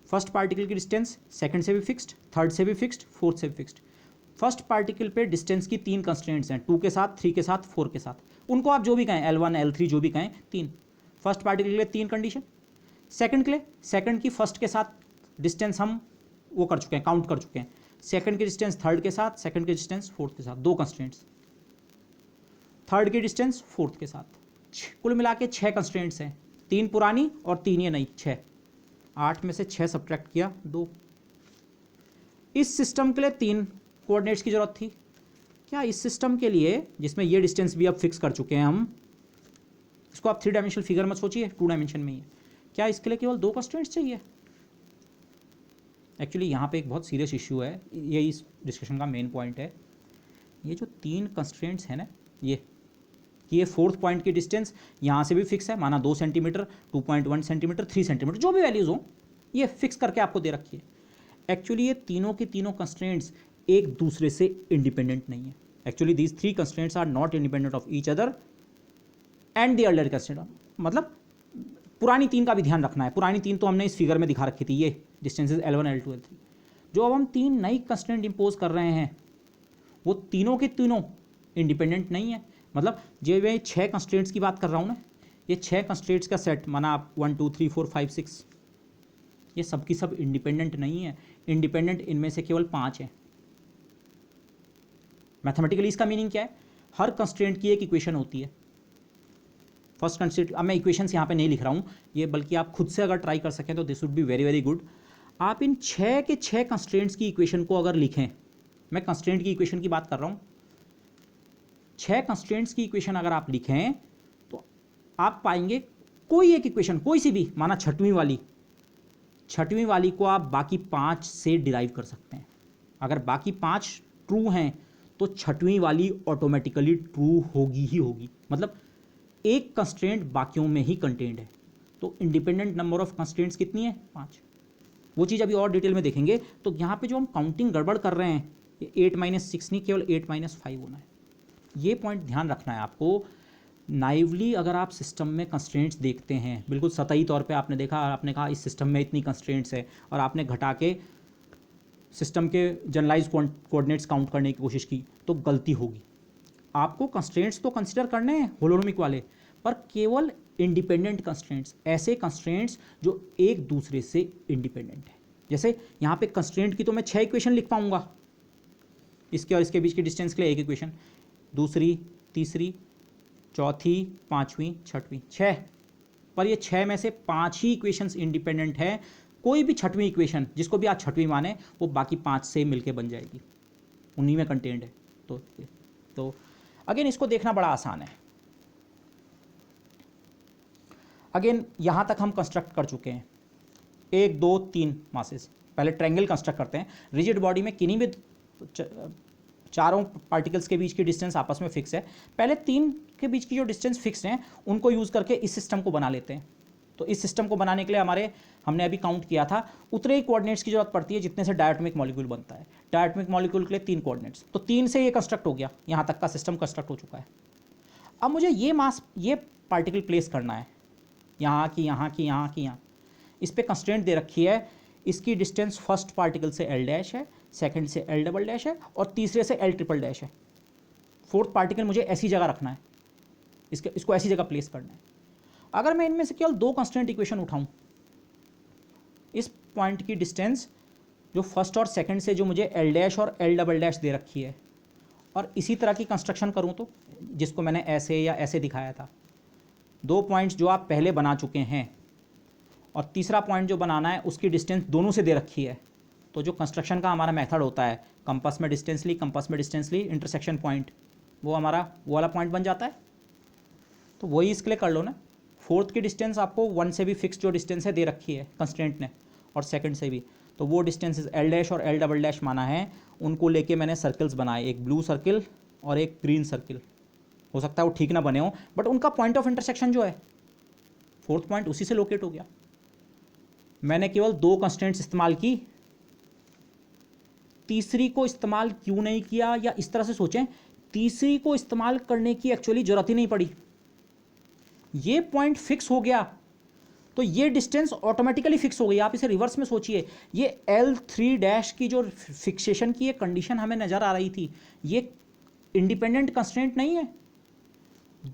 फर्स्ट पार्टिकल की डिस्टेंस सेकंड से भी फिक्स्ड, थर्ड से भी फिक्स्ड, फोर्थ से भी फिक्स्ड। फर्स्ट पार्टिकल पे डिस्टेंस की 3 कंस्ट्रेंट्स हैं, 2 के साथ, 3 के साथ, 4 के साथ। उनको आप जो भी कहें, L1 L3 जो भी कहें, 3। फर्स्ट पार्टिकल के लिए 3 कंडीशन। सेकंड के लिए, सेकंड की फर्स्ट के साथ डिस्टेंस हम वो कर चुके हैं, काउंट कर चुके हैं। सेकंड की डिस्टेंस थर्ड के साथ, सेकंड की डिस्टेंस फोर्थ के साथ, 2 कंस्ट्रेंट्स। थर्ड की डिस्टेंस फोर्थ के साथ, कुल मिला के 6 कंस्ट्रेंट्स हैं, 3 पुरानी और 3 ये नई, 6। 8 में से 6 सब्ट्रैक्ट किया, 2। इस सिस्टम के लिए 3 कोऑर्डिनेट्स की जरूरत थी। क्या इस सिस्टम के लिए, जिसमें ये डिस्टेंस भी अब फिक्स कर चुके हैं हम, इसको आप 3 डायमेंशनल फिगर मत सोचिए, 2 डायमेंशन में ही है, क्या इसके लिए केवल 2 कंस्ट्रेंट्स चाहिए? एक्चुअली यहाँ पे एक बहुत सीरियस इशू है, ये इस डिस्कशन का मेन पॉइंट है। ये जो 3 कंस्ट्रेंट्स हैं ना, ये फोर्थ पॉइंट की डिस्टेंस यहाँ से भी फिक्स है, माना 2 सेंटीमीटर, 2.1 सेंटीमीटर, 3 सेंटीमीटर, जो भी वैल्यूज़ हो, ये फिक्स करके आपको दे रखी है। एक्चुअली ये तीनों की तीनों कंस्ट्रेंट्स एक दूसरे से इंडिपेंडेंट नहीं है। Actually these 3 constraints are not independent of each other and the earlier constraint. मतलब पुरानी 3 का भी ध्यान रखना है। पुरानी 3 तो हमने इस फिगर में दिखा रखी थी, ये डिस्टेंसेज L1 L2 L3। जो अब हम 3 नई कंस्ट्रेंट इंपोज कर रहे हैं, वो तीनों के तीनों इंडिपेंडेंट नहीं है। मतलब जो मैं 6 कंस्ट्रेंट्स की बात कर रहा हूँ ना, ये 6 कंस्ट्रेंट्स का सेट, माना आप 1 2 3 4 5 6, ये सब की सब इंडिपेंडेंट नहीं है। इंडिपेंडेंट इनमें से केवल 5 हैं। मैथमेटिकली इसका मीनिंग क्या है? हर कंस्ट्रेंट की एक इक्वेशन होती है। फर्स्ट कंस्ट्रेंट, अब मैं इक्वेशंस यहाँ पे नहीं लिख रहा हूँ ये, बल्कि आप खुद से अगर ट्राई कर सकें तो this would be very very good. आप इन 6 के 6 कंस्ट्रेंट्स की इक्वेशन को अगर लिखें, मैं कंस्ट्रेंट की इक्वेशन की बात कर रहा हूँ, 6 कंस्ट्रेंट्स की इक्वेशन अगर आप लिखें तो आप पाएंगे कोई एक इक्वेशन, कोई सी भी, माना छठवीं वाली को आप बाकी 5 से डिराइव कर सकते हैं। अगर बाकी 5 ट्रू हैं तो छठवीं वाली ऑटोमेटिकली ट्रू होगी ही होगी। मतलब एक कंस्ट्रेंट बाकियों में ही कंटेंड है। तो इंडिपेंडेंट नंबर ऑफ कंस्ट्रेंट्स कितनी है? 5। वो चीज़ अभी और डिटेल में देखेंगे। तो यहाँ पे जो हम काउंटिंग गड़बड़ कर रहे हैं, ये 8 - 6 नहीं, केवल 8 - 5 होना है। ये पॉइंट ध्यान रखना है आपको। नाइवली अगर आप सिस्टम में कंस्ट्रेंट्स देखते हैं, बिल्कुल सतही तौर पे आपने देखा, आपने कहा इस सिस्टम में इतनी कंस्ट्रेंट्स है, और आपने घटा के सिस्टम के जनरलाइज कोऑर्डिनेट्स काउंट करने की कोशिश की, तो गलती होगी। आपको कंस्ट्रेंट्स तो कंसिडर करने हैं होलोनोमिक वाले, पर केवल इंडिपेंडेंट कंस्ट्रेंट्स, ऐसे कंस्ट्रेंट्स जो एक दूसरे से इंडिपेंडेंट है। जैसे यहाँ पे कंस्ट्रेंट की तो मैं 6 इक्वेशन लिख पाऊंगा, इसके और इसके बीच की डिस्टेंस के लिए एक इक्वेशन, दूसरी, तीसरी, चौथी, पाँचवीं, छठवीं, 6। पर ये 6 में से 5 ही इक्वेशंस इंडिपेंडेंट है। कोई भी छठवीं इक्वेशन, जिसको भी आप छठवीं माने, वो बाकी 5 से मिलके बन जाएगी, उन्हीं में कंटेंट है। तो अगेन इसको देखना बड़ा आसान है। अगेन यहाँ तक हम कंस्ट्रक्ट कर चुके हैं 1 2 3 मासेस। पहले ट्रायंगल कंस्ट्रक्ट करते हैं। रिजिड बॉडी में किन्हीं भी चारों पार्टिकल्स के बीच की डिस्टेंस आपस में फिक्स है। पहले 3 के बीच की जो डिस्टेंस फिक्स हैं उनको यूज़ करके इस सिस्टम को बना लेते हैं। तो इस सिस्टम को बनाने के लिए हमने अभी काउंट किया था, उतने ही कोऑर्डिनेट्स की जरूरत पड़ती है जितने से डायटोमिक मॉलिक्यूल बनता है। डायटोमिक मॉलिक्यूल के लिए 3 कोऑर्डिनेट्स, तो 3 से ये कंस्ट्रक्ट हो गया, यहाँ तक का सिस्टम कंस्ट्रक्ट हो चुका है। अब मुझे ये पार्टिकल प्लेस करना है, यहाँ की, यहाँ की, यहाँ की, यहाँ। इस पर कंस्ट्रेंट दे रखी है, इसकी डिस्टेंस फर्स्ट पार्टिकल से L' है, सेकंड से L" है, और तीसरे से L" है। फोर्थ पार्टिकल मुझे ऐसी जगह रखना है, इसको ऐसी जगह प्लेस करना है। अगर मैं इनमें से केवल 2 कंस्ट्रेंट इक्वेशन उठाऊं, इस पॉइंट की डिस्टेंस जो फर्स्ट और सेकंड से जो मुझे L' और L" दे रखी है, और इसी तरह की कंस्ट्रक्शन करूँ तो, जिसको मैंने ऐसे या ऐसे दिखाया था, 2 पॉइंट्स जो आप पहले बना चुके हैं और तीसरा पॉइंट जो बनाना है उसकी डिस्टेंस दोनों से दे रखी है, तो जो कंस्ट्रक्शन का हमारा मेथड होता है, कंपास में डिस्टेंस ली इंटरसेक्शन पॉइंट, वो हमारा वो वाला पॉइंट बन जाता है। तो वही इसके लिए कर लो ना। फोर्थ की डिस्टेंस आपको 1 से भी फिक्स जो डिस्टेंस है दे रखी है कंस्ट्रेंट ने, और सेकंड से भी, तो वो डिस्टेंसेस एल डैश और एल डबल डैश माना है, उनको लेके मैंने सर्कल्स बनाए, एक ब्लू सर्किल और एक ग्रीन सर्किल। हो सकता है वो ठीक ना बने हो, बट उनका पॉइंट ऑफ इंटरसेक्शन जो है फोर्थ पॉइंट उसी से लोकेट हो गया। मैंने केवल 2 कंस्ट्रेंट्स इस्तेमाल की, तीसरी को इस्तेमाल क्यों नहीं किया, या इस तरह से सोचें, तीसरी को इस्तेमाल करने की एक्चुअली जरूरत ही नहीं पड़ी। ये पॉइंट फिक्स हो गया तो ये डिस्टेंस ऑटोमेटिकली फिक्स हो गई। आप इसे रिवर्स में सोचिए, ये L3 डैश की जो फिक्सेशन की ये कंडीशन हमें नजर आ रही थी, ये इंडिपेंडेंट कंस्ट्रेंट नहीं है।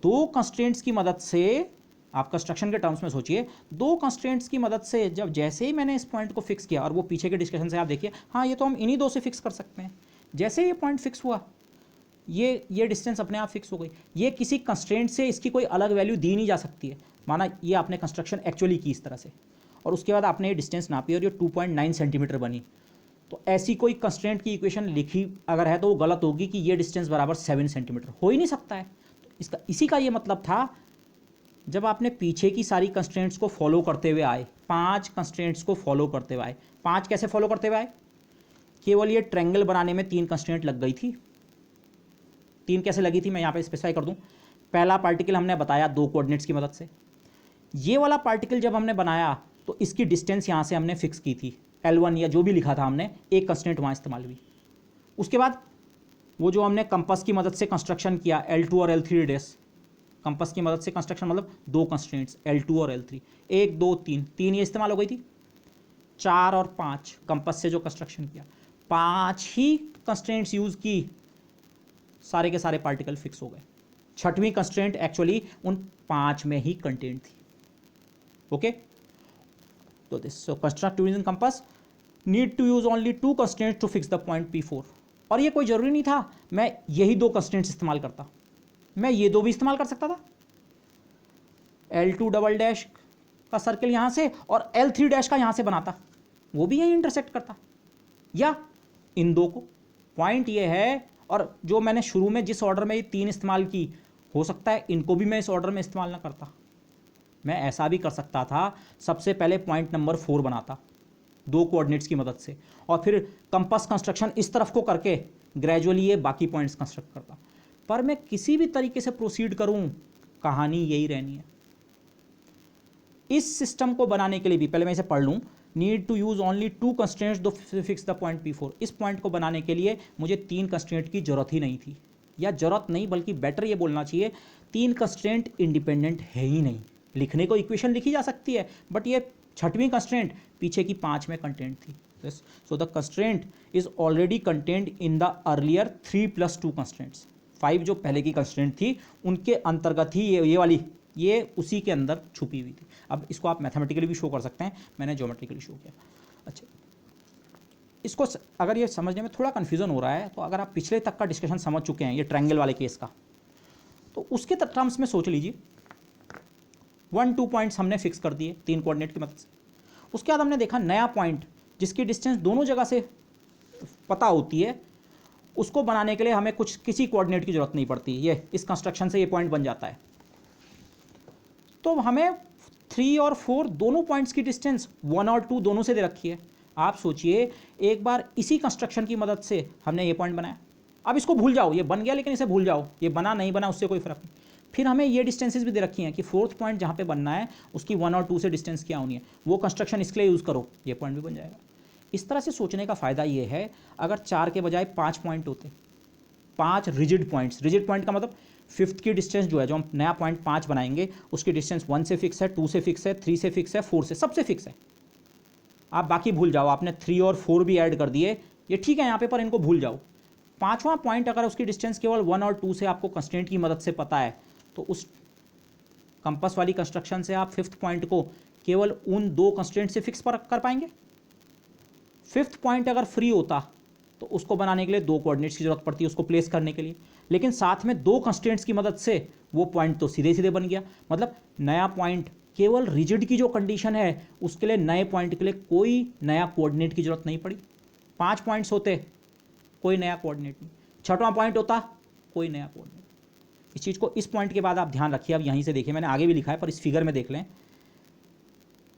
2 कंस्ट्रेंट्स की मदद से, आप कंस्ट्रक्शन के टर्म्स में सोचिए, 2 कंस्ट्रेंट्स की मदद से जब जैसे ही मैंने इस पॉइंट को फिक्स किया, और वो पीछे के डिस्कशन से आप देखिए, हाँ ये तो हम इन्हीं 2 से फिक्स कर सकते हैं, जैसे ये पॉइंट फिक्स हुआ ये डिस्टेंस अपने आप फिक्स हो गई। ये किसी कंस्ट्रेंट से इसकी कोई अलग वैल्यू दी नहीं जा सकती है। माना ये आपने कंस्ट्रक्शन एक्चुअली की इस तरह से, और उसके बाद आपने ये डिस्टेंस नापी और ये 2.9 सेंटीमीटर बनी, तो ऐसी कोई कंस्ट्रेंट की इक्वेशन लिखी अगर है तो वो गलत होगी कि ये डिस्टेंस बराबर 7 सेंटीमीटर, हो ही नहीं सकता है। तो इसी का ये मतलब था, जब आपने पीछे की सारी कंस्ट्रेंट्स को फॉलो करते हुए आए, 5 कंस्ट्रेंट्स को फॉलो करते हुए आए, 5 कैसे फॉलो करते हुए आए, केवल ये ट्रायंगल बनाने में 3 कंस्ट्रेंट लग गई थी। 3 कैसे लगी थी मैं यहाँ पे स्पेसिफाई कर दूं। पहला पार्टिकल हमने बताया 2 कोऑर्डिनेट्स की मदद से। ये वाला पार्टिकल जब हमने बनाया तो इसकी डिस्टेंस यहाँ से हमने फिक्स की थी, L1 या जो भी लिखा था हमने, एक कंस्ट्रेंट वहाँ इस्तेमाल हुई। उसके बाद वो जो हमने कंपास की मदद से कंस्ट्रक्शन किया, L2 और L3 डैश, कंपास की मदद से कंस्ट्रक्शन मतलब 2 कंस्ट्रेंट्स L2 और L3, 1 2 3 ये इस्तेमाल हो गई थी। 4 और 5 कंपास से जो कंस्ट्रक्शन किया, 5 ही कंस्ट्रेंट्स यूज की, सारे के सारे पार्टिकल फिक्स हो गए। 6वीं कंस्ट्रेंट एक्चुअली उन 5 में ही कंटेंट थी। ओके, तो this so construct using compass need to use only 2 constraints to fix the point P4। और ये कोई जरूरी नहीं था मैं यही 2 कंस्ट्रेंट्स इस्तेमाल करता, मैं ये 2 भी इस्तेमाल कर सकता था। L2 डबल डैश का सर्किल यहां से और L3 डैश का यहां से बनाता, वो भी यही इंटरसेक्ट करता, या इन 2 को। पॉइंट ये है, और जो मैंने शुरू में जिस ऑर्डर में ये 3 इस्तेमाल की, हो सकता है इनको भी मैं इस ऑर्डर में इस्तेमाल ना करता। मैं ऐसा भी कर सकता था, सबसे पहले पॉइंट नंबर 4 बनाता 2 कोऑर्डिनेट्स की मदद से, और फिर कंपास कंस्ट्रक्शन इस तरफ को करके ग्रेजुअली ये बाकी पॉइंट्स कंस्ट्रक्ट करता। पर मैं किसी भी तरीके से प्रोसीड करूं, कहानी यही रहनी है। इस सिस्टम को बनाने के लिए भी, पहले मैं इसे पढ़ लूं, need to use only 2 constraints to fix the point P4। इस पॉइंट को बनाने के लिए मुझे 3 कंस्ट्रेंट की जरूरत ही नहीं थी, या जरूरत नहीं बल्कि बेटर ये बोलना चाहिए, 3 कंस्ट्रेंट इंडिपेंडेंट है ही नहीं। लिखने को इक्वेशन लिखी जा सकती है, बट ये 6वीं कंस्ट्रेंट पीछे की 5 में कंटेंट थी। So the constraint is already content in the earlier 3 + 2 constraints. 5 जो पहले की कंस्ट्रेंट थी उनके अंतर्गत ही ये वाली, ये उसी के अंदर छुपी हुई थी। अब इसको आप मैथमेटिकली भी शो कर सकते हैं, मैंने ज्योमेट्रिकली शो किया। अच्छा, इसको अगर ये समझने में थोड़ा कन्फ्यूजन हो रहा है, तो अगर आप पिछले तक का डिस्कशन समझ चुके हैं ये ट्रायंगल वाले केस का, तो उसके टर्म्स में सोच लीजिए। 1 2 पॉइंट्स हमने फिक्स कर दिए 3 कोऑर्डिनेट की मदद से। उसके बाद हमने देखा नया पॉइंट जिसकी डिस्टेंस दोनों जगह से पता होती है, उसको बनाने के लिए हमें किसी कोऑर्डिनेट की जरूरत नहीं पड़ती। ये इस कंस्ट्रक्शन से ये पॉइंट बन जाता है। तो हमें 3 और 4 दोनों पॉइंट्स की डिस्टेंस 1 और 2 दोनों से दे रखी है। आप सोचिए, एक बार इसी कंस्ट्रक्शन की मदद से हमने ये पॉइंट बनाया, अब इसको भूल जाओ, ये बन गया लेकिन इसे भूल जाओ, ये बना नहीं बना उससे कोई फर्क नहीं। फिर हमें ये डिस्टेंसेस भी दे रखी हैं कि 4th पॉइंट जहाँ पे बनना है उसकी 1 और 2 से डिस्टेंस क्या होनी है, वो कंस्ट्रक्शन इसके लिए यूज़ करो, ये पॉइंट भी बन जाएगा। इस तरह से सोचने का फ़ायदा ये है, अगर 4 के बजाय 5 पॉइंट होते, 5 रिजिड पॉइंट्स, रिजिड पॉइंट का मतलब 5th की डिस्टेंस जो है, जो हम नया पॉइंट 5 बनाएंगे उसकी डिस्टेंस 1 से फिक्स है, 2 से फिक्स है, 3 से फिक्स है, 4 से, सबसे फिक्स है। आप बाकी भूल जाओ, आपने 3 और 4 भी ऐड कर दिए, ये ठीक है यहाँ पे, पर इनको भूल जाओ। 5वां पॉइंट अगर उसकी डिस्टेंस केवल 1 और 2 से आपको कंस्ट्रेंट की मदद से पता है, तो उस कंपास वाली कंस्ट्रक्शन से आप 5th पॉइंट को केवल उन 2 कंस्ट्रेंट से फिक्स कर पाएंगे। 5th पॉइंट अगर फ्री होता तो उसको बनाने के लिए दो कोऑर्डिनेट्स की जरूरत पड़ती है उसको प्लेस करने के लिए, लेकिन साथ में दो कंस्ट्रेंट्स की मदद से वो पॉइंट तो सीधे सीधे बन गया। मतलब नया पॉइंट केवल रिजिड की जो कंडीशन है उसके लिए नए पॉइंट के लिए कोई नया कोऑर्डिनेट की जरूरत नहीं पड़ी। 5 पॉइंट्स होते कोई नया कोऑर्डिनेट नहीं, 6वां पॉइंट होता कोई नया कोऑर्डिनेट। इस चीज़ को, इस पॉइंट के बाद आप ध्यान रखिए। अब यहीं से देखिए, मैंने आगे भी लिखा है पर इस फिगर में देख लें।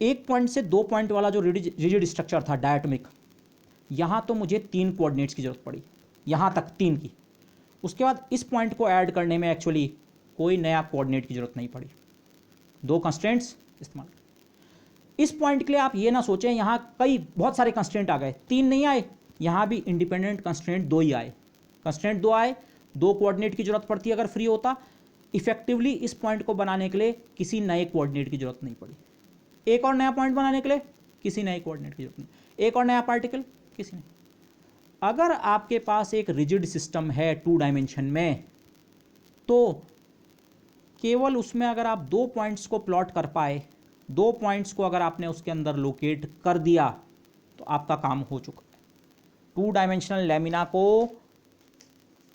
एक पॉइंट से दो पॉइंट वाला जो रिजिड स्ट्रक्चर था डायटोमिक, यहाँ तो मुझे 3 कोऑर्डिनेट्स की जरूरत पड़ी, यहाँ तक 3 की। उसके बाद इस पॉइंट को ऐड करने में एक्चुअली कोई नया कोऑर्डिनेट की जरूरत नहीं पड़ी, दो कंस्ट्रेंट्स इस्तेमाल। इस पॉइंट के लिए आप ये ना सोचें यहाँ कई बहुत सारे कंस्ट्रेंट आ गए, 3 नहीं आए, यहाँ भी इंडिपेंडेंट कंस्ट्रेंट 2 ही आए। कंस्ट्रेंट 2 आए, 2 कोऑर्डिनेट की जरूरत पड़ती अगर फ्री होता। इफेक्टिवली इस पॉइंट को बनाने के लिए किसी नए कोऑर्डिनेट की जरूरत नहीं पड़ी। एक और नया पॉइंट बनाने के लिए किसी नए कोऑर्डिनेट की जरूरत नहीं, एक और नया पार्टिकल किसी नहीं। अगर आपके पास एक रिजिड सिस्टम है 2 डायमेंशन में, तो केवल उसमें अगर आप 2 पॉइंट्स को प्लॉट कर पाए, 2 पॉइंट्स को अगर आपने उसके अंदर लोकेट कर दिया तो आपका काम हो चुका है। 2 डायमेंशनल लैमिना को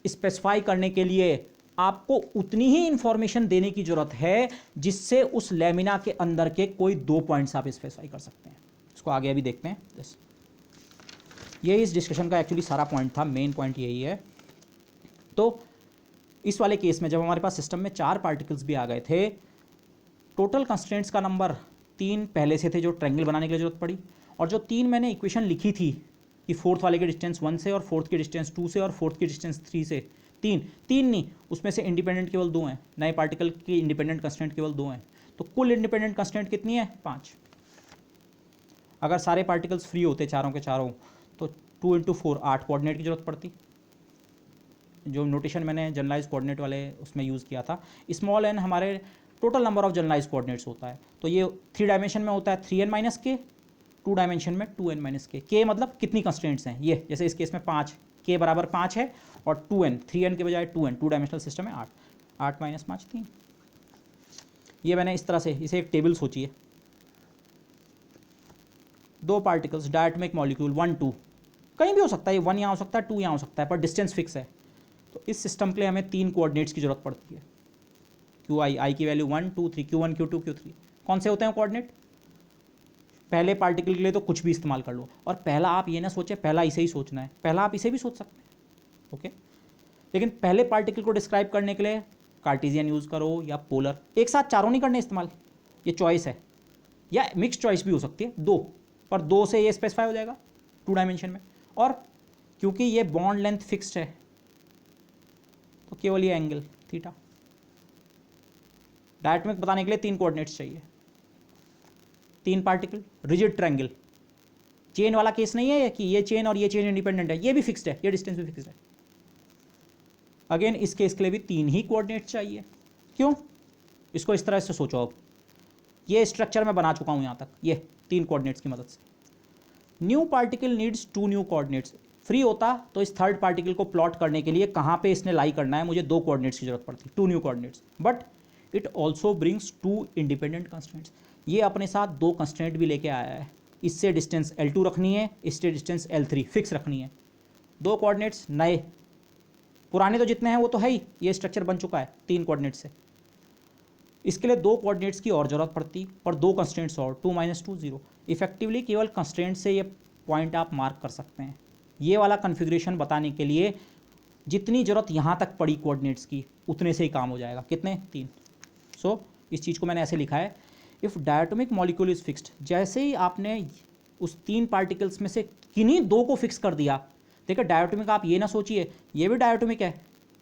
स्पेसिफाई करने के लिए आपको उतनी ही इंफॉर्मेशन देने की जरूरत है जिससे उस लैमिना के अंदर के कोई 2 पॉइंट्स आप स्पेसिफाई कर सकते हैं। इसको आगे अभी देखते हैं। ये इस डिस्कशन का एक्चुअली सारा पॉइंट था, मेन पॉइंट यही है। तो इस वाले केस में जब हमारे पास सिस्टम में 4 पार्टिकल्स भी आ गए थे, टोटल कंस्ट्रेंट्स का नंबर 3 पहले से थे जो ट्रायंगल बनाने के लिए जरूरत पड़ी, और जो 3 मैंने इक्वेशन लिखी थी कि 4th वाले की डिस्टेंस 1 से और 4th की डिस्टेंस 2 से और 4th की डिस्टेंस 3 से, 3 नहीं, उसमें से इंडिपेंडेंट केवल 2 हैं, नए पार्टिकल की इंडिपेंडेंट कंस्ट्रेंट केवल 2 हैं। तो कुल इंडिपेंडेंट कंस्ट्रेंट कितनी है? 5। अगर सारे पार्टिकल्स फ्री होते चारों के चारों तो 2 × 4 8 कोऑर्डिनेट की जरूरत पड़ती। जो नोटेशन मैंने जनरलाइज कोऑर्डिनेट वाले उसमें यूज़ किया था, स्मॉल n हमारे total number of generalise coordinates होता है। तो ये 3 डायमेंशन में होता है 3n - k, 2 डायमेंशन में 2n - k। k मतलब कितनी कंस्ट्रेंट्स हैं, ये जैसे इस केस में 5, k बराबर 5 है, और 2n 3n के बजाय 2n, 2 डायमेंशनल सिस्टम है 8 - 5 3। ये मैंने इस तरह से इसे एक टेबल सोचिए। 2 पार्टिकल्स डायटोमिक मॉलिक्यूल 1 2, कहीं भी हो सकता है, 1 यहाँ हो सकता है, 2 यहाँ हो सकता है, पर डिस्टेंस फिक्स है। तो इस सिस्टम के लिए हमें 3 कोऑर्डिनेट्स की जरूरत पड़ती है। QI की वैल्यू 1 2 3, Q1 Q2 Q3 कौन से होते हैं कोऑर्डिनेट? पहले पार्टिकल के लिए तो कुछ भी इस्तेमाल कर लो, और पहला आप ये ना सोचे पहला इसे ही सोचना है, पहला आप इसे भी सोच सकते हैं, ओके। लेकिन पहले पार्टिकल को डिस्क्राइब करने के लिए कार्टेशियन यूज़ करो या पोलर, एक साथ चारों नहीं करने इस्तेमाल, ये चॉइस है, या मिक्स चॉइस भी हो सकती है, 2, और 2 से ये स्पेसिफाई हो जाएगा 2 डायमेंशन में। और क्योंकि ये बॉन्ड लेंथ फिक्स्ड है तो केवल ये एंगल थीटा। डायटोमिक बताने के लिए 3 कोऑर्डिनेट्स चाहिए, 3 पार्टिकल, रिजिड ट्रायंगल। चेन वाला केस नहीं है कि ये चेन और ये चेन इंडिपेंडेंट है, ये भी फिक्स्ड है, ये डिस्टेंस भी फिक्स्ड है। अगेन इस केस के लिए भी 3 ही कोऑर्डिनेट्स चाहिए। क्यों? इसको इस तरह से सोचो। अब ये स्ट्रक्चर मैं बना चुका हूं यहां तक, ये 3 कोऑर्डिनेट्स की मदद से। New particle needs 2 new coordinates. Free होता तो इस थर्ड पार्टिकल को प्लॉट करने के लिए कहां पे इसने लाई करना है, मुझे 2 कोऑर्डिनेट्स की जरूरत पड़ती, 2 new coordinates. But it also brings 2 independent constraints. ये अपने साथ 2 कंस्ट्रेंट भी लेके आया है। इससे डिस्टेंस L2 रखनी है, इससे डिस्टेंस L3 फिक्स रखनी है। 2 कोऑर्डिनेट्स नए, पुराने तो जितने हैं वो तो है ही, ये स्ट्रक्चर बन चुका है 3 कोऑर्डिनेट्स से। इसके लिए 2 कोऑर्डिनेट्स की और ज़रूरत पड़ती, और 2 कंस्ट्रेंट्स और 2 - 2 0। इफेक्टिवली केवल कंस्ट्रेंट से ये पॉइंट आप मार्क कर सकते हैं। ये वाला कन्फिग्रेशन बताने के लिए जितनी ज़रूरत यहाँ तक पड़ी कोऑर्डिनेट्स की, उतने से ही काम हो जाएगा। कितने? 3। सो इस चीज़ को मैंने ऐसे लिखा है, if diatomic molecule is fixed. जैसे ही आपने उस 3 पार्टिकल्स में से किन्हीं 2 को फिक्स कर दिया, देखिए डायटोमिक आप ये ना सोचिए ये भी डायटोमिक है,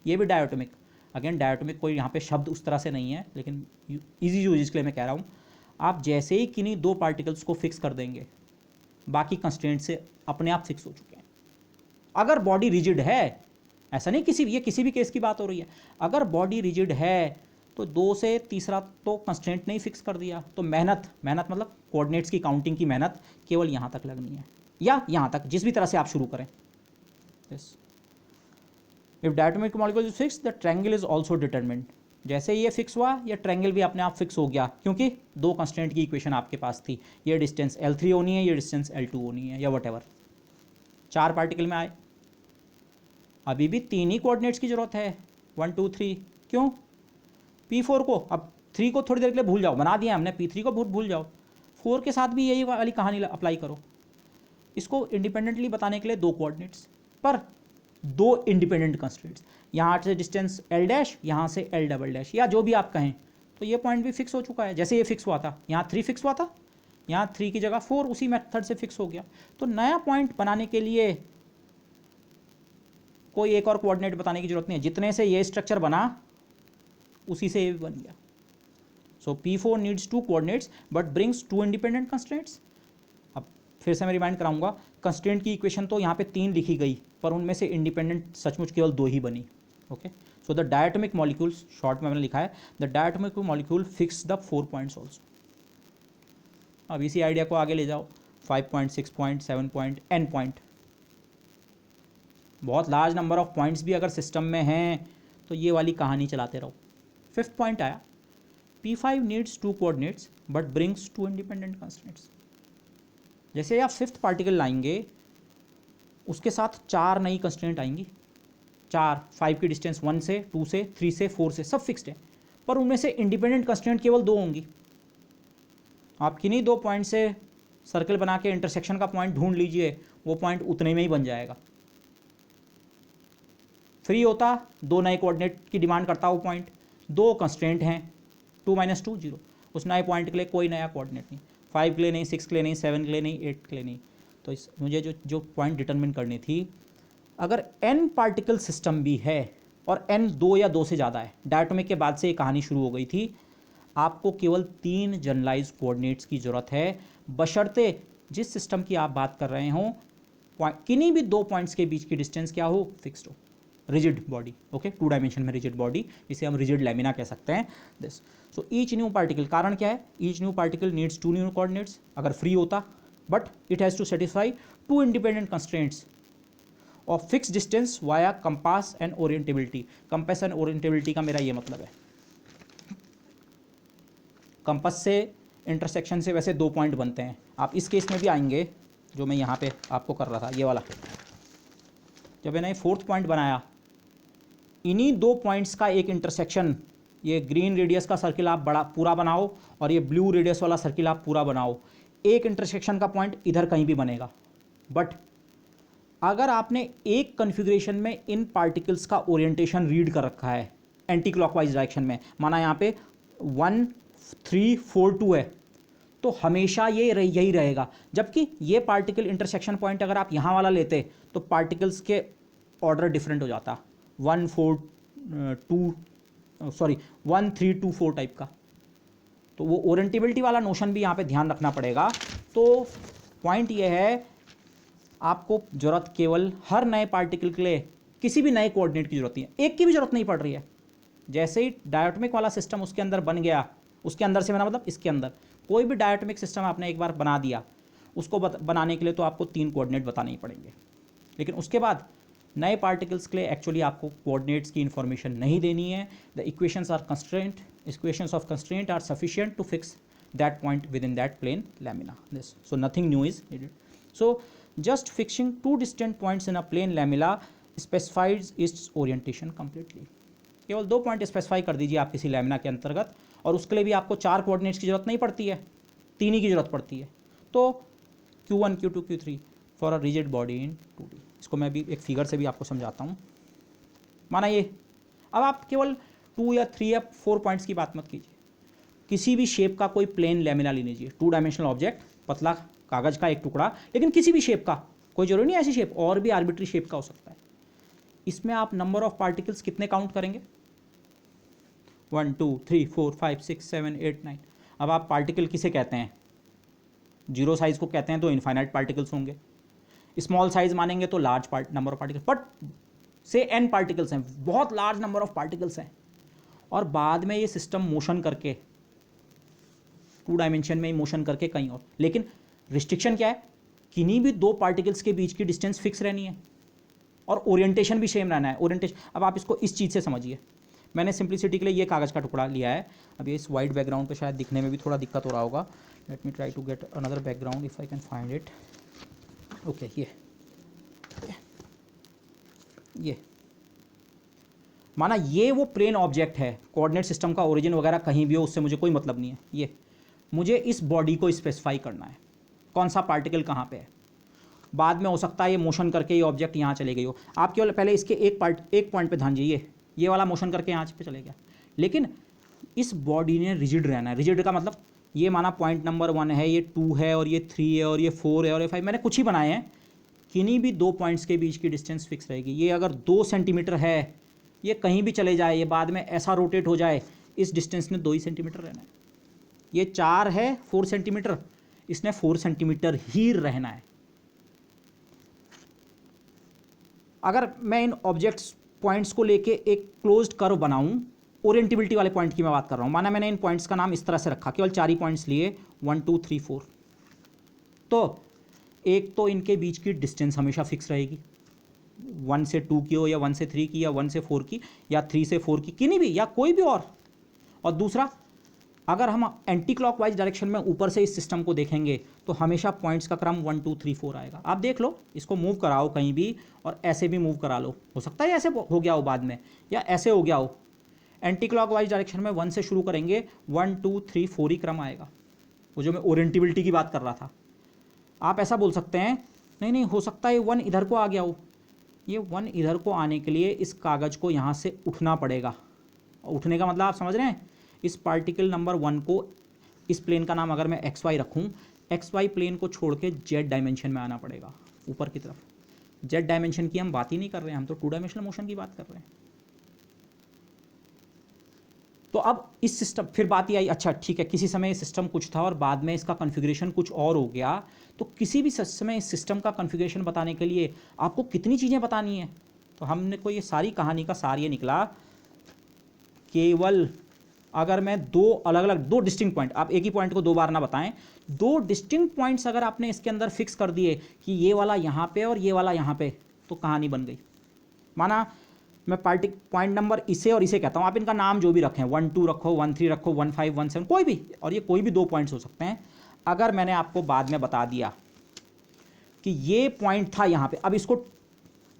ये भी डायटोमिक। अगेन डायटोमिक कोई यहाँ पे शब्द उस तरह से नहीं है, लेकिन ईजी यूज के लिए मैं कह रहा हूँ। आप जैसे ही किन्हीं 2 पार्टिकल्स को फिक्स कर देंगे, बाकी कंस्ट्रेंट से अपने आप फिक्स हो चुके हैं। अगर बॉडी रिजिड है, ऐसा नहीं ये किसी भी केस की बात हो रही है, अगर बॉडी रिजिड है तो 2 से तीसरा तो कंस्ट्रेंट नहीं फिक्स कर दिया, तो मेहनत मतलब कोऑर्डिनेट्स की काउंटिंग की मेहनत केवल यहाँ तक लगनी है, या यहाँ तक, जिस भी तरह से आप शुरू करें। Yes, if diatomic molecule is fix the triangle is also determined. जैसे ये फिक्स हुआ, ये ट्रायंगल भी अपने आप फिक्स हो गया, क्योंकि 2 कंस्ट्रेंट की इक्वेशन आपके पास थी। ये डिस्टेंस L3 होनी है, ये डिस्टेंस L2 होनी है, या वट एवर। 4 पार्टिकल में आए, अभी भी 3 ही कोऑर्डिनेट्स की ज़रूरत है, 1 2 3। क्यों? P4 को अब 3 को थोड़ी देर के लिए भूल जाओ, बना दिया हमने, P3 को भूल जाओ, 4 के साथ भी यही वाली कहानी अप्लाई करो। इसको इंडिपेंडेंटली बताने के लिए 2 कोऑर्डिनेट्स पर 2 इंडिपेंडेंट कंस्ट्रेंट्स, यहाँ से डिस्टेंस L डैश, यहाँ से L डबल डैश, या जो भी आप कहें। तो ये पॉइंट भी फिक्स हो चुका है, जैसे ये फिक्स हुआ था, यहाँ 3 फिक्स हुआ था, यहाँ 3 की जगह 4 उसी मेथड से फिक्स हो गया। तो नया पॉइंट बनाने के लिए कोई एक और कोऑर्डिनेट बताने की जरूरत नहीं है, जितने से ये स्ट्रक्चर बना उसी से ये बन गया। सो P4 needs 2 coordinates but brings 2 independent constraints. अब फिर से मैं रिमाइंड कराऊंगा, कंस्ट्रेंट की इक्वेशन तो यहाँ पे 3 लिखी गई, पर उनमें से इंडिपेंडेंट सचमुच केवल 2 ही बनी। Okay, so the diatomic molecules, short में मैंने लिखा है the diatomic molecule fix the 4 points also. अब इसी आइडिया को आगे ले जाओ, 5 point, 6 point, 7 point, n point. बहुत लार्ज नंबर ऑफ पॉइंट्स भी अगर सिस्टम में हैं तो ये वाली कहानी चलाते रहो। 5th पॉइंट आया, P5 needs 2 coordinates but brings 2 independent constraints. जैसे आप 5th पार्टिकल लाएंगे उसके साथ 4 नई कंस्ट्रेंट आएंगी, 4, 5 की डिस्टेंस 1 से, 2 से, 3 से, 4 से, सब फिक्स्ड है, पर उनमें से इंडिपेंडेंट कंस्ट्रेंट केवल 2 होंगी। आप किन्हीं 2 पॉइंट से सर्कल बना के इंटरसेक्शन का पॉइंट ढूंढ लीजिए, वो पॉइंट उतने में ही बन जाएगा। फ्री होता 2 नए कोऑर्डिनेट की डिमांड करता वो पॉइंट, 2 कंस्ट्रेंट हैं, 2 - 2 0, उस नए पॉइंट के लिए कोई नया कोऑर्डिनेट नहीं, 5 के लिए नहीं, 6 के लिए नहीं, 7 के लिए नहीं, 8 के लिए नहीं। तो मुझे जो पॉइंट डिटरमिन करनी थी, अगर n पार्टिकल सिस्टम भी है और n 2 या 2 से ज़्यादा है, डायटोमिक के बाद से ये कहानी शुरू हो गई थी, आपको केवल 3 जनरलाइज कोऑर्डिनेट्स की ज़रूरत है, बशर्ते जिस सिस्टम की आप बात कर रहे हो किन्हीं भी 2 पॉइंट्स के बीच की डिस्टेंस क्या हो, फिक्स्ड हो। रिजिड बॉडी, ओके, 2 डायमेंशन में रिजिड बॉडी, इसे हम रिजिड लैमिना कह सकते हैं। This, so each new particle, कारण क्या है, each new particle needs 2 new coordinates. अगर फ्री होता, but it has to satisfy 2 independent constraints of fix distance via compass and orientability. Compass and orientability का मेरा ये मतलब है, कंपास से इंटरसेक्शन से वैसे 2 पॉइंट बनते हैं, आप इस केस में भी आएंगे जो मैं यहाँ पे आपको कर रहा था, ये वाला। जब मैंने 4th पॉइंट बनाया, इन्हीं 2 पॉइंट्स का एक इंटरसेक्शन, ये ग्रीन रेडियस का सर्किल आप बड़ा पूरा बनाओ और ये ब्लू रेडियस वाला सर्किल आप पूरा बनाओ, एक इंटरसेक्शन का पॉइंट इधर कहीं भी बनेगा। बट अगर आपने एक कन्फिग्रेशन में इन पार्टिकल्स का ओरिएंटेशन रीड कर रखा है एंटी क्लॉकवाइज डायरेक्शन में, माना यहाँ पे 1 3 4 2 है, तो हमेशा ये यही रहेगा। जबकि ये पार्टिकल इंटरसेक्शन पॉइंट अगर आप यहाँ वाला लेते तो पार्टिकल्स के ऑर्डर डिफरेंट हो जाता, 1 3 2 4 टाइप का। तो वो ओरिएंटेबिलिटी वाला नोशन भी यहाँ पे ध्यान रखना पड़ेगा। तो पॉइंट ये है, आपको जरूरत केवल हर नए पार्टिकल के लिए किसी भी नए कोऑर्डिनेट की जरूरत नहीं है, एक की भी जरूरत नहीं पड़ रही है। जैसे ही डायटोमिक वाला सिस्टम उसके अंदर बन गया, उसके अंदर से मेरा मतलब इसके अंदर कोई भी डायटोमिक सिस्टम आपने एक बार बना दिया, उसको बनाने के लिए तो आपको 3 कोऑर्डिनेट बताने ही पड़ेंगे। लेकिन उसके बाद नए पार्टिकल्स के लिए एक्चुअली आपको कोऑर्डिनेट्स की इंफॉर्मेशन नहीं देनी है। The equations of constraint are sufficient to fix that point within that plane lamina. This, so nothing new is needed. So just fixing 2 distant points in a plane lamina specifies its orientation completely. केवल 2 point specify कर दीजिए आप किसी lamina के अंतर्गत, और उसके लिए भी आपको 4 कोऑर्डिनेट्स की जरूरत नहीं पड़ती है, 3 ही की जरूरत पड़ती है। तो Q1 Q2 Q3 for a rigid body in 2D। इसको मैं भी एक फिगर से भी आपको समझाता हूँ। माना ये, अब आप केवल 2 या 3 या 4 पॉइंट्स की बात मत कीजिए, किसी भी शेप का कोई प्लेन लैमिना ले लीजिए, 2 डायमेंशनल ऑब्जेक्ट, पतला कागज का एक टुकड़ा, लेकिन किसी भी शेप का, कोई जरूरी नहीं ऐसी शेप, और भी आर्बिट्री शेप का हो सकता है। इसमें आप नंबर ऑफ पार्टिकल्स कितने काउंट करेंगे, 1 2 3 4 5 6 7 8 9। अब आप पार्टिकल किसे कहते हैं, जीरो साइज को कहते हैं तो इनफाइनाइट पार्टिकल्स होंगे, स्मॉल साइज मानेंगे तो large number of particles, but से n पार्टिकल्स हैं, बहुत लार्ज नंबर ऑफ पार्टिकल्स हैं। और बाद में ये सिस्टम मोशन करके 2 डायमेंशन में ही मोशन करके कहीं और, लेकिन रिस्ट्रिक्शन क्या है, किन्हीं भी 2 पार्टिकल्स के बीच की डिस्टेंस फिक्स रहनी है और ओरिएंटेशन भी सेम रहना है। ओरिएंटेशन, अब आप इसको इस चीज़ से समझिए, मैंने सिंप्लिसिटी के लिए ये कागज़ का टुकड़ा लिया है। अब ये इस वाइट बैकग्राउंड पे शायद दिखने में भी थोड़ा दिक्कत हो रहा होगा। Let me try to get another background if I can find it. Okay, ये माना ये वो प्लेन ऑब्जेक्ट है, कोऑर्डिनेट सिस्टम का ओरिजिन वगैरह कहीं भी हो उससे मुझे कोई मतलब नहीं है, ये मुझे इस बॉडी को स्पेसिफाई करना है कौन सा पार्टिकल कहाँ पे है। बाद में हो सकता है ये मोशन करके ये ऑब्जेक्ट यहाँ चले गई हो, आप केवल पहले इसके एक पॉइंट पे ध्यान दीजिए, ये वाला मोशन करके यहाँ पे चले गया, लेकिन इस बॉडी ने रिजिड रहना है। रिजिड का मतलब ये माना पॉइंट नंबर 1 है, ये 2 है और ये 3 है और ये 4 है और ये 5, मैंने कुछ ही बनाए हैं, किन्हीं भी दो पॉइंट्स के बीच की डिस्टेंस फिक्स रहेगी। ये अगर 2 सेंटीमीटर है, ये कहीं भी चले जाए, ये बाद में ऐसा रोटेट हो जाए, इस डिस्टेंस ने 2 ही सेंटीमीटर रहना है। ये 4 है 4 सेंटीमीटर, इसने 4 सेंटीमीटर ही रहना है। अगर मैं इन ऑब्जेक्ट्स पॉइंट्स को लेके एक क्लोज्ड कर्व बनाऊं, ओरिएंटेबिलिटी वाले पॉइंट की मैं बात कर रहा हूं, माना मैंने इन पॉइंट्स का नाम इस तरह से रखा, केवल 4 ही पॉइंट्स लिए 1 2 3 4, तो एक तो इनके बीच की डिस्टेंस हमेशा फिक्स रहेगी, 1 से 2 की हो या 1 से 3 की या 1 से 4 की या 3 से 4 की, किन्हीं भी या कोई भी और दूसरा अगर हम एंटी क्लॉकवाइज डायरेक्शन में ऊपर से इस सिस्टम को देखेंगे तो हमेशा पॉइंट्स का क्रम 1 2 3 4 आएगा। आप देख लो, इसको मूव कराओ कहीं भी और ऐसे भी मूव करा लो, हो सकता है ऐसे हो गया हो बाद में या ऐसे हो गया हो। एंटी क्लॉकवाइज डायरेक्शन में 1 से शुरू करेंगे, 1 2 3 4 ही क्रम आएगा, वो जो मैं ओरिएंटेबिलिटी की बात कर रहा था। आप ऐसा बोल सकते हैं नहीं नहीं, हो सकता है 1 इधर को आ गया हो, ये 1 इधर को आने के लिए इस कागज़ को यहाँ से उठना पड़ेगा। उठने का मतलब आप समझ रहे हैं, इस पार्टिकल नंबर 1 को, इस प्लेन का नाम अगर मैं एक्स वाई रखूँ, एक्स वाई प्लेन को छोड़ के जेड डायमेंशन में आना पड़ेगा ऊपर की तरफ। जेड डायमेंशन की हम बात ही नहीं कर रहे हैं, हम तो 2 डायमेंशनल मोशन की बात कर रहे हैं। तो अब इस सिस्टम, फिर बात ये आई, अच्छा ठीक है, किसी समय सिस्टम कुछ था और बाद में इसका कॉन्फ़िगरेशन कुछ और हो गया, तो किसी भी समय इस सिस्टम का कॉन्फ़िगरेशन बताने के लिए आपको कितनी चीज़ें बतानी है। तो हमने को ये सारी कहानी का सार ये निकला, केवल अगर मैं दो डिस्टिंक्ट पॉइंट, आप एक ही पॉइंट को 2 बार ना बताएं, 2 डिस्टिंक्ट पॉइंट्स अगर आपने इसके अंदर फिक्स कर दिए कि ये वाला यहाँ पे और ये वाला यहाँ पे, तो कहानी बन गई। माना मैं पॉइंट नंबर इसे और इसे कहता हूँ, आप इनका नाम जो भी रखें, 1 2 रखो, 1 3 रखो, 1 5 1 7, कोई भी, और ये कोई भी 2 पॉइंट्स हो सकते हैं। अगर मैंने आपको बाद में बता दिया कि ये पॉइंट था यहाँ पे, अब इसको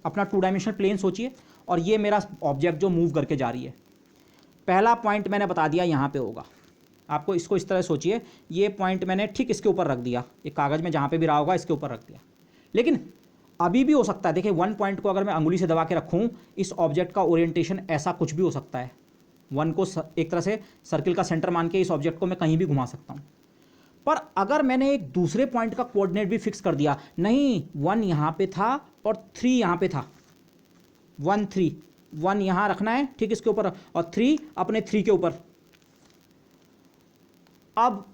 अपना 2 डायमेंशनल प्लेन सोचिए और ये मेरा ऑब्जेक्ट जो मूव करके जा रही है, पहला पॉइंट मैंने बता दिया यहाँ पे होगा। आपको इसको इस तरह सोचिए, ये पॉइंट मैंने ठीक इसके ऊपर रख दिया, एक कागज़ में जहाँ पे भी रहा होगा इसके ऊपर रख दिया, लेकिन अभी भी हो सकता है, देखिए 1 पॉइंट को अगर मैं अंगुली से दबा के रखूँ, इस ऑब्जेक्ट का ओरिएंटेशन ऐसा कुछ भी हो सकता है। 1 को एक तरह से सर्किल का सेंटर मान के इस ऑब्जेक्ट को मैं कहीं भी घुमा सकता हूँ। पर अगर मैंने एक दूसरे पॉइंट का कोऑर्डिनेट भी फिक्स कर दिया, नहीं 1 यहाँ पे था और 3 यहाँ पे था, 1 3, 1 यहाँ रखना है ठीक इसके ऊपर और 3 अपने 3 के ऊपर, अब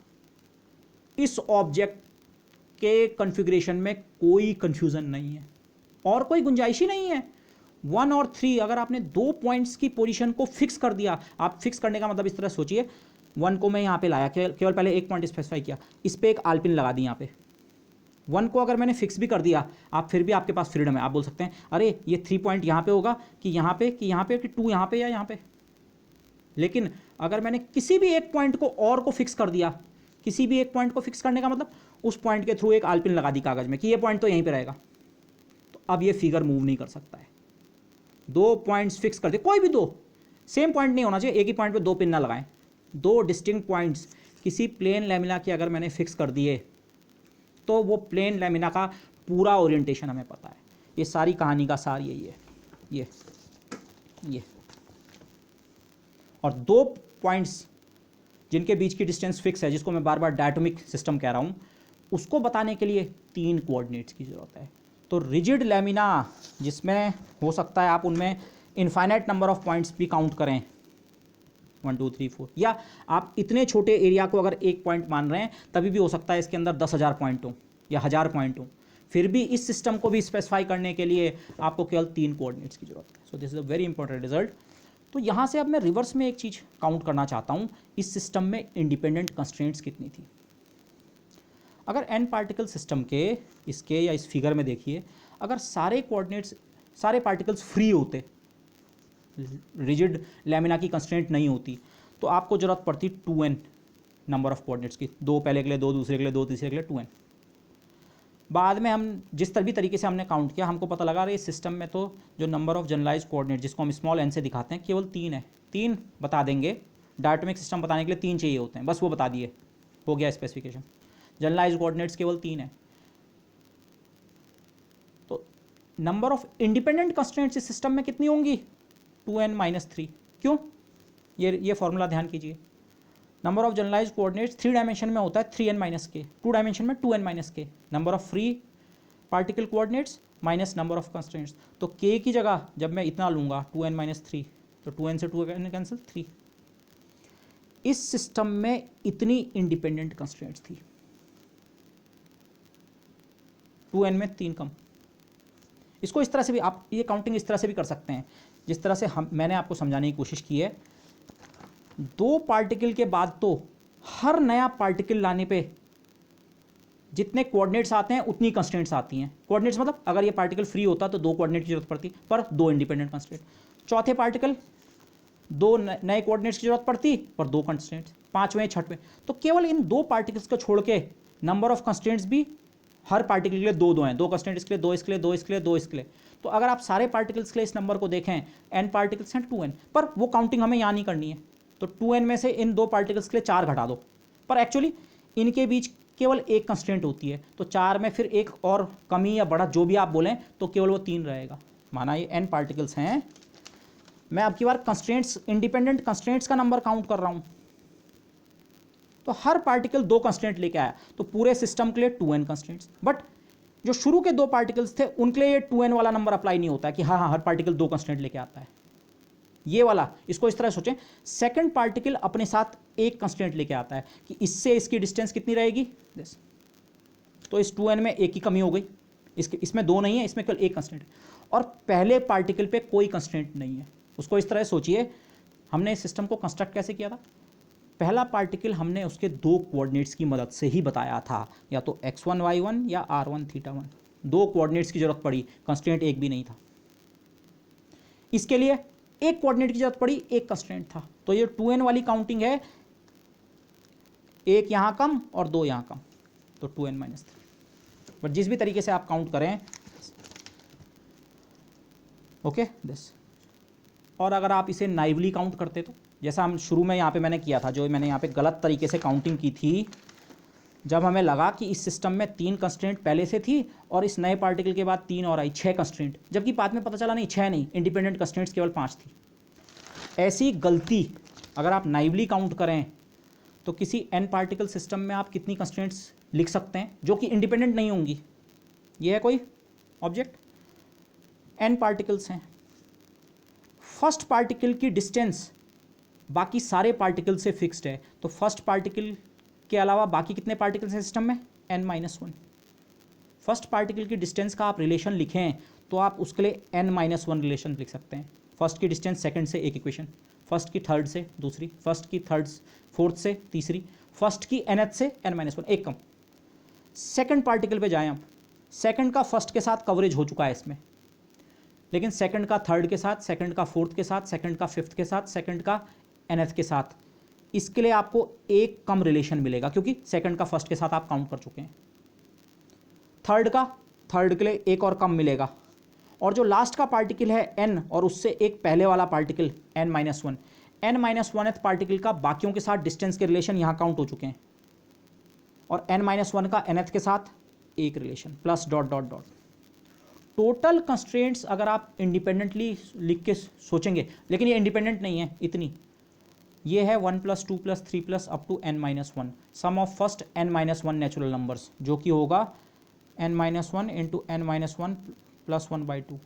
इस ऑब्जेक्ट के कॉन्फ़िगरेशन में कोई कंफ्यूजन नहीं है और कोई गुंजाइश ही नहीं है। 1 और 3 अगर आपने 2 पॉइंट्स की पोजीशन को फिक्स कर दिया, आप फिक्स करने का मतलब इस तरह सोचिए, 1 को मैं यहाँ पे लाया, केवल पहले एक पॉइंट स्पेसिफाई किया, इस पर एक आलपिन लगा दी यहाँ पे। 1 को अगर मैंने फिक्स भी कर दिया, आप फिर भी आपके पास फ्रीडम है, आप बोल सकते हैं अरे ये 3 पॉइंट यहाँ पे होगा कि यहाँ पे कि यहाँ पे कि 2 यहाँ पे या यहाँ पे। लेकिन अगर मैंने किसी भी एक पॉइंट को और को फिक्स कर दिया, किसी भी एक पॉइंट को फिक्स करने का मतलब उस पॉइंट के थ्रू एक आलपिन लगा दी कागज़ में कि ये पॉइंट तो यहीं पे रहेगा, तो अब ये फिगर मूव नहीं कर सकता है। 2 पॉइंट्स फिक्स कर दिए, कोई भी 2 सेम पॉइंट नहीं होना चाहिए, एक ही पॉइंट पे 2 पिन ना लगाएं, 2 डिस्टिंक्ट पॉइंट्स किसी प्लेन लैमिना के अगर मैंने फिक्स कर दिए तो वो प्लेन लैमिना का पूरा ओरिएंटेशन हमें पता है। ये सारी कहानी का सार यही है, ये और 2 पॉइंट्स जिनके बीच की डिस्टेंस फिक्स है, जिसको मैं बार बार डायटोमिक सिस्टम कह रहा हूँ, उसको बताने के लिए 3 कोऑर्डिनेट्स की ज़रूरत है। तो रिजिड लैमिना जिसमें हो सकता है आप उनमें इनफाइनाइट नंबर ऑफ पॉइंट्स भी काउंट करें, 1 2 3 4, या आप इतने छोटे एरिया को अगर एक पॉइंट मान रहे हैं तभी भी हो सकता है इसके अंदर 10,000 पॉइंट हो या 1000 पॉइंट हो, फिर भी इस सिस्टम को भी स्पेसिफाई करने के लिए आपको केवल 3 कोऑर्डिनेट्स की जरूरत है। So this is a very important result. तो यहाँ से अब मैं रिवर्स में एक चीज़ काउंट करना चाहता हूँ, इस सिस्टम में इंडिपेंडेंट कंस्ट्रेंट्स कितनी थी। अगर n पार्टिकल सिस्टम के इसके या इस फिगर में देखिए, अगर सारे कोऑर्डिनेट्स, सारे पार्टिकल्स फ्री होते, रिजिड लैमिना की कंस्ट्रेंट नहीं होती, तो आपको ज़रूरत पड़ती 2n नंबर ऑफ कोऑर्डिनेट्स की, 2 पहले के लिए, 2 दूसरे के लिए, 2 तीसरे के लिए, 2n। बाद में हम जिस भी तरीके से हमने काउंट किया हमको पता लगा रहे इस सिस्टम में तो जो नंबर ऑफ जनरलाइज कोऑर्डिनेट जिसको हम स्मॉल n से दिखाते हैं केवल 3 है। 3 बता देंगे, डायटोमिक सिस्टम बताने के लिए 3 चाहिए होते हैं, बस वो बता दिए, हो गया स्पेसिफिकेशन। जनरलाइज कोऑर्डिनेट्स केवल 3 है। तो नंबर ऑफ इंडिपेंडेंट कंस्ट्रेंट्स इस सिस्टम में कितनी होंगी? 2n-3। क्यों? ये फॉर्मूला ध्यान कीजिए। Number of generalise coordinates 3 dimension में होता है 3n-k, 2 डायमेंशन में 2n-k। Number of free particle coordinates minus number of constraints. तो k की जगह जब मैं इतना लूँगा 2n-3 तो 2n से 2n कैंसिल 3। इस सिस्टम में इतनी इंडिपेंडेंट कंस्ट्रेंट्स थी, 2n में 3 कम। इसको इस तरह से भी आप ये काउंटिंग इस तरह से भी कर सकते हैं जिस तरह से मैंने आपको समझाने की कोशिश की है। 2 पार्टिकल के बाद तो हर नया पार्टिकल लाने पे जितने कोऑर्डिनेट्स आते हैं उतनी कंस्ट्रेंट्स आती हैं। कोऑर्डिनेट्स मतलब अगर ये पार्टिकल फ्री होता तो 2 कोऑर्डिनेट की जरूरत पड़ती, पर 2 इंडिपेंडेंट कंस्ट्रेंट। चौथे पार्टिकल 2 नए कोऑर्डिनेट्स की जरूरत पड़ती पर 2 कंस्ट्रेंट्स। पांचवें छठवें तो केवल इन 2 पार्टिकल्स को छोड़ के नंबर ऑफ कंस्ट्रेंट्स भी हर पार्टिकल के लिए 2 हैं। 2 कंस्ट्रेंट इसके लिए, 2 इसके लिए, 2 इसके लिए, 2 इसके लिए। तो अगर आप सारे पार्टिकल्स के लिए इस नंबर को देखें n पार्टिकल्स हैं 2n, पर वो काउंटिंग हमें यहाँ नहीं करनी है। तो 2n में से इन 2 पार्टिकल्स के लिए 4 घटा दो, पर एक्चुअली इनके बीच केवल एक कंस्ट्रेंट होती है। तो 4 में फिर एक और कमी या बढ़ा जो भी आप बोलें तो केवल वो 3 रहेगा। माना ये n पार्टिकल्स हैं, मैं अब की बार कंस्ट्रेंट्स इंडिपेंडेंट कंस्ट्रेंट्स का नंबर काउंट कर रहा हूँ। तो हर पार्टिकल 2 कंस्ट्रेंट लेके आया, तो पूरे सिस्टम के लिए 2n कंस्ट्रेंट्स। बट जो शुरू के 2 पार्टिकल्स थे उनके लिए ये 2n वाला नंबर अप्लाई नहीं होता है कि हाँ हर पार्टिकल 2 कंस्ट्रेंट लेके आता है। ये वाला इसको इस तरह सोचें, सेकंड पार्टिकल अपने साथ एक कंस्ट्रेंट लेके आता है कि इससे इसकी डिस्टेंस कितनी रहेगी दिस। तो इस 2n में एक की कमी हो गई, इसमें 2 नहीं है, इसमें केवल एक कंस्ट्रेंट है। और पहले पार्टिकल पे कोई कंस्ट्रेंट नहीं है। उसको इस तरह सोचिए, हमने इस सिस्टम को कंस्ट्रक्ट कैसे किया था? पहला पार्टिकल हमने उसके 2 कोऑर्डिनेट्स की मदद से ही बताया था, या तो x1 y1 या r1 θ1। 2 कोऑर्डिनेट्स की जरूरत पड़ी, कंस्ट्रेंट एक भी नहीं था। इसके लिए एक कोऑर्डिनेट की जरूरत पड़ी, एक कंस्ट्रेंट था। तो ये 2n वाली काउंटिंग है, एक यहां कम और 2 यहां कम, तो 2n-3। बट जिस भी तरीके से आप काउंट करें, ओके दिस। और अगर आप इसे नाइवली काउंट करते तो जैसा हम शुरू में यहाँ पे मैंने किया था, जो मैंने यहाँ पे गलत तरीके से काउंटिंग की थी, जब हमें लगा कि इस सिस्टम में 3 कंस्ट्रेंट पहले से थी और इस नए पार्टिकल के बाद 3 और आई, 6 कंस्ट्रेंट, जबकि बाद में पता चला नहीं 6 नहीं, इंडिपेंडेंट कंस्ट्रेंट्स केवल 5 थी। ऐसी गलती अगर आप नाइवली काउंट करें तो किसी n पार्टिकल सिस्टम में आप कितनी कंस्ट्रेंट्स लिख सकते हैं जो कि इंडिपेंडेंट नहीं होंगी? ये है कोई ऑब्जेक्ट, n पार्टिकल्स हैं। फर्स्ट पार्टिकल की डिस्टेंस बाकी सारे पार्टिकल से फिक्स्ड है, तो फर्स्ट पार्टिकल के अलावा बाकी कितने पार्टिकल्स हैं सिस्टम में? n-1। फर्स्ट पार्टिकल की डिस्टेंस का आप रिलेशन लिखें तो आप उसके लिए n-1 रिलेशन लिख सकते हैं। फर्स्ट की डिस्टेंस सेकंड से एक इक्वेशन, फर्स्ट की थर्ड से दूसरी, फर्स्ट की फोर्थ से तीसरी, फर्स्ट की nth से n-1 एक कम। सेकंड पार्टिकल पे जाएं आप, सेकंड का फर्स्ट के साथ कवरेज हो चुका है इसमें, लेकिन सेकंड का थर्ड के साथ, सेकंड का फोर्थ के साथ, सेकंड का फिफ्थ के साथ, सेकंड का nth के साथ, इसके लिए आपको एक कम रिलेशन मिलेगा क्योंकि सेकंड का फर्स्ट के साथ आप काउंट कर चुके हैं। थर्ड के लिए एक और कम मिलेगा, और जो लास्ट का पार्टिकल है n और उससे एक पहले वाला पार्टिकल n-1, n-1th पार्टिकल का बाकियों के साथ डिस्टेंस के रिलेशन यहाँ काउंट हो चुके हैं, और n-1 का nth के साथ एक relation plus dot dot dot. Total constraints अगर आप इंडिपेंडेंटली लिख के सोचेंगे, लेकिन ये इंडिपेंडेंट नहीं है इतनी, ये है 1 + 2 + 3 + up to n-1, sum of first n-1 natural numbers, जो कि होगा n-1 into n-1 + 1/2।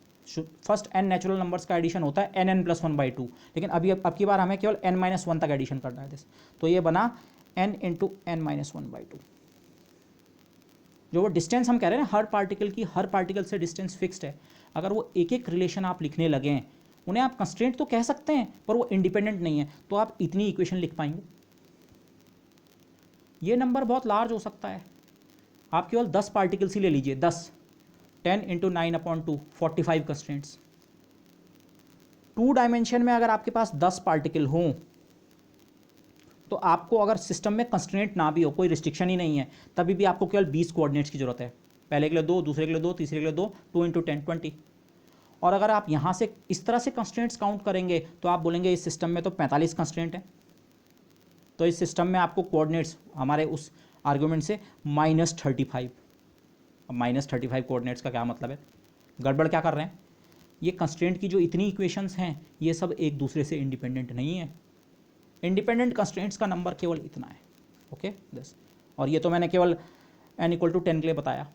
First n natural numbers का एडिशन होता है nn + 1/2, लेकिन अब की बार हमें केवल n-1 तक एडिशन करना है। तो ये बना n इंटू n-1/2। जो वो डिस्टेंस हम कह रहे हैं ना, हर पार्टिकल की हर पार्टिकल से डिस्टेंस फिक्स्ड है। अगर वो एक एक रिलेशन आप लिखने लगें, उन्हें आप कंस्ट्रेंट तो कह सकते हैं पर वो इंडिपेंडेंट नहीं है, तो आप इतनी इक्वेशन लिख पाएंगे। ये नंबर बहुत लार्ज हो सकता है। आप केवल 10 पार्टिकल्स ही ले लीजिए, 10 × 9/2 45 कंस्ट्रेंट्स। 2 डायमेंशन में अगर आपके पास 10 पार्टिकल हों तो आपको अगर सिस्टम में कंस्ट्रेंट ना भी हो, कोई रिस्ट्रिक्शन ही नहीं है, तभी भी आपको केवल 20 कोऑर्डिनेट्स की जरूरत है। पहले के लिए 2, दूसरे के लिए 2, तीसरे के लिए 2, 2 × 10 20। और अगर आप यहाँ से इस तरह से कंस्ट्रेंट्स काउंट करेंगे तो आप बोलेंगे इस सिस्टम में तो 45 कंस्ट्रेंट है, तो इस सिस्टम में आपको कोऑर्डिनेट्स हमारे उस आर्गुमेंट से -35। अब -35 कोऑर्डिनेट्स का क्या मतलब है? गड़बड़ क्या कर रहे हैं? ये कंस्ट्रेंट की जो इतनी इक्वेशंस हैं ये सब एक दूसरे से इंडिपेंडेंट नहीं है। इंडिपेंडेंट कंस्ट्रेंट्स का नंबर केवल इतना है, ओके दिस। और ये तो मैंने केवल n = 10 के लिए बताया।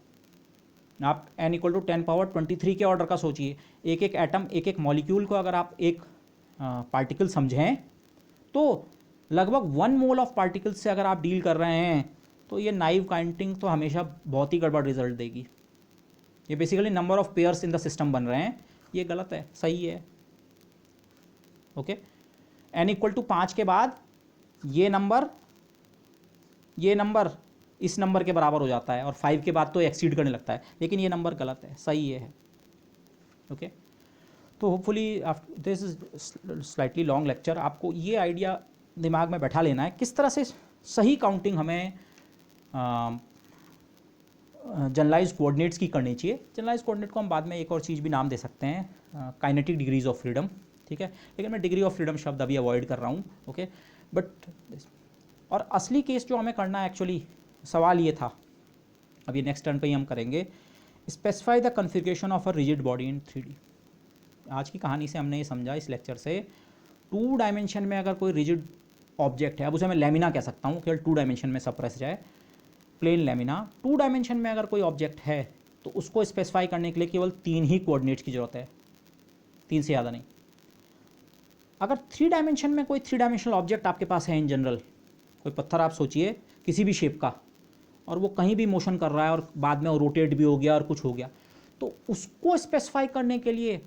आप n = 10 पावर 23 के ऑर्डर का सोचिए। एक एक एटम, एक एक मॉलिक्यूल को अगर आप एक पार्टिकल समझें तो लगभग 1 मोल ऑफ पार्टिकल्स से अगर आप डील कर रहे हैं तो ये नाइव काउंटिंग तो हमेशा बहुत ही गड़बड़ रिजल्ट देगी। ये basically number of pairs in the system बन रहे हैं, ये गलत है, सही है, ओके। n = 5 के बाद ये नंबर इस नंबर के बराबर हो जाता है और 5 के बाद तो एक्सीड करने लगता है, लेकिन ये नंबर गलत है, सही ये है, ओके। तो hopefully this is slightly long lecture, आपको ये आइडिया दिमाग में बैठा लेना है किस तरह से सही काउंटिंग हमें जनरलाइज कोऑर्डिनेट्स की करनी चाहिए। जनरलाइज कोऑर्डिनेट को हम बाद में एक और चीज़ भी नाम दे सकते हैं, काइनेटिक डिग्रीज ऑफ फ्रीडम, ठीक है, लेकिन मैं डिग्री ऑफ फ्रीडम शब्द अभी अवॉइड कर रहा हूँ, ओके। बट और असली केस जो हमें करना है, एक्चुअली सवाल ये था, अब ये नेक्स्ट टर्न पे ही हम करेंगे, specify the configuration of a rigid body in 3D। आज की कहानी से हमने ये समझा इस लेक्चर से, 2 डायमेंशन में अगर कोई रिजिड ऑब्जेक्ट है, अब उसे मैं लेमिना कह सकता हूँ, केवल 2 डायमेंशन में सप्रेस जाए, प्लेन लेमिना। 2 डायमेंशन में अगर कोई ऑब्जेक्ट है तो उसको स्पेसिफाई करने के लिए केवल 3 ही कोऑर्डिनेट्स की जरूरत है, 3 से ज़्यादा नहीं। अगर 3 डायमेंशन में कोई 3 डायमेंशनल ऑब्जेक्ट आपके पास है इन जनरल, कोई पत्थर आप सोचिए किसी भी शेप का, और वो कहीं भी मोशन कर रहा है और बाद में वो रोटेट भी हो गया और कुछ हो गया, तो उसको स्पेसिफाई करने के लिए,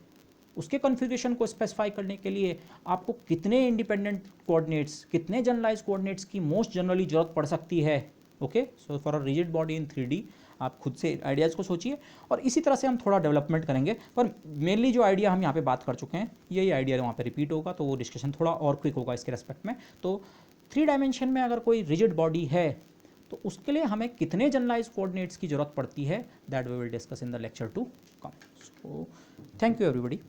उसके कॉन्फ़िगरेशन को स्पेसिफाई करने के लिए आपको कितने इंडिपेंडेंट कोऑर्डिनेट्स, कितने जनरलाइज कोऑर्डिनेट्स की मोस्ट जनरली ज़रूरत पड़ सकती है, okay. So for a rigid body in 3D आप खुद से आइडियाज़ को सोचिए, और इसी तरह से हम थोड़ा डेवलपमेंट करेंगे, पर मेनली जो आइडिया हम यहाँ पे बात कर चुके हैं यही आइडिया वहाँ पे रिपीट होगा, तो वो डिस्कशन थोड़ा और क्विक होगा इसके रेस्पेक्ट में। तो 3 डायमेंशन में अगर कोई रिजिड बॉडी है तो उसके लिए हमें कितने जनरलाइज कोऑर्डिनेट्स की ज़रूरत पड़ती है, that we will discuss in the lecture to come. So thank you everybody.